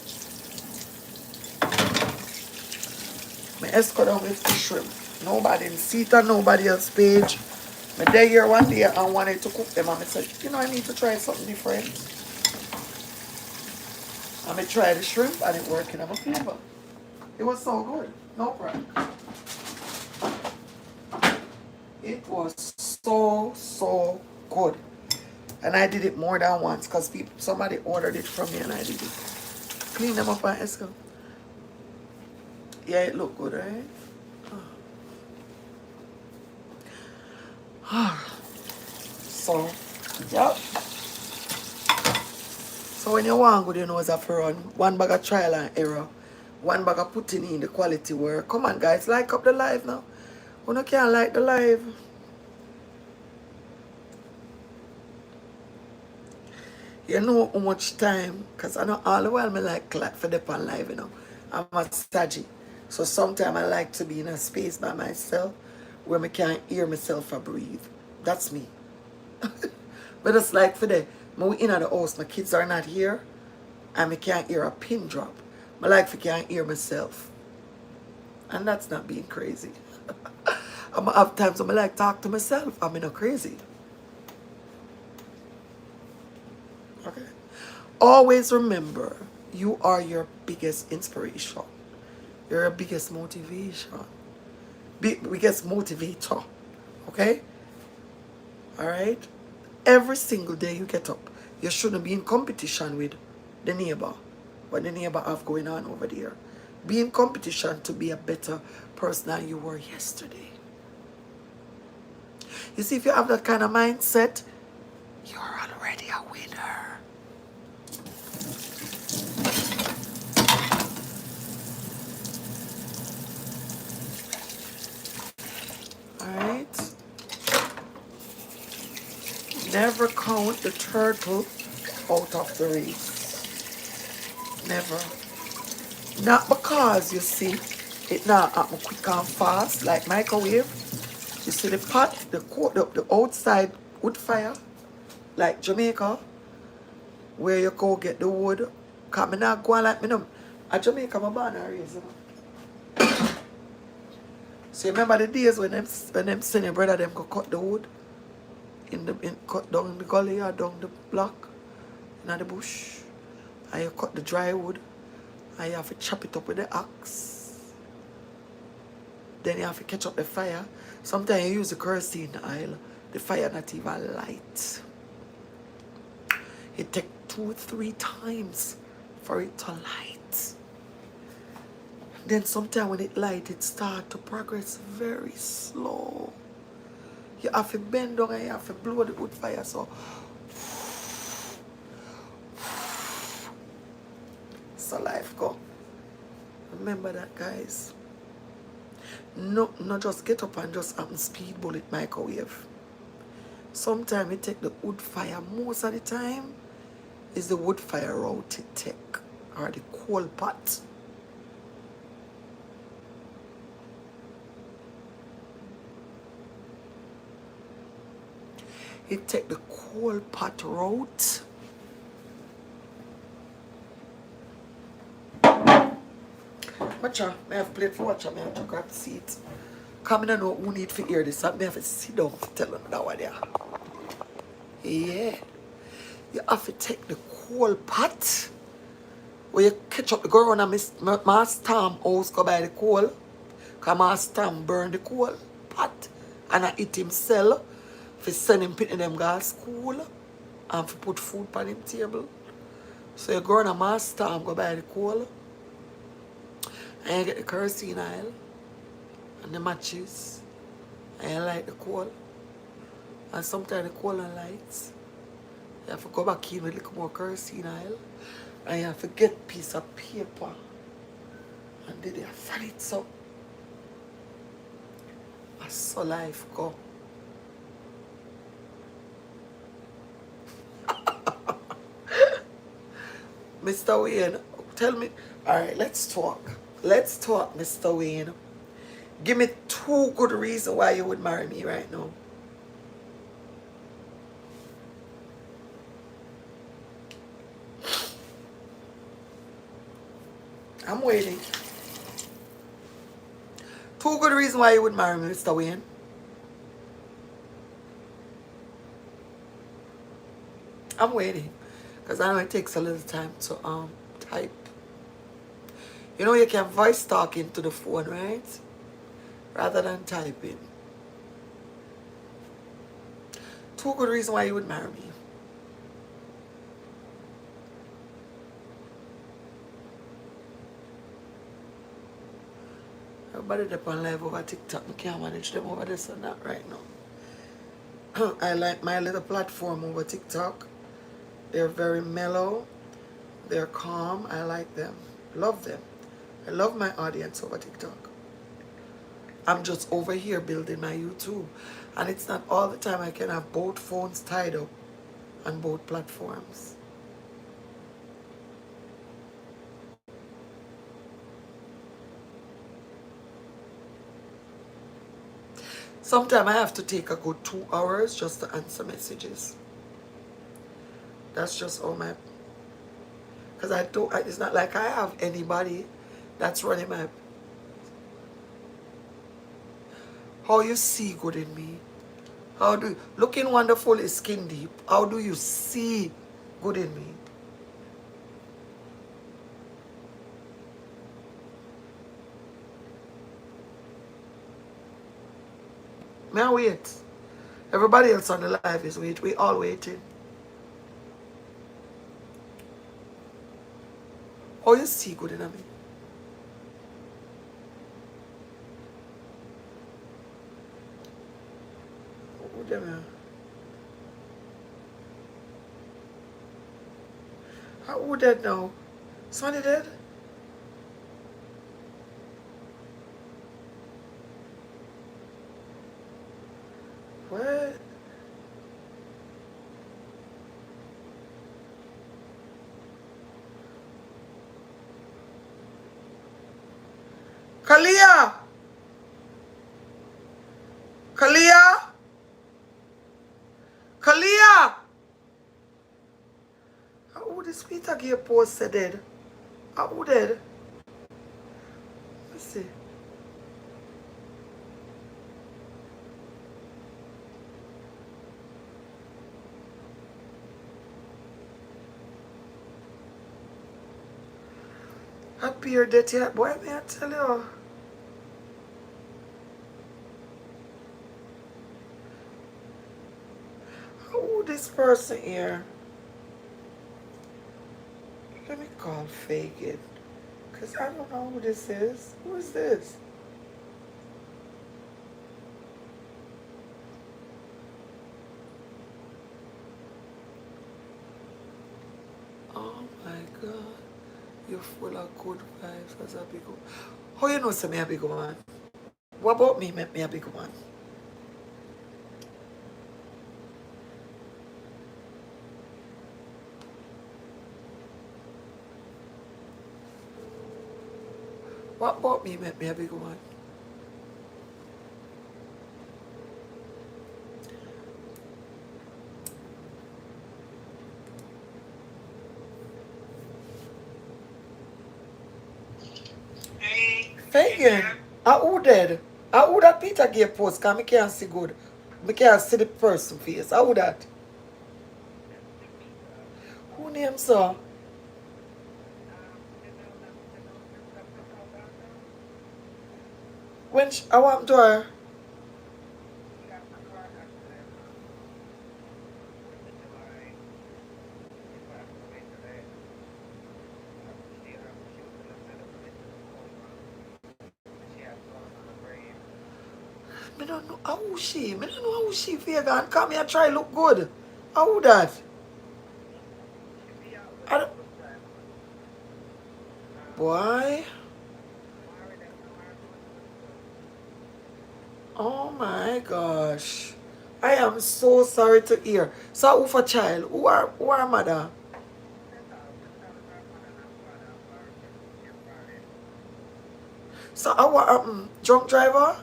I escort down with the shrimp. Nobody didn't see it on nobody else's page. I there here one day and wanted to cook them. And I said, you know, I need to try something different. And I tried the shrimp and it worked in my flavor. It was so good. No problem. It was so good. And I did it more than once because somebody ordered it from me and I did it. Clean them up and esco. Yeah, it looked good, right? So, yep. So when you want good, you know, it's have to run one bag of trial and error. One bag of putting in the quality work. Come on, guys, like up the live now. You can't like the live. You know how much time, because I know all the while I like for the on live, you know. I'm a staggy. So sometimes I like to be in a space by myself where I can't hear myself or breathe. That's me. But it's like for the, I'm in the house, my kids are not here, and I can't hear a pin drop. I like for can't hear myself. And that's not being crazy. I'm have times I'm like talk to myself. I'm not crazy. Okay. Always remember, you are your biggest inspiration. You're your biggest motivation. Biggest motivator. Okay? Alright? Every single day you get up, you shouldn't be in competition with the neighbor. What the neighbor have going on over there. Be in competition to be a better person than you were yesterday. You see, if you have that kind of mindset, you're already a winner. Alright? Never count the turtle out of the race. Never. Not because, you see, it not happen quick and fast like microwave. You see the pot, the outside wood fire, like Jamaica, where you go get the wood. Cause me not go like me no. At Jamaica, my born and raised. So you remember the days when them send your brother them go cut the wood cut down the gully or down the block in the bush, and you cut the dry wood, and you have to chop it up with the axe. Then you have to catch up the fire. Sometimes you use the kerosene oil. The fire not even light. It takes 2-3 times for it to light. Then sometimes when it light, it start to progress very slow. You have to bend down and you have to blow the wood fire. So life go. Remember that, guys. No, not just get up and just speed bullet microwave. Sometimes it take the wood fire. Most of the time is the wood fire route it take, or the coal pot. It take the coal pot route. Watcha, I have plate for watcha, I have to grab the seat. Come in and know who need to hear this. I have to sit down to tell them that one there. Yeah. You have to take the coal pot where you catch up the go around and my Storm house go by the coal. Because my Storm burn the coal pot and I eat him sell for send him pitting them guys school and for put food on him table. So you go around and my Storm go by the coal and you get the kerosene oil and the matches and you light the coal. And sometimes the coal and lights. You have to go back in with a little more kerosene oil. And you have to get a piece of paper. And then you fan it so. That's so life go. Mr. Wayne, tell me. Alright, let's talk. Let's talk, Mr. Wayne. Give me 2 good reasons why you would marry me right now. I'm waiting. 2 good reasons why you would marry me, Mr. Wayne. I'm waiting. Because I know it takes a little time to type. You know you can voice talk into the phone, right? Rather than typing. 2 good reasons why you would marry me. Everybody up on live over TikTok. I can't manage them over this and that right now. I like my little platform over TikTok. They're very mellow. They're calm. I like them. Love them. I love my audience over TikTok. I'm just over here building my YouTube. And it's not all the time I can have both phones tied up on both platforms. Sometimes I have to take a good 2 hours just to answer messages. That's just all my... Because it's not like I have anybody that's running my... How you see good in me? How do you... Looking wonderful is skin deep. How do you see good in me? May I wait? Everybody else on the live is waiting. We all waiting. How you see good in me? Who them here? Who dead now? Sonny dead? What? Kalia! Kalia! Kalia! Who this Peter Gay post said dead? Who dead? Let's see. Appear dead yet, boy, may I tell you? Who this person here? Let me call Fagin. Because I don't know who this is. Who is this? Oh my God. You're full of good vibes as a big one. How you know say me a big one? What about me make me a big one? What about me make me a big one? Fagan, who dead? Who that Peter gave post? Cause me can't see good. Me can't see the person face. Who that? Who name so? When I want to her. Me don't know how she. Me don't know how she Fagan. Come here try look good. How that? I don't, boy. Oh my gosh. I am so sorry to hear. So who for child? Who are mother? So what happened? Drunk driver?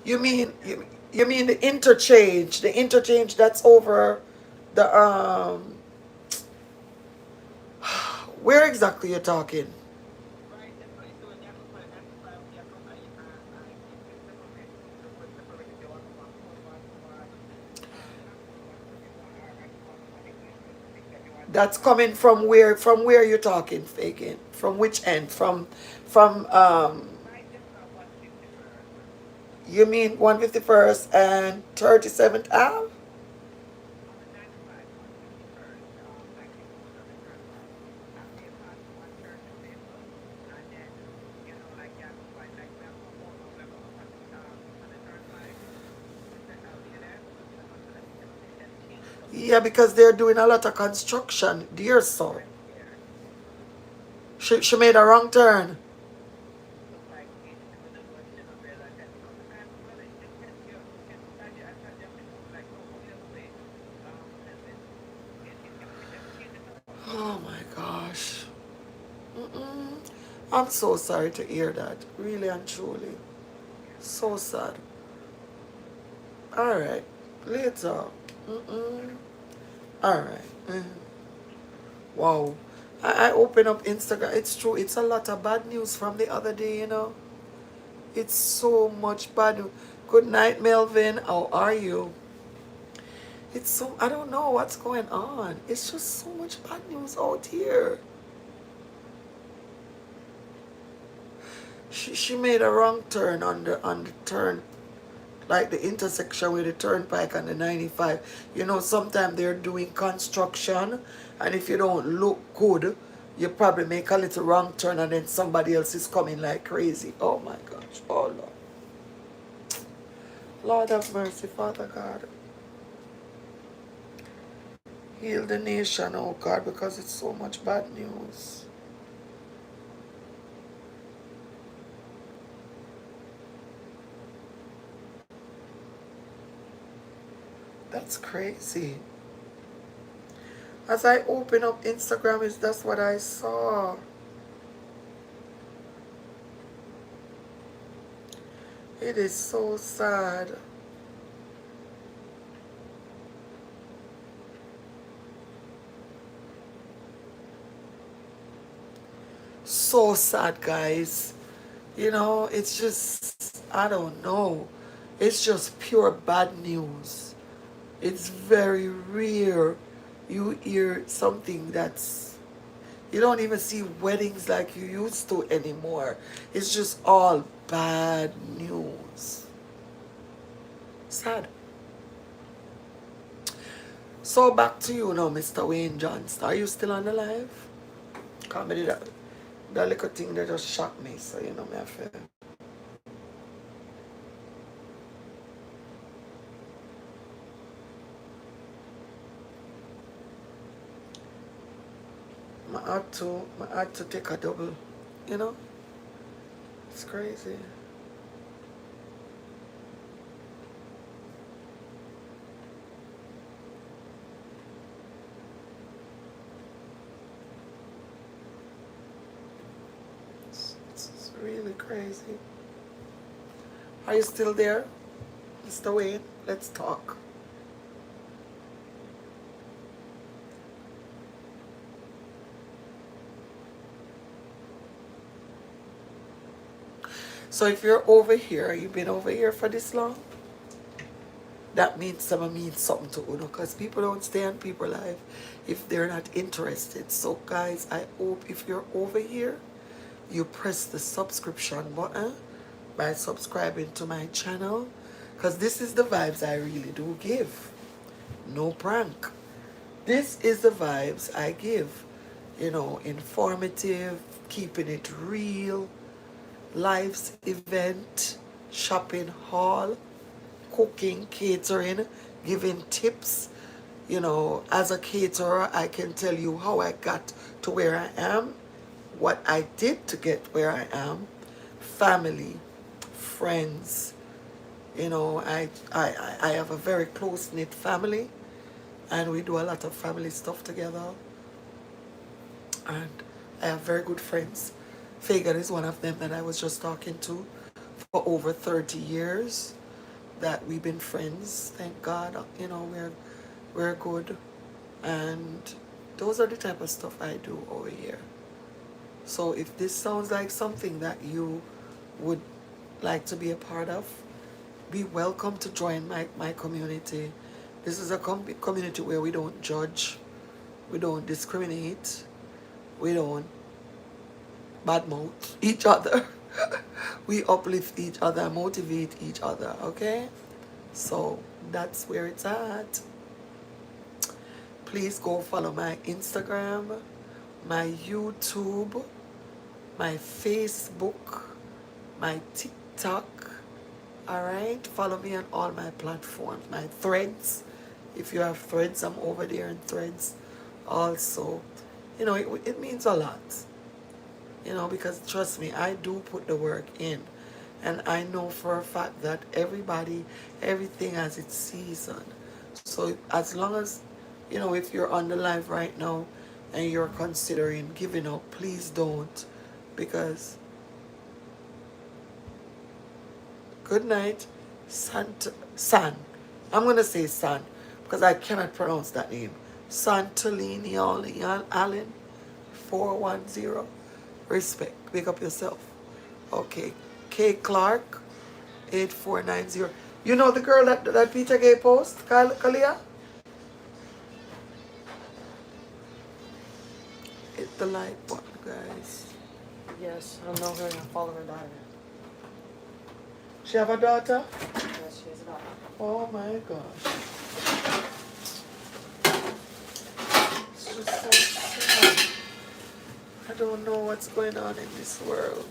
You mean the interchange? The interchange that's over the where exactly you're talking? That's coming from where you're talking, Fagan? From which end? From you mean 151st and 37th Ave? Yeah, because they're doing a lot of construction, dear soul. She made a wrong turn. Oh my gosh. Mm-mm. I'm so sorry to hear that. Really and truly. So sad. Alright. Later. Mm-mm. Alright. Wow. I open up Instagram. It's true. It's a lot of bad news from the other day. It's so much bad news. Good night, Melvin. How are you? I don't know what's going on. It's just so much bad news out here. She made a wrong turn on the turn, like the intersection with the turnpike and the 95. Sometimes they're doing construction, and if you don't look good, you probably make a little wrong turn, and then somebody else is coming like crazy. Oh my gosh. Oh Lord. Lord have mercy, Father God. Heal the nation, oh God, because it's so much bad news. That's crazy. As I open up Instagram, that's what I saw. It is so sad. So sad, guys. It's just, I don't know. It's just pure bad news. It's very rare you hear something you don't even see weddings like you used to anymore. It's just all bad news. Sad. So back to you now, Mr. Wayne Johnston. Are you still on the live? Comedy that little thing that just shocked me, so me I feel. I had to take a double. You know? It's crazy. It's really crazy. Are you still there, Mr. Wayne? Let's talk. So if you're over here, you've been over here for this long, that means something to you, because people don't stay on people live if they're not interested. So guys, I hope if you're over here, you press the subscription button by subscribing to my channel, because this is the vibes I really do give. No prank. This is the vibes I give. You know, informative, keeping it real, lives event, shopping haul, cooking, catering, giving tips. You know, as a caterer, I can tell you how I got to where I am, what I did to get where I am, family, friends. You know, I have a very close-knit family, and we do a lot of family stuff together. And I have very good friends. Fagan is one of them that I was just talking to for over 30 years that we've been friends. Thank God, you know, we're good. And those are the type of stuff I do over here. So if this sounds like something that you would like to be a part of, be welcome to join my community. This is a community where we don't judge, we don't discriminate, we don't badmouth each other. We uplift each other, motivate each other, okay? So that's where it's at. Please go follow my Instagram, my YouTube, my Facebook, my TikTok. All right, follow me on all my platforms, my threads. If you have threads, I'm over there in threads also. You know, it means a lot. You know, because trust me, I do put the work in. And I know for a fact that everything has its season. So as long as, you know, if you're on the live right now and you're considering giving up, please don't. Because, good night, San. I'm going to say San because I cannot pronounce that name. Santolini Allen 410. Respect. Wake up yourself. Okay. K. Clark 8490. You know the girl that Peter Gay post, Kalia? Hit the like button, guys. Yes, I know her and I follow her daughter. She have a daughter? Yes, she has a daughter. Oh my gosh. It's just so sad. I don't know what's going on in this world.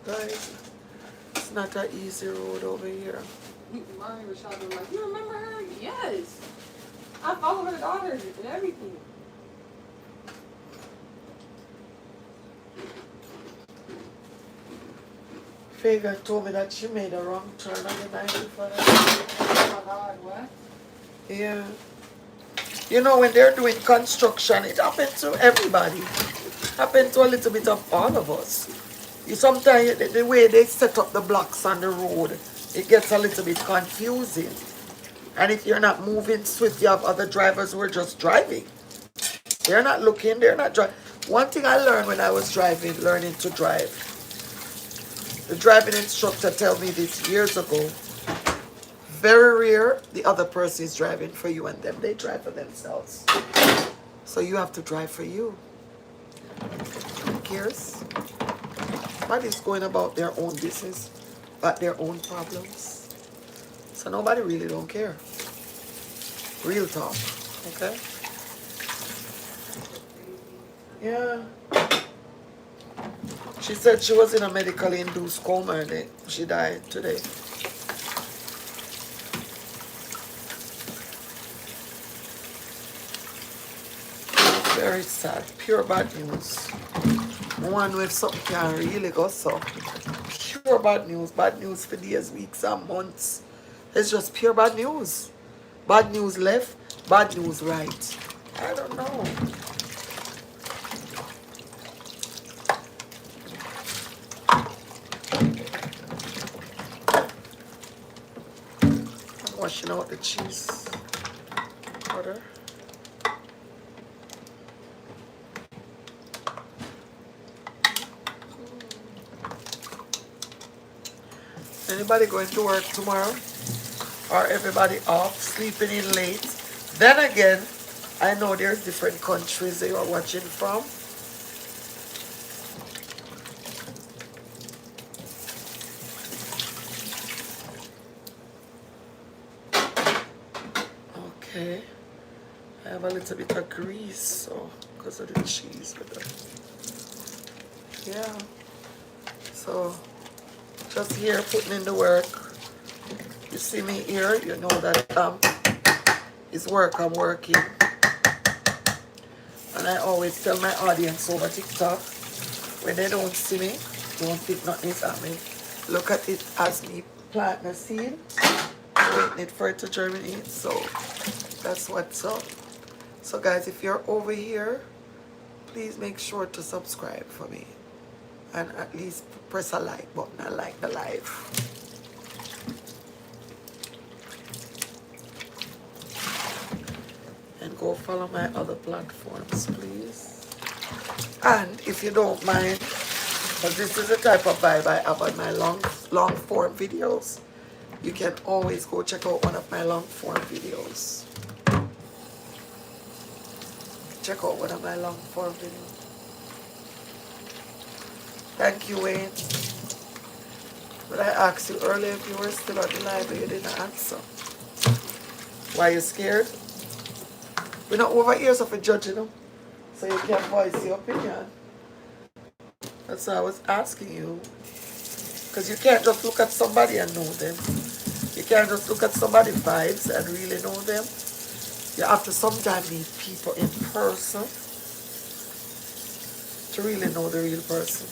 Guys, it's not an easy road over here. Mommy was shouting like, you remember her? Yes. I follow her daughter and everything. Fagan told me that she made a wrong turn on the 95. Oh my God, what? Yeah. You know, when they're doing construction, it happens to everybody. Happens to a little bit of all of us. Sometimes the way they set up the blocks on the road, it gets a little bit confusing. And if you're not moving swift, you have other drivers who are just driving. They're not looking, they're not driving. One thing I learned when I was learning to drive, the driving instructor told me this years ago, very rare the other person is driving for you and them. They drive for themselves. So you have to drive for you. Who cares? Nobody's going about their own business, but their own problems. So nobody really don't care. Real talk, okay? Yeah. She said she was in a medically induced coma and she died today. Very sad. Pure bad news. One with something can really go so. Pure bad news for days, weeks, and months. It's just pure bad news. Bad news left, bad news right. I don't know. I'm washing out the cheese butter. Anybody going to work tomorrow? Or everybody off, sleeping in late? Then again, I know there's different countries they are watching from. Okay. I have a little bit of grease, so because of the cheese with the, yeah. So just here putting in the work. You see me here, you know that it's work I'm working. And I always tell my audience over TikTok, when they don't see me, don't think nothing is happening. Look at it as me planting a seed, waiting it for it to germinate. So that's what's up. So guys, if you're over here, please make sure to subscribe for me. And at least press a like button. I like the live. And go follow my other platforms, please. And if you don't mind, because this is the type of vibe I have on my long form videos, you can always go check out one of my long form videos. Check out one of my long form videos. Thank you, Wayne. But I asked you earlier if you were still on the live, but you didn't answer. Why you scared? We're not over here, so for judging them. So you can voice your opinion. That's why I was asking you. Because you can't just look at somebody and know them. You can't just look at somebody's vibes and really know them. You have to sometimes meet people in person to really know the real person.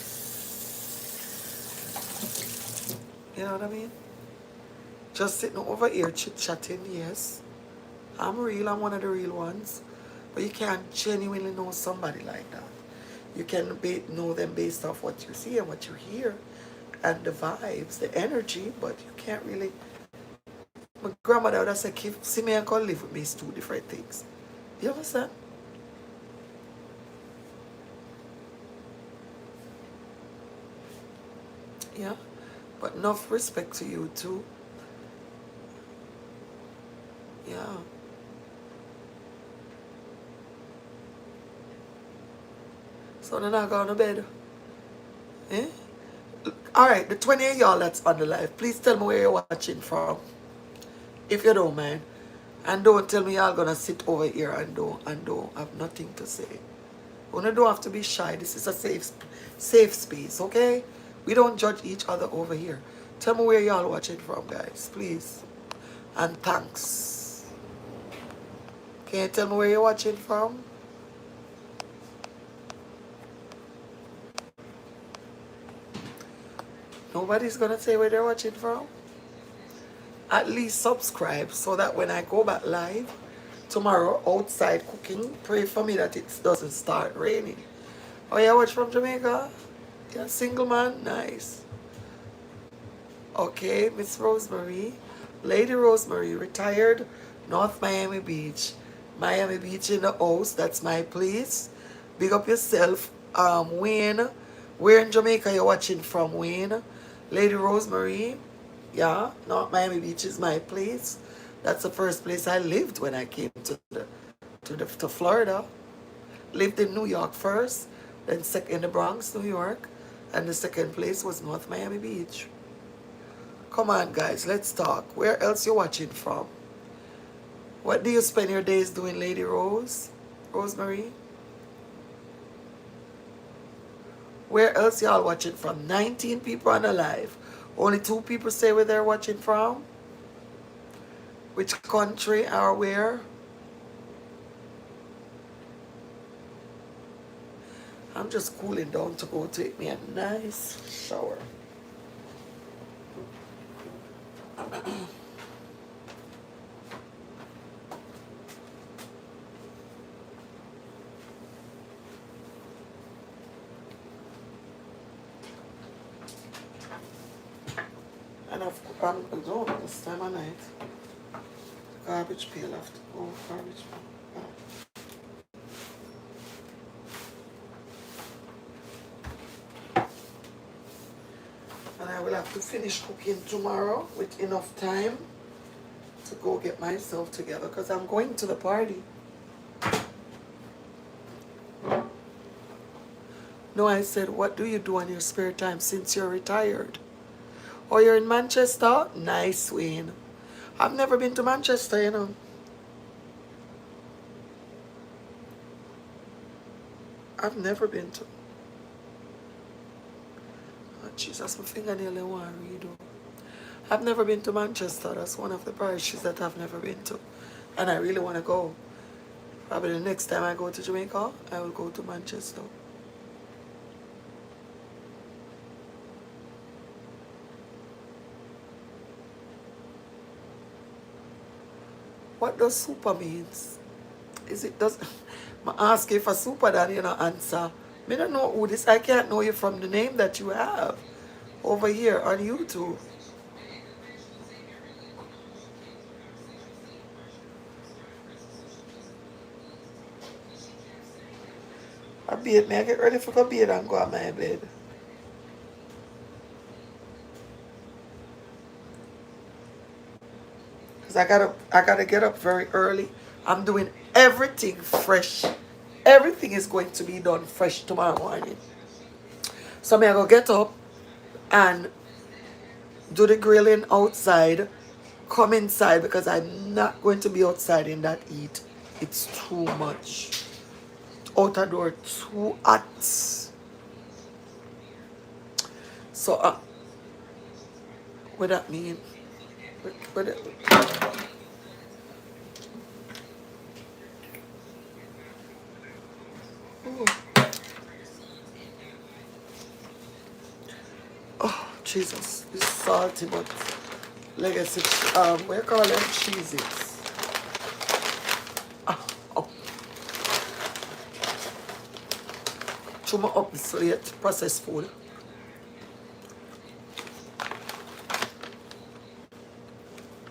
You know what I mean? Just sitting over here chit-chatting, yes. I'm real, I'm one of the real ones. But you can't genuinely know somebody like that. You can know them based off what you see and what you hear. And the vibes, the energy, but you can't really... My grandmother would say, see me and come live with me is two different things. You understand? Yeah? But enough respect to you too. Yeah. So then I go to bed. Eh? Alright, the 20 of y'all that's on the live, please tell me where you're watching from. If you don't mind. And don't tell me y'all gonna sit over here and don't have nothing to say. You don't have to be shy. This is a safe space, okay? We don't judge each other over here. Tell me where y'all watching from, guys, please. And thanks. Can you tell me where you're watching from? Nobody's gonna say where they're watching from? At least subscribe so that when I go back live tomorrow outside cooking, pray for me that it doesn't start raining. Oh, you watch from Jamaica? You're a single man? Nice. Okay, Miss Rosemary. Lady Rosemary, retired, North Miami Beach. Miami Beach in the house, that's my place. Big up yourself. Wayne. Where in Jamaica you watching from, Wayne? Lady Rosemary. Yeah, North Miami Beach is my place. That's the first place I lived when I came to Florida. Lived in New York first, then in the Bronx, New York, and the second place was North Miami Beach. Come on, guys, let's talk. Where else you watching from? What do you spend your days doing, Lady Rosemary? Where else y'all watching from? 19 people on the live. Only 2 people say where they're watching from. Which country or where? I'm just cooling down to go take me a nice shower. And I'm alone this time of night. Garbage pail have to go. Garbage pail. And I will have to finish cooking tomorrow with enough time to go get myself together because I'm going to the party. No, I said, what do you do on your spare time since you're retired? Oh, you're in Manchester? Nice, Wayne. I've never been to Manchester, you know. I've never been to. Oh, Jesus, my fingernail I want to redo. I've never been to Manchester. That's one of the parishes that I've never been to. And I really want to go. Probably the next time I go to Jamaica, I will go to Manchester. What does super means? Is it does I ask you for super that you know answer. I don't know who this I can't know you from the name that you have over here on YouTube. I bathe me, I get ready for the bed and go on my bed. Cause I gotta get up very early. I'm doing everything fresh. Everything is going to be done fresh tomorrow morning. So I go get up and do the grilling outside, come inside because I'm not going to be outside in that heat. It's too much. Outer door too hot. So what that mean? What oh. Oh, Jesus, this is salty but legacy what you call them cheeses. Oh. Chew me up this late processed food.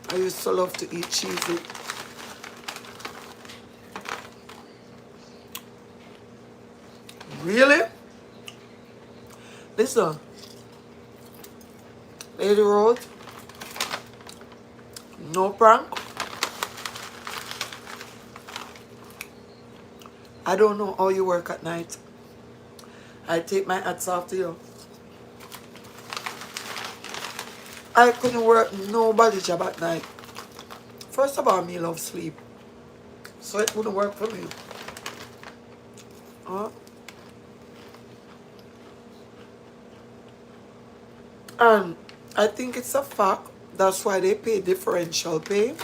I used to love to eat cheesy. Really? Listen, Lady Road, no prank. I don't know how you work at night. I take my hats off to you. I couldn't work nobody job at night. First of all, me love sleep. So it wouldn't work for me. Huh? And I think it's a fact. That's why they pay differential pay.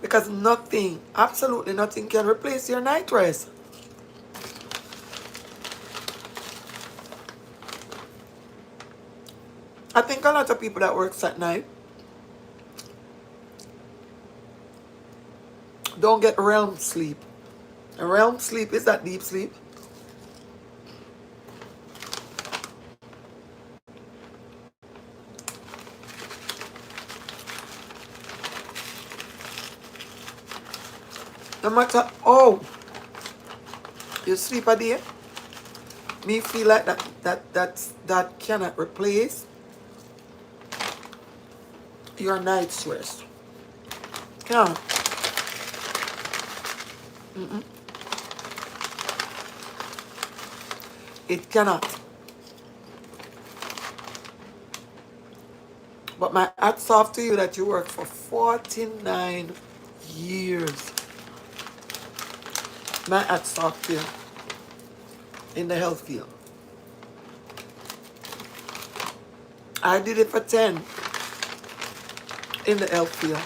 Because nothing, absolutely nothing can replace your night rest. I think a lot of people that works at night don't get REM sleep. And REM sleep is that deep sleep. No matter how you sleep a day, me feel like that cannot replace your night's rest. Yeah. It cannot. But my hats off to you that you work for 49 years. My hats off to you in the health field. I did it for 10 in the health field.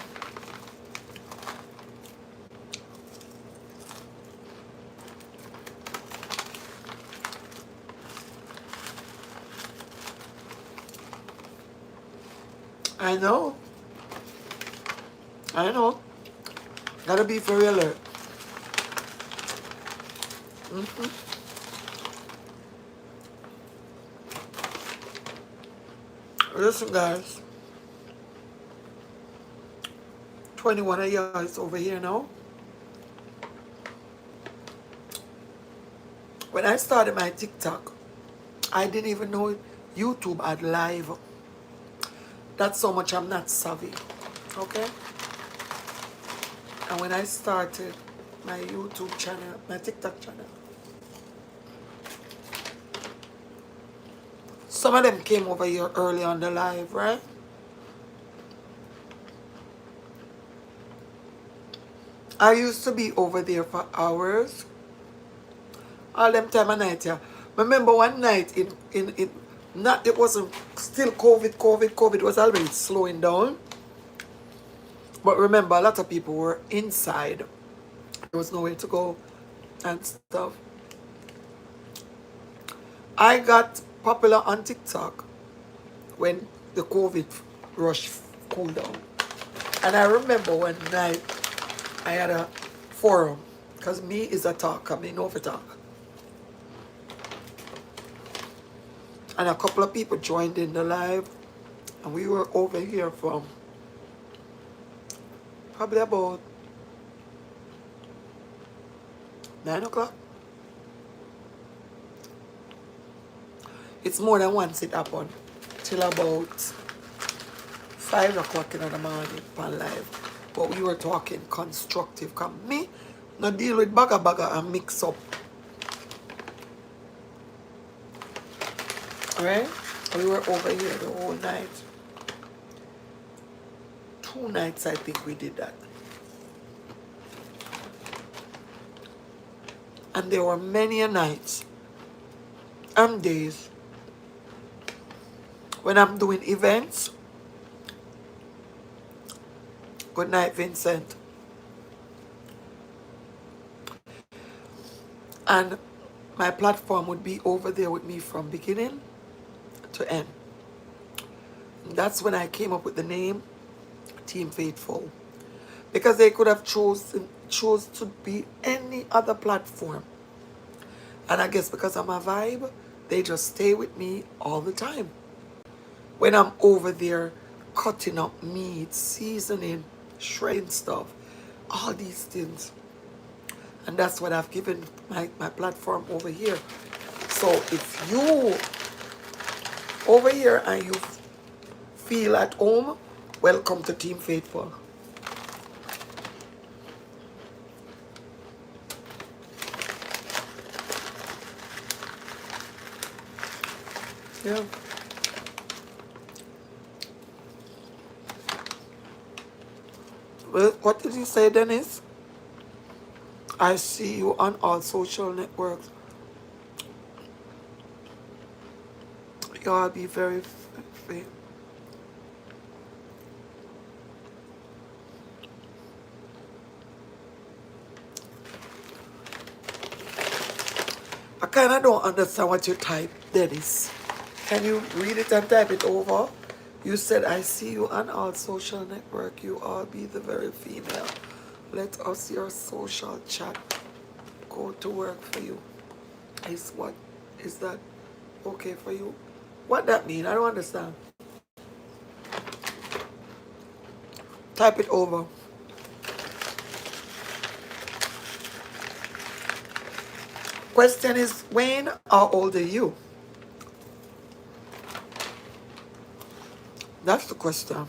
I know. I know. Gotta be very alert. Listen, guys. 21 of y'all is over here now. When I started my TikTok, I didn't even know YouTube had live. That's how much I'm not savvy. Okay? And when I started my YouTube channel, my TikTok channel, some of them came over here early on the live, right? I used to be over there for hours. All them time of night, yeah. Remember one night in not it wasn't still COVID was already slowing down. But remember a lot of people were inside. There was nowhere to go and stuff. I got popular on TikTok when the COVID rush cooled down. And I remember one night I had a forum, because me is a talker, me know for talk. And a couple of people joined in the live, and we were over here from probably about 9 o'clock. It's more than once it happened, till about 5 o'clock in the morning on live. But we were talking constructive, because me not deal with baga and mix up. Right? We were over here the whole night. 2 nights I think we did that. And there were many a nights and days when I'm doing events. Good night, Vincent. And my platform would be over there with me from beginning to end. That's when I came up with the name Team Faithful, because they could have chose to be any other platform, and I guess because I'm a vibe, they just stay with me all the time. When I'm over there cutting up meat, seasoning, shredding stuff, all these things, and that's what I've given my platform over here. So if you over here and you feel at home, welcome to Team Faithful. Yeah. Well, what did you say, Dennis? I see you on all social networks. Y'all be very free. I kind of don't understand what you type, Dennis. Can you read it and type it over? You said, I see you on all social network. You all be the very female. Let us your social chat go to work for you. Is that okay for you? What that mean? I don't understand. Type it over. Question is, Wayne, how old are you? That's the question.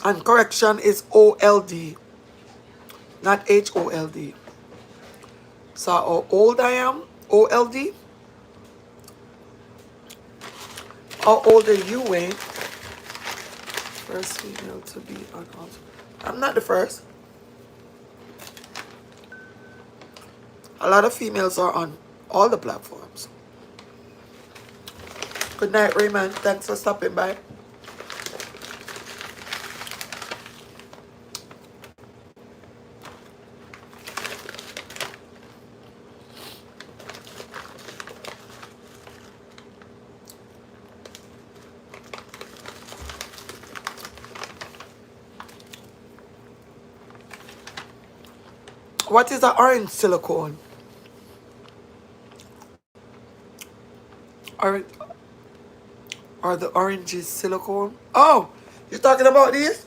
And correction is OLD, not HOLD. So how old I am? OLD? How old are you, Wayne? First female to be on all. I'm not the first. A lot of females are on all the platforms. Good night, Raymond. Thanks for stopping by. What is the orange silicone? Or, or the orange is silicone? Oh, you're talking about this?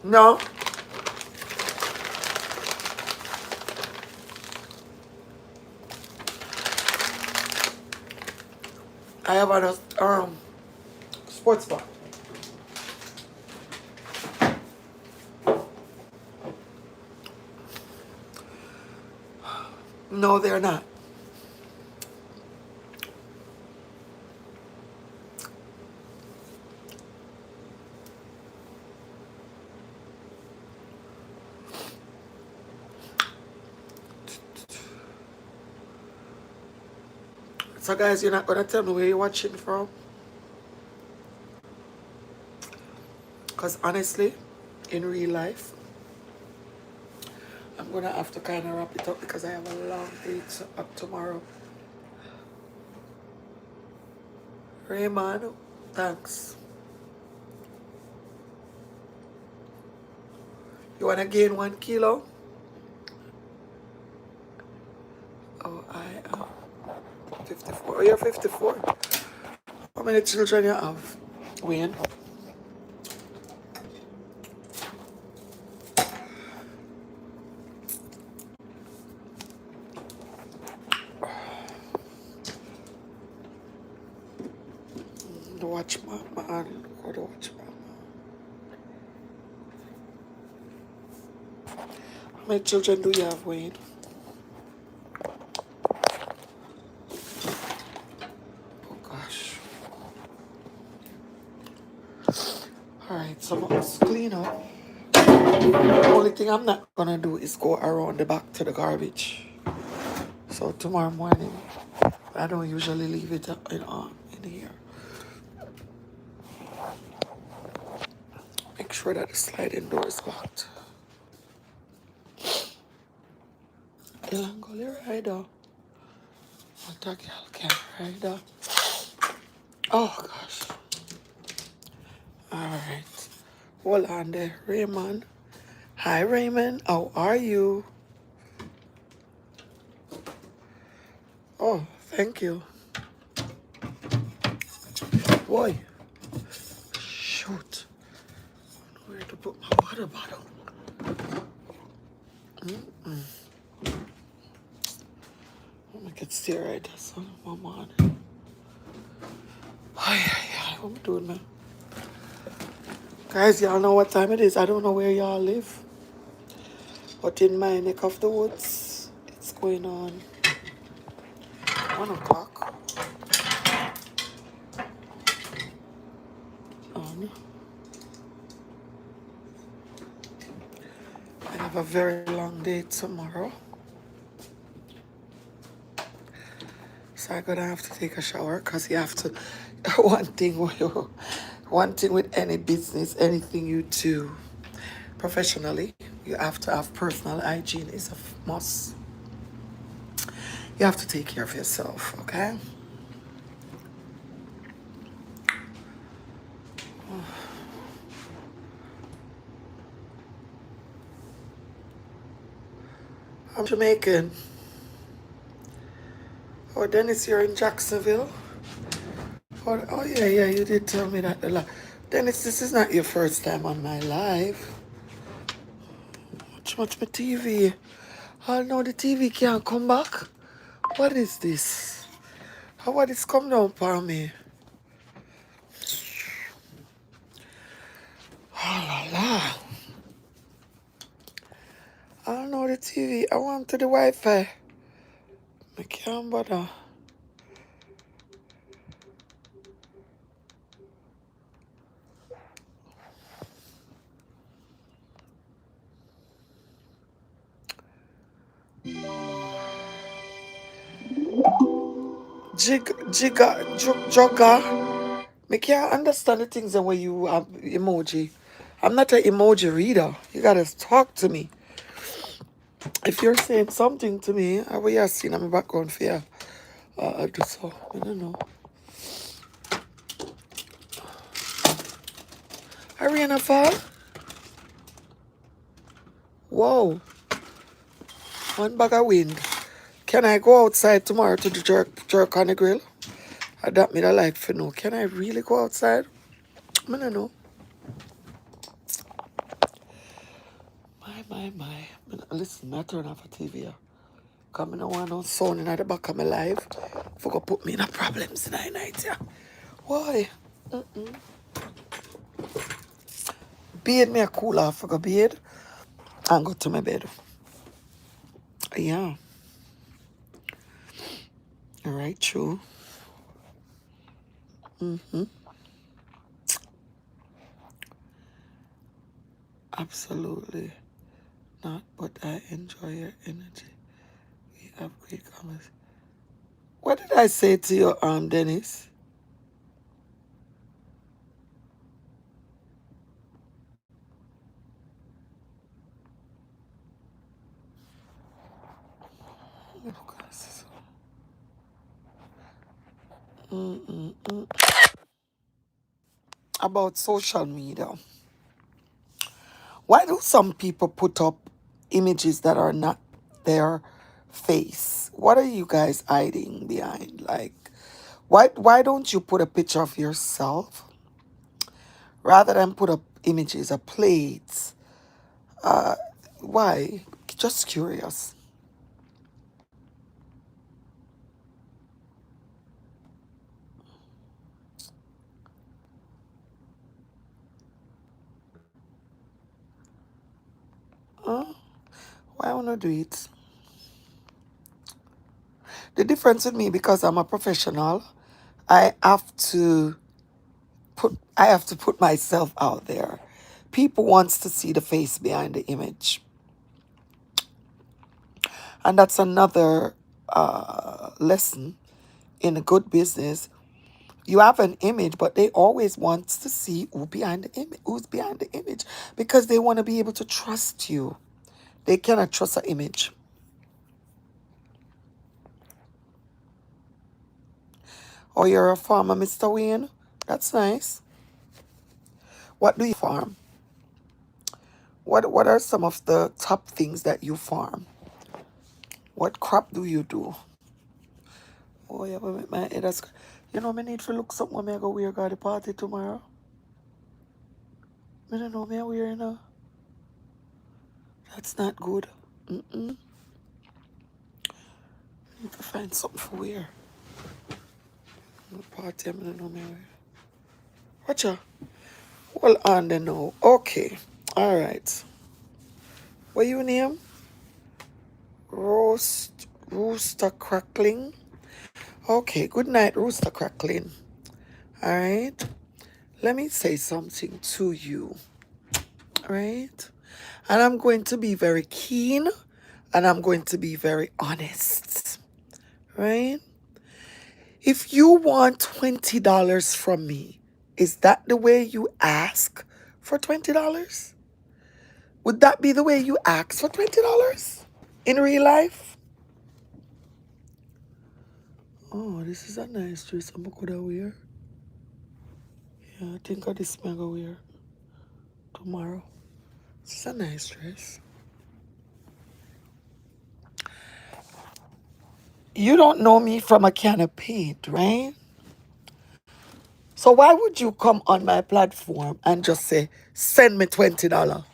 No. I have a sports bar. No, they're not. So guys, you're not gonna tell me where you're watching from? Because honestly, in real life, I'm gonna have to kind of wrap it up because I have a long day up tomorrow. Raymond, thanks. You wanna gain 1 kilo? Oh, I am 54. Oh, you're 54. How many children you have, Wayne? Watch mama. Go to watch mama. How many children do you have, Wayne? Oh gosh. Alright, so let's clean up. The only thing I'm not gonna do is go around the back to the garbage. So tomorrow morning, I don't usually leave it in here. Make sure that the sliding door is locked. Ilangoli rider. What a girl can ride. Oh gosh. Alright. Hold on there, Raymond. Hi Raymond, how are you? Oh, thank you. Boy. Shoot. I don't know where to put my water bottle. I'll make it stay right there, son. Mama on it. Ay, what am I doing, man? Guys, y'all know what time it is. I don't know where y'all live. But in my neck of the woods, it's going on 1 o'clock. I have a very long day tomorrow. So I'm gonna have to take a shower because you have to one thing with any business, anything you do professionally, you have to have personal hygiene is a must. You have to take care of yourself, okay? I'm Jamaican. Oh, Dennis, you're in Jacksonville? Oh yeah, you did tell me that a lot. Dennis, this is not your first time on my live. Watch my TV. Oh no, the TV can't come back. What is this? How would this come down for me? Oh la la. I don't know the TV. I want to the Wi-Fi. I can't bother. Jogger. I can't understand the things the way you have emoji. I'm not an emoji reader. You gotta talk to me. If you're saying something to me, I will you seen in my background for you. I do so. I don't know. Ariana Fall? Whoa. One bag of wind. Can I go outside tomorrow to the jerk on the grill? That me the like for know. Can I really go outside? I don't know. My. Listen, I turn off a TV here. Come in, I want no sound in the back of my life. For go put me in a problems in the night, yeah. Why? Bathe me a cool off for go bathe and go to my bed. Yeah. Alright, true. Absolutely not, but I enjoy your energy. We have great conversation. What did I say to you, Dennis? About social media. Why do some people put up images that are not their face? What are you guys hiding behind? Like, why don't you put a picture of yourself rather than put up images of plates? Why? Just curious. Huh? Why wanna do it? The difference with me, because I'm a professional, I have to put myself out there. People wants to see the face behind the image. And that's another lesson in a good business. You have an image, but they always want to see who's behind the image, because they want to be able to trust you. They cannot trust an image. Oh, you're a farmer, Mr. Wayne? That's nice. What do you farm? What are some of the top things that you farm? What crop do you do? Oh, yeah, but my head is... You know, I need to look something when I go wear go to the party tomorrow. I don't know, me I wear, you know. That's not good. Need to find something for wear. The party, I don't know me wear. Watch out. Well, on the now. Okay. All right. What you name? Rooster Crackling. Okay, good night, Rooster Crackling. All right. Let me say something to you. All right. And I'm going to be very keen and I'm going to be very honest. Right? If you want $20 from me, is that the way you ask for $20? Would that be the way you ask for $20 in real life? Oh, this is a nice dress. I'm gonna wear. Yeah, I think this I'm gonna wear tomorrow. This is a nice dress. You don't know me from a can of paint, right? So why would you come on my platform and just say, send me $20?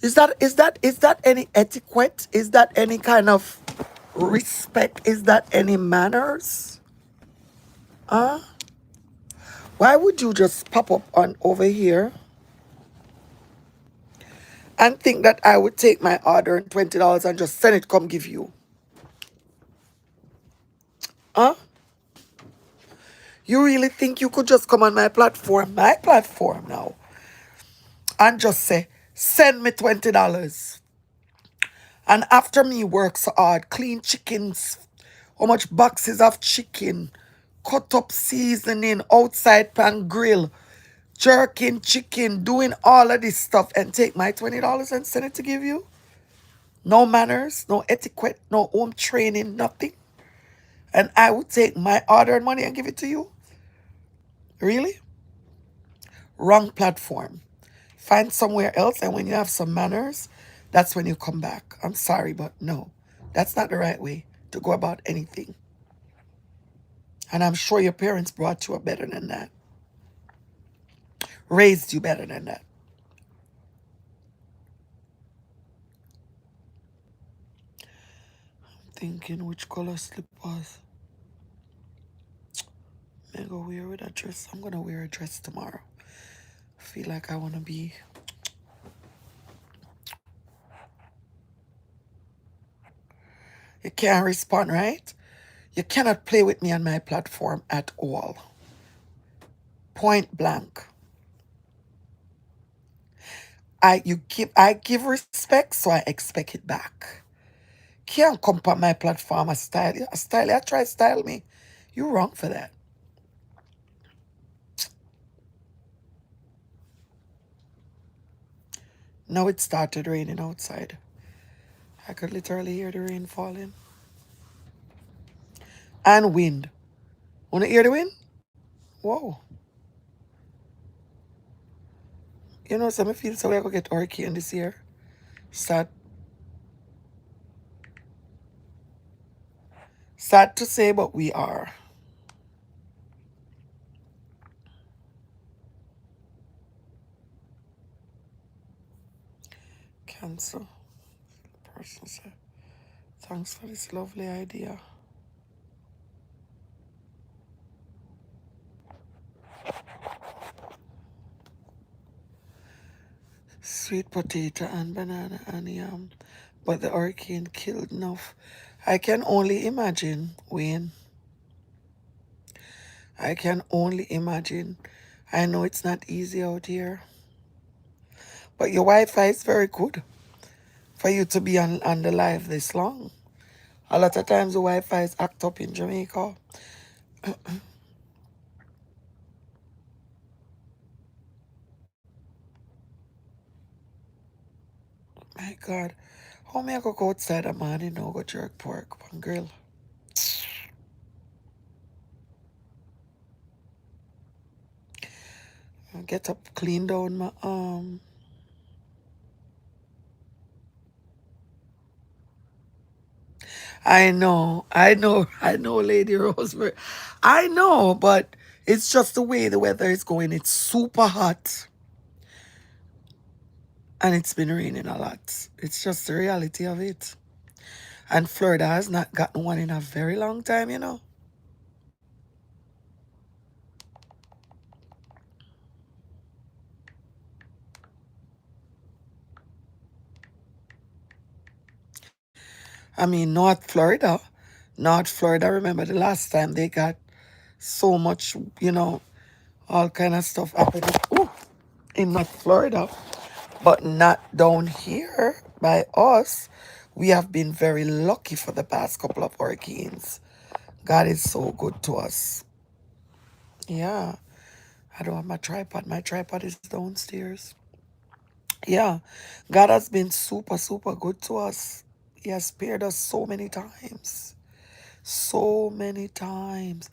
Is that any etiquette? Is that any kind of respect? Is that any manners? Huh? Why would you just pop up on over here and think that I would take my order and $20 and just send it come give you? Huh? You really think you could just come on my platform now, and just say, send me $20? And after me work so hard, clean chickens, how much boxes of chicken, cut up seasoning, outside pan grill, jerking chicken, doing all of this stuff, and take my $20 and send it to give you? No manners, no etiquette, no home training, nothing. And I would take my hard-earned money and give it to you? Really? Wrong platform. Find somewhere else, and when you have some manners, that's when you come back. I'm sorry, but no. That's not the right way to go about anything. And I'm sure your parents brought you up better than that, raised you better than that. Thinking which color slippers may I go wear with a dress. I'm gonna wear a dress tomorrow. I feel like I wanna be. You can't respond, right? You cannot play with me on my platform at all. Point blank. I give respect, so I expect it back. Can't come on my platform a style. You try to style me. You wrong for that. Now it started raining outside. I could literally hear the rain falling. And wind. Wanna hear the wind? Whoa. You know, some feel so we're gonna get hurricane this year. Sad sad to say, but we are. Cancel. Person said, thanks for this lovely idea. Sweet potato and banana and yam. But the hurricane killed enough. I can only imagine, Wayne. I can only imagine. I know it's not easy out here. But your Wi-Fi is very good for you to be on the live this long. A lot of times the Wi-Fi is act up in Jamaica. My God. How may I go outside a man and now go jerk pork on grill? Get up, clean down my arm. I know, Lady Rosemary. I know, but it's just the way the weather is going. It's super hot and it's been raining a lot. It's just the reality of it. And Florida has not gotten one in a very long time, you know. I mean, North Florida, remember the last time they got so much, all kind of stuff happening in North Florida, but not down here by us. We have been very lucky for the past couple of hurricanes. God is so good to us. Yeah, I don't have my tripod. My tripod is downstairs. Yeah, God has been super, super good to us. He has spared us so many times. So many times.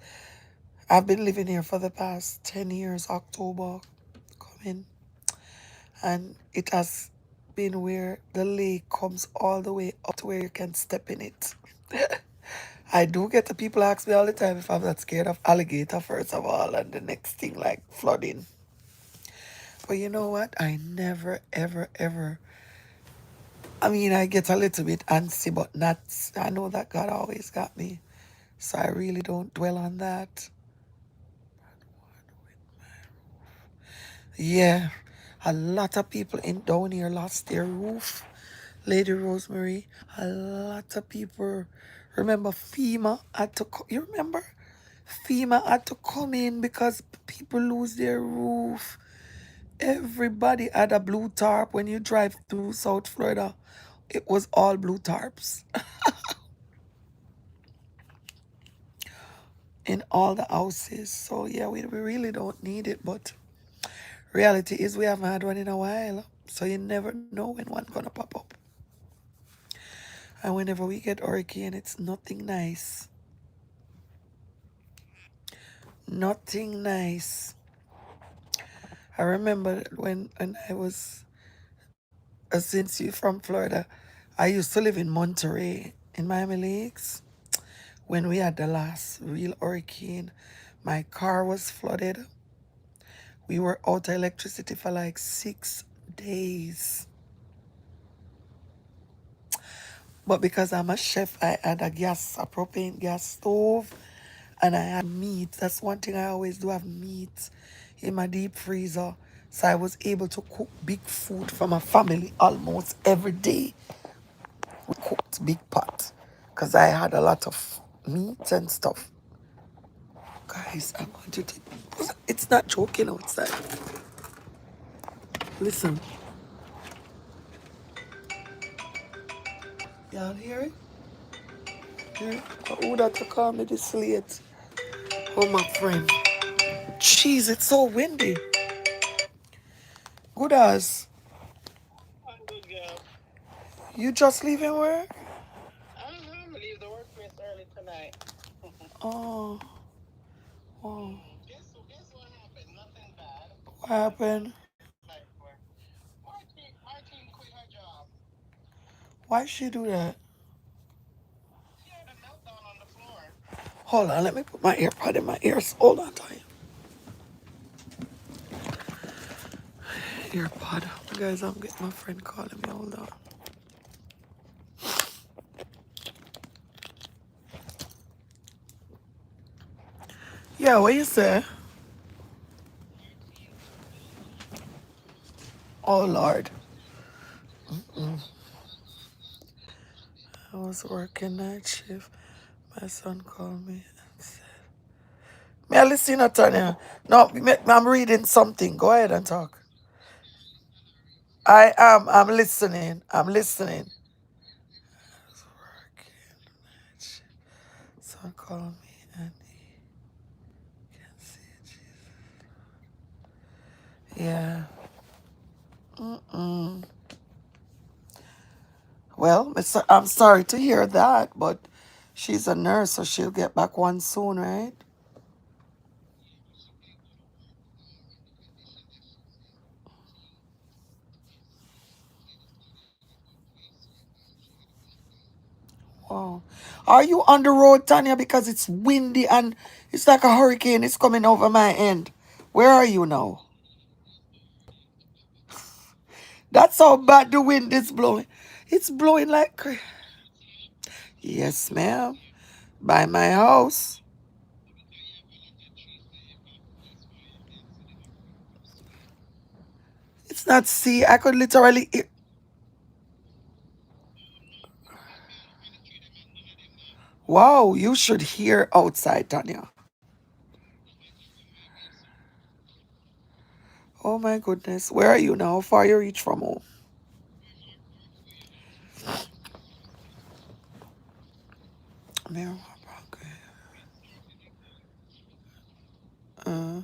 I've been living here for the past 10 years, October coming. And it has been where the lake comes all the way up to where you can step in it. I do get the people ask me all the time if I'm not scared of alligator, first of all, and the next thing like flooding. But you know what? I never, ever, ever. I mean, I get a little bit antsy, but not. I know that God always got me. So I really don't dwell on that. Yeah, a lot of people in down here lost their roof. Lady Rosemary, a lot of people. Remember FEMA had to. You remember? FEMA had to come in because people lose their roof. Everybody had a blue tarp. When you drive through South Florida, it was all blue tarps in all the houses. So yeah, we really don't need it. But reality is we haven't had one in a while. So you never know when one's gonna pop up. And whenever we get hurricane, it's nothing nice. Nothing nice. I remember when I was, since you're from Florida, I used to live in Monterey. in Miami Lakes, when we had the last real hurricane, my car was flooded. We were out of electricity for like 6 days. But because I'm a chef, I had a propane gas stove, and I had meat. That's one thing I always do, have meat in my deep freezer. So I was able to cook big food for my family almost every day. We cooked big pot because I had a lot of meat and stuff. Guys, I want you to. It's not joking outside. Listen, y'all hear it? Hear it? Who that to call me this late? Oh, my friend. Jeez, it's so windy. Good as. I'm good, girl. You just leaving work? I'm gonna leave the workplace early tonight. Oh, oh. Guess what happened? Nothing bad. What Nothing to happened? be like for. Martine quit her job. Why she do that? She had a meltdown on the floor. Hold on, let me put my earpod in my ears. Hold on, time. Earpod. Guys, I'm getting my friend calling me. Hold on. Yeah, what you say? Oh, Lord. I was working night shift. My son called me and said, may I listen, Tanya? No, I'm reading something. Go ahead and talk. I am. I'm listening. I'm listening. I was working night shift. Son called me and he can see Jesus. Yeah. Mm-mm. Well, I'm sorry to hear that, but she's a nurse, so she'll get back one soon, right? Wow. Are you on the road, Tanya? Because it's windy and it's like a hurricane. It's coming over my end. Where are you now? That's how bad the wind is blowing. It's blowing like yes, ma'am. By my house. It's not sea. I could literally. Wow, you should hear outside, Tanya. Oh my goodness. Where are you now? How far you reach from home? Marijuana. Uh,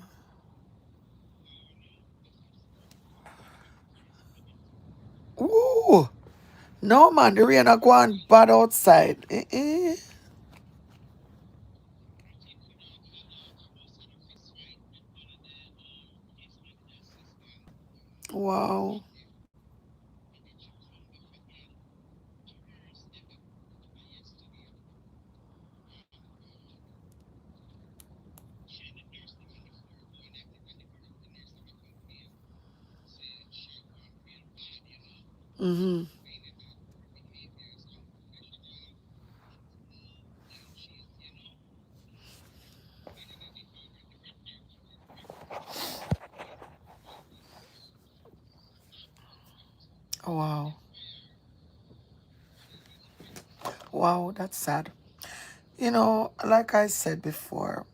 ooh. No, man. The rain are going bad outside. Eh. Wow. Mm-hmm. Wow. Wow, that's sad. Like I said before,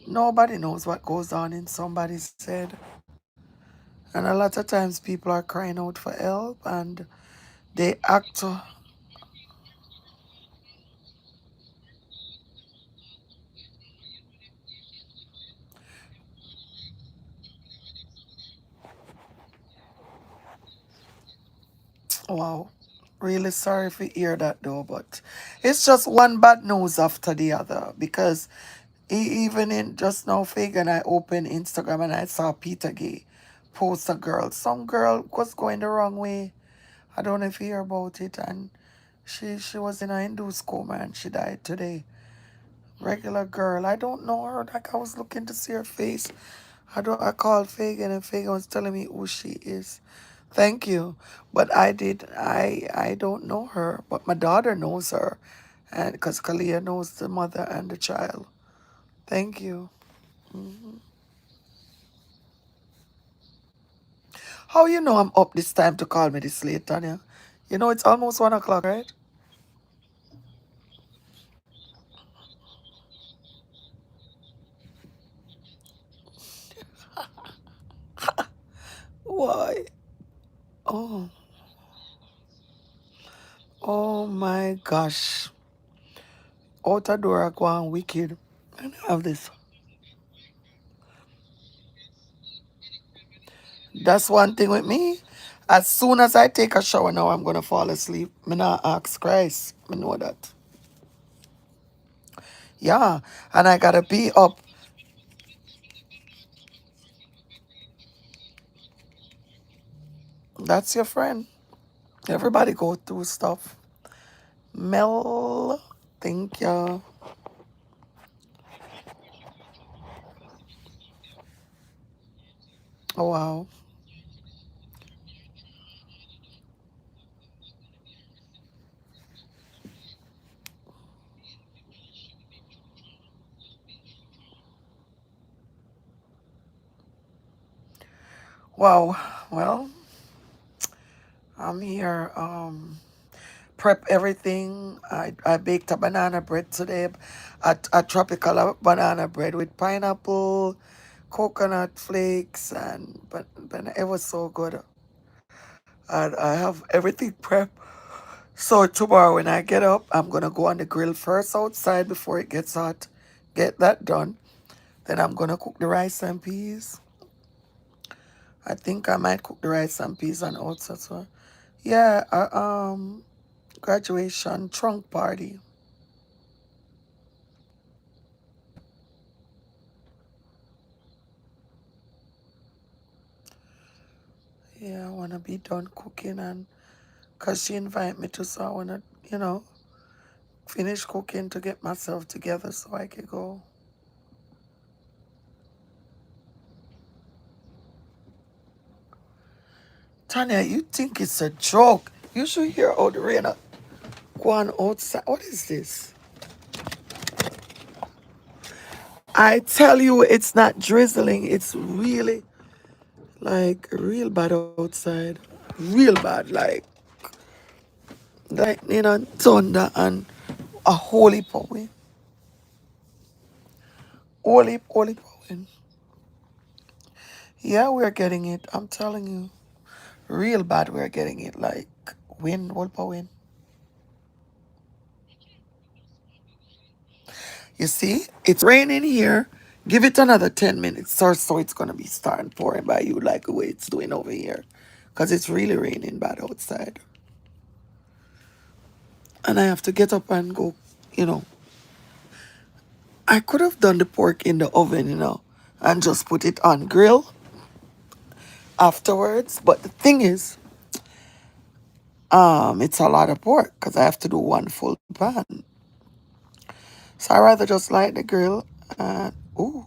nobody knows what goes on in somebody's head. And a lot of times people are crying out for help and they act. Wow. Really sorry to hear that though, but it's just one bad news after the other because even in just now, Fagan, I opened Instagram and I saw Peter Gay post a girl. Some girl was going the wrong way. I don't know if you hear about it, and She was in a induced coma and she died today. Regular girl. I don't know her. Like I was looking to see her face. I called Fagan and Fagan was telling me who she is. Thank you. But I don't know her. But my daughter knows her. And because Kalia knows the mother and the child. Thank you. How you know I'm up this time to call me this late, Tanya? You know it's almost 1 o'clock, right? Why? Oh, oh my gosh. Outadora gone wicked. And I have this. That's one thing with me. As soon as I take a shower now, I'm gonna fall asleep. Me not ask Christ. Me know that. Yeah. And I gotta be up. That's your friend. Everybody go through stuff. Mel, thank you. Oh wow. Wow. Well, I'm here. Prep everything. I baked a banana bread today. A tropical banana bread with pineapple, coconut flakes, but it was so good. And I have everything prepped. So tomorrow when I get up, I'm gonna go on the grill first outside before it gets hot. Get that done. Then I'm gonna cook the rice and peas. I think I might cook the rice and peas on outside. So yeah, graduation trunk party. Yeah, I wanna be done cooking and cause she invite me to, so I wanna, you know, finish cooking to get myself together so I can go. Tanya, you think it's a joke? You should hear how the rain go on outside. What is this? I tell you, it's not drizzling. It's really like real bad outside. Real bad, like lightning and thunder and a holy powing. Holy powing. Yeah, we're getting it. I'm telling you. Real bad we're getting it. Like wind, whole powing. You see, it's raining here. Give it another 10 minutes or so, it's going to be starting pouring by you like the way it's doing over here. Because it's really raining bad outside. And I have to get up and go, you know. I could have done the pork in the oven, and just put it on grill afterwards. But the thing is, it's a lot of pork because I have to do one full pan. So I rather just light the grill and, ooh,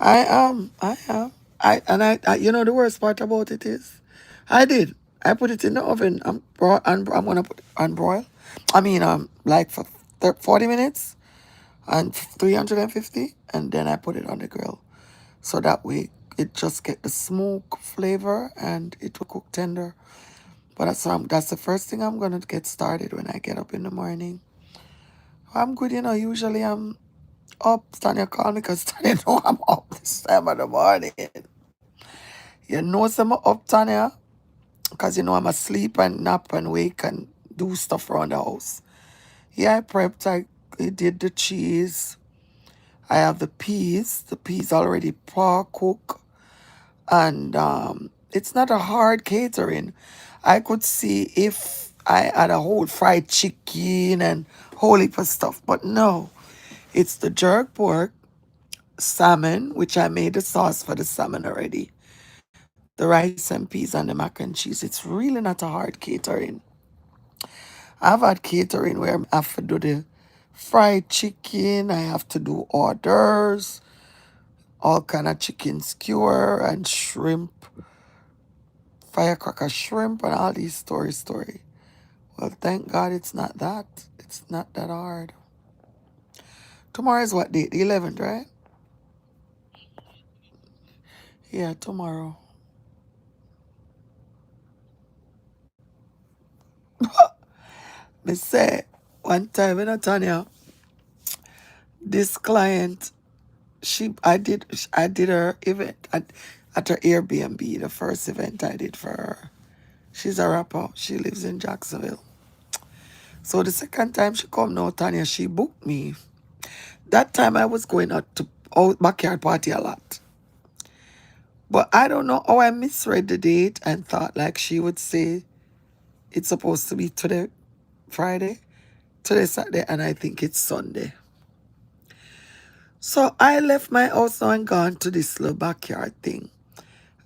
I am. You know the worst part about it is, I did. I put it in the oven. I'm gonna put it on broil. I mean, like for 40 minutes and 350, and then I put it on the grill. So that way it just get the smoke flavor and it will cook tender. But that's the first thing I'm gonna get started when I get up in the morning. I'm good, usually I'm up. Tanya call me because Tanya know I'm up this time of the morning. You know some up, Tanya, because I'm asleep and nap and wake and do stuff around the house. Yeah, I prepped. I did the cheese. I have the peas. The peas already cook, and it's not a hard catering. I could see if I had a whole fried chicken and whole heap of stuff, but no, it's the jerk pork, salmon, which I made the sauce for the salmon already. the rice and peas and the mac and cheese. It's really not a hard catering. I've had catering where I have to do the fried chicken, I have to do orders, all kind of chicken skewer and shrimp, firecracker shrimp and all these story. Well, thank God it's not that. It's not that hard. Tomorrow is what date? The 11th, right? Yeah, tomorrow. Me say one time, Tanya, this client, I did her event at her Airbnb, the first event I did for her. She's a rapper. She lives in Jacksonville. So the second time she come now, Tanya, she booked me. That time I was going out to backyard party a lot. But I don't know how I misread the date and thought like she would say it's supposed to be today, Friday, today, Saturday, and I think it's Sunday. So I left my house now and gone to this little backyard thing.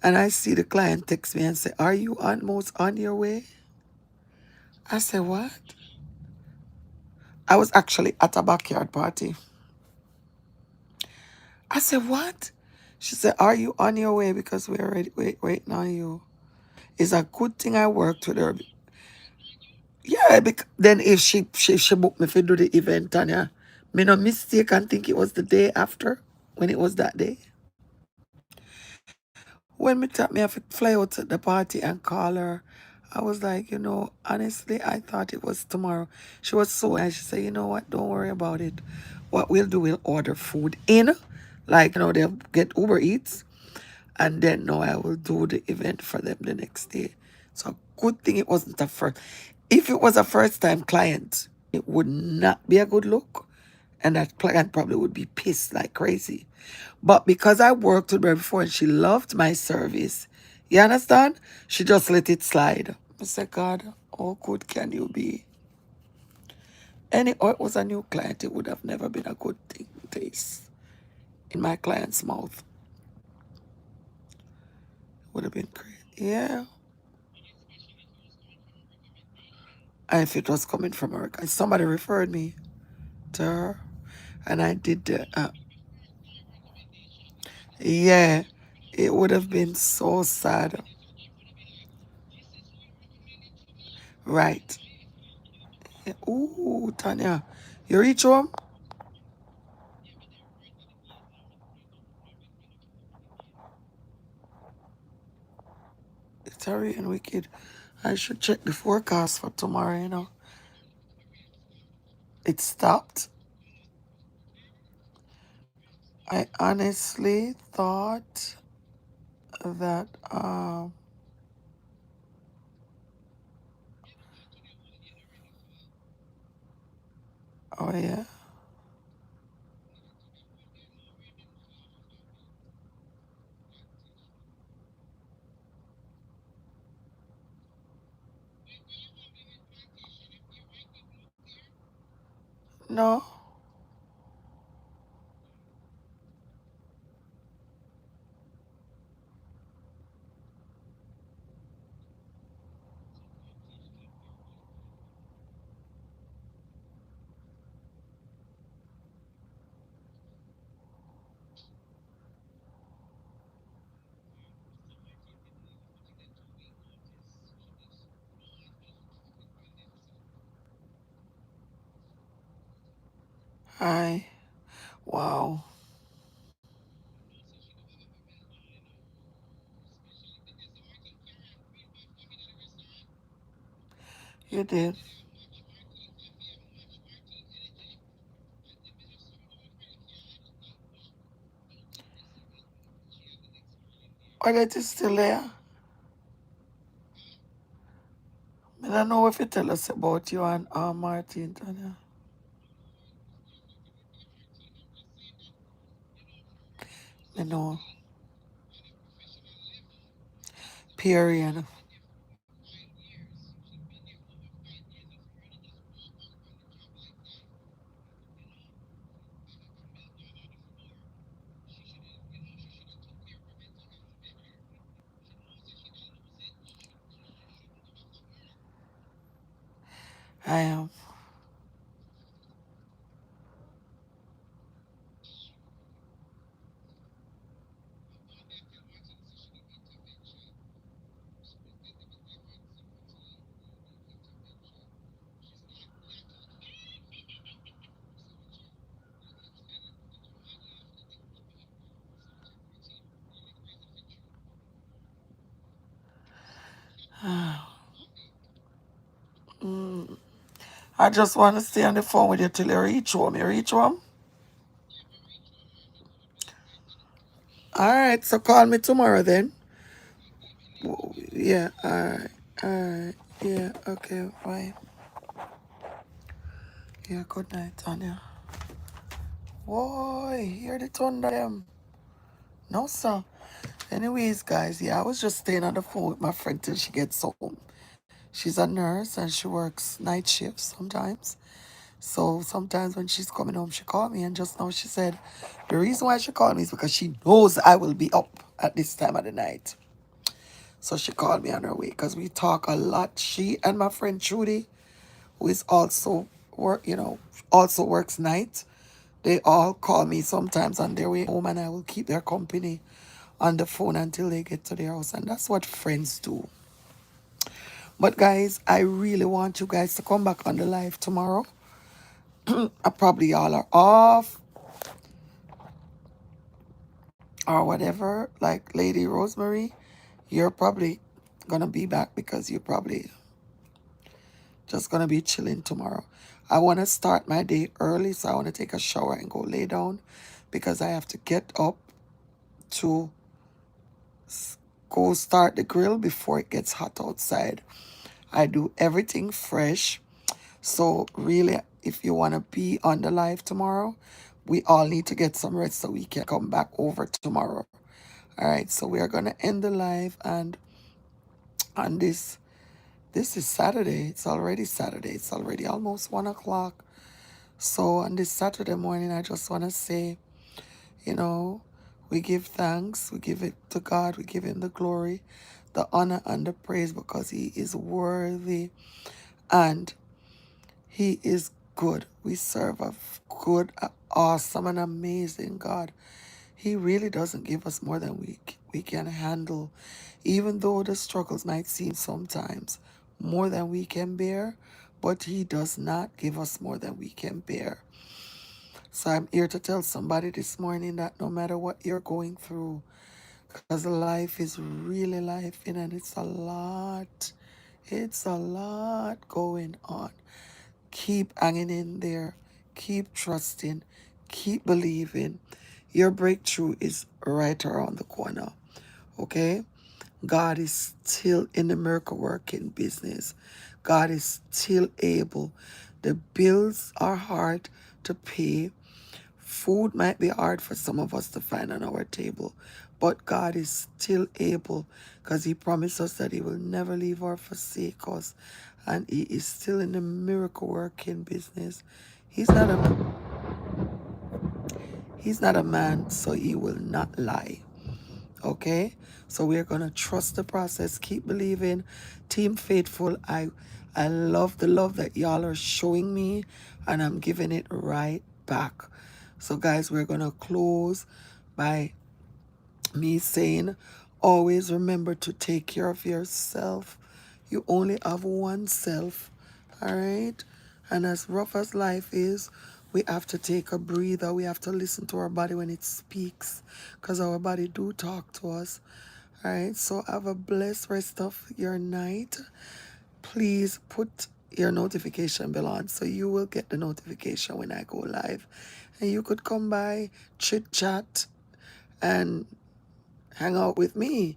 And I see the client text me and say, "Are you almost on your way?" I said, "What?" I was actually at a backyard party. I said, "What?" She said, "Are you on your way? Because we're already waiting on you." It's a good thing I worked with her. Yeah, then if she booked me for do the event, and yeah, me no mistake and think it was the day after when it was that day. When me tap me have to fly out to the party and call her, I was like, honestly, I thought it was tomorrow. She was so nice. She said, "You know what? Don't worry about it. What we'll do, we'll order food in, like they'll get Uber Eats, and then no, I will do the event for them the next day." So good thing it wasn't a first. If it was a first time client, it would not be a good look. And that client probably would be pissed like crazy. But because I worked with her before and she loved my service, you understand? She just let it slide. I said, "God, how good can you be?" Or it was a new client, it would have never been a good thing taste in my client's mouth. Would have been great. Yeah. And if it was coming from her, and somebody referred me to her, and I did the, yeah, it would have been so sad. Right. Yeah. Ooh, Tanya, you reach home? It's hurry and wicked. I should check the forecast for tomorrow. It stopped. I honestly thought that, oh yeah, no, I, wow, you did. Oh, that is still there. I don't know if you tell us about you and Martin, Tanya. I know, period. I am. Mm. I just want to stay on the phone with you till you reach home. You reach home? All right, so call me tomorrow then. Yeah, all right. All right. Yeah, okay, bye. Yeah, good night, Tanya. Boy, hear the thunder them. No, sir. Anyways, guys, yeah, I was just staying on the phone with my friend till she gets home. She's a nurse and she works night shifts sometimes. So sometimes when she's coming home, she called me, and just now she said the reason why she called me is because she knows I will be up at this time of the night. So she called me on her way because we talk a lot. She and my friend Trudy, who is also also works night. They all call me sometimes on their way home, and I will keep their company on the phone until they get to their house. And that's what friends do. But guys, I really want you guys to come back on the live tomorrow. Probably y'all are off or whatever. Like Lady Rosemary, you're probably gonna be back because you're probably just gonna be chilling tomorrow. I want to start my day early, so I want to take a shower and go lay down because I have to get up to go start the grill before it gets hot outside. I do everything fresh. So really, if you want to be on the live tomorrow, we all need to get some rest so we can come back over tomorrow. All right, so we are gonna end the live, and on this is Saturday. It's already Saturday. It's already almost 1 o'clock. So on this Saturday morning, I just want to say, you know, we give thanks. We give it to God. We give him the glory, the honor, and the praise because he is worthy and he is good. We serve a good, awesome, and amazing God. He really doesn't give us more than we can handle, even though the struggles might seem sometimes more than we can bear, but he does not give us more than we can bear. So I'm here to tell somebody this morning that no matter what you're going through, because life is really life, and it's a lot going on. Keep hanging in there. Keep trusting. Keep believing. Your breakthrough is right around the corner. Okay? God is still in the miracle working business. God is still able. The bills are hard to pay. Food might be hard for some of us to find on our table, but God is still able because he promised us that he will never leave or forsake us. And he is still in the miracle working business. He's not a man, so he will not lie. Okay? So we're gonna trust the process, keep believing. Team Faithful, I love the love that y'all are showing me, and I'm giving it right back. So guys, we're gonna close by me saying, always remember to take care of yourself. You only have one self, all right? And as rough as life is, we have to take a breather. We have to listen to our body when it speaks, because our body do talk to us. All right, so have a blessed rest of your night. Please put your notification bell on so you will get the notification when I go live. And you could come by, chit chat, and hang out with me.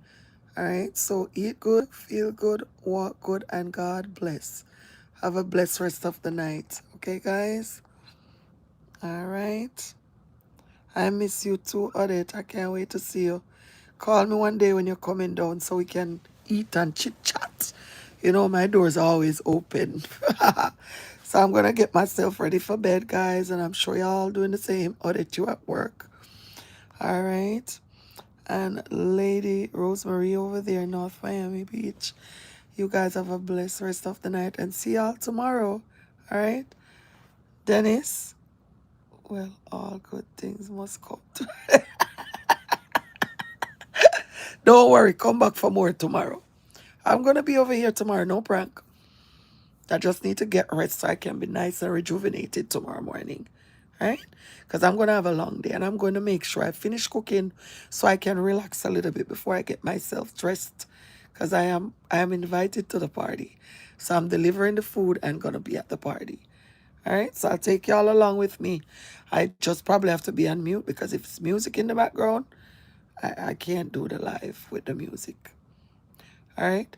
All right, so eat good, feel good, walk good, and God bless. Have a blessed rest of the night. Okay, guys? All right. I miss you too, Odette. I can't wait to see you. Call me one day when you're coming down so we can eat and chit chat. You know, my door's always open. So I'm going to get myself ready for bed, guys, and I'm sure y'all doing the same. Odette, you at work. All right. And Lady Rosemary over there in North Miami Beach. You guys have a blessed rest of the night and see y'all tomorrow. All right, Dennis. Well, all good things must come to. Don't worry, come back for more tomorrow. I'm gonna be over here tomorrow, no prank. I just need to get rest so I can be nice and rejuvenated tomorrow morning. Right? Because I'm gonna have a long day and I'm going to make sure I finish cooking so I can relax a little bit before I get myself dressed. Because I am invited to the party. So I'm delivering the food and gonna be at the party. Alright, so I'll take y'all along with me. I just probably have to be on mute because if it's music in the background, I can't do the live with the music. Alright?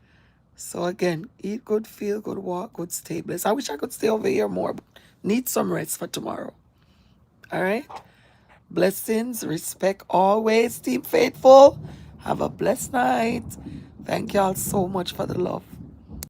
So again, eat good, feel good, walk good, stay blessed. I wish I could stay over here more, but need some rest for tomorrow. Alright? Blessings, respect always, team faithful. Have a blessed night. Thank y'all so much for the love.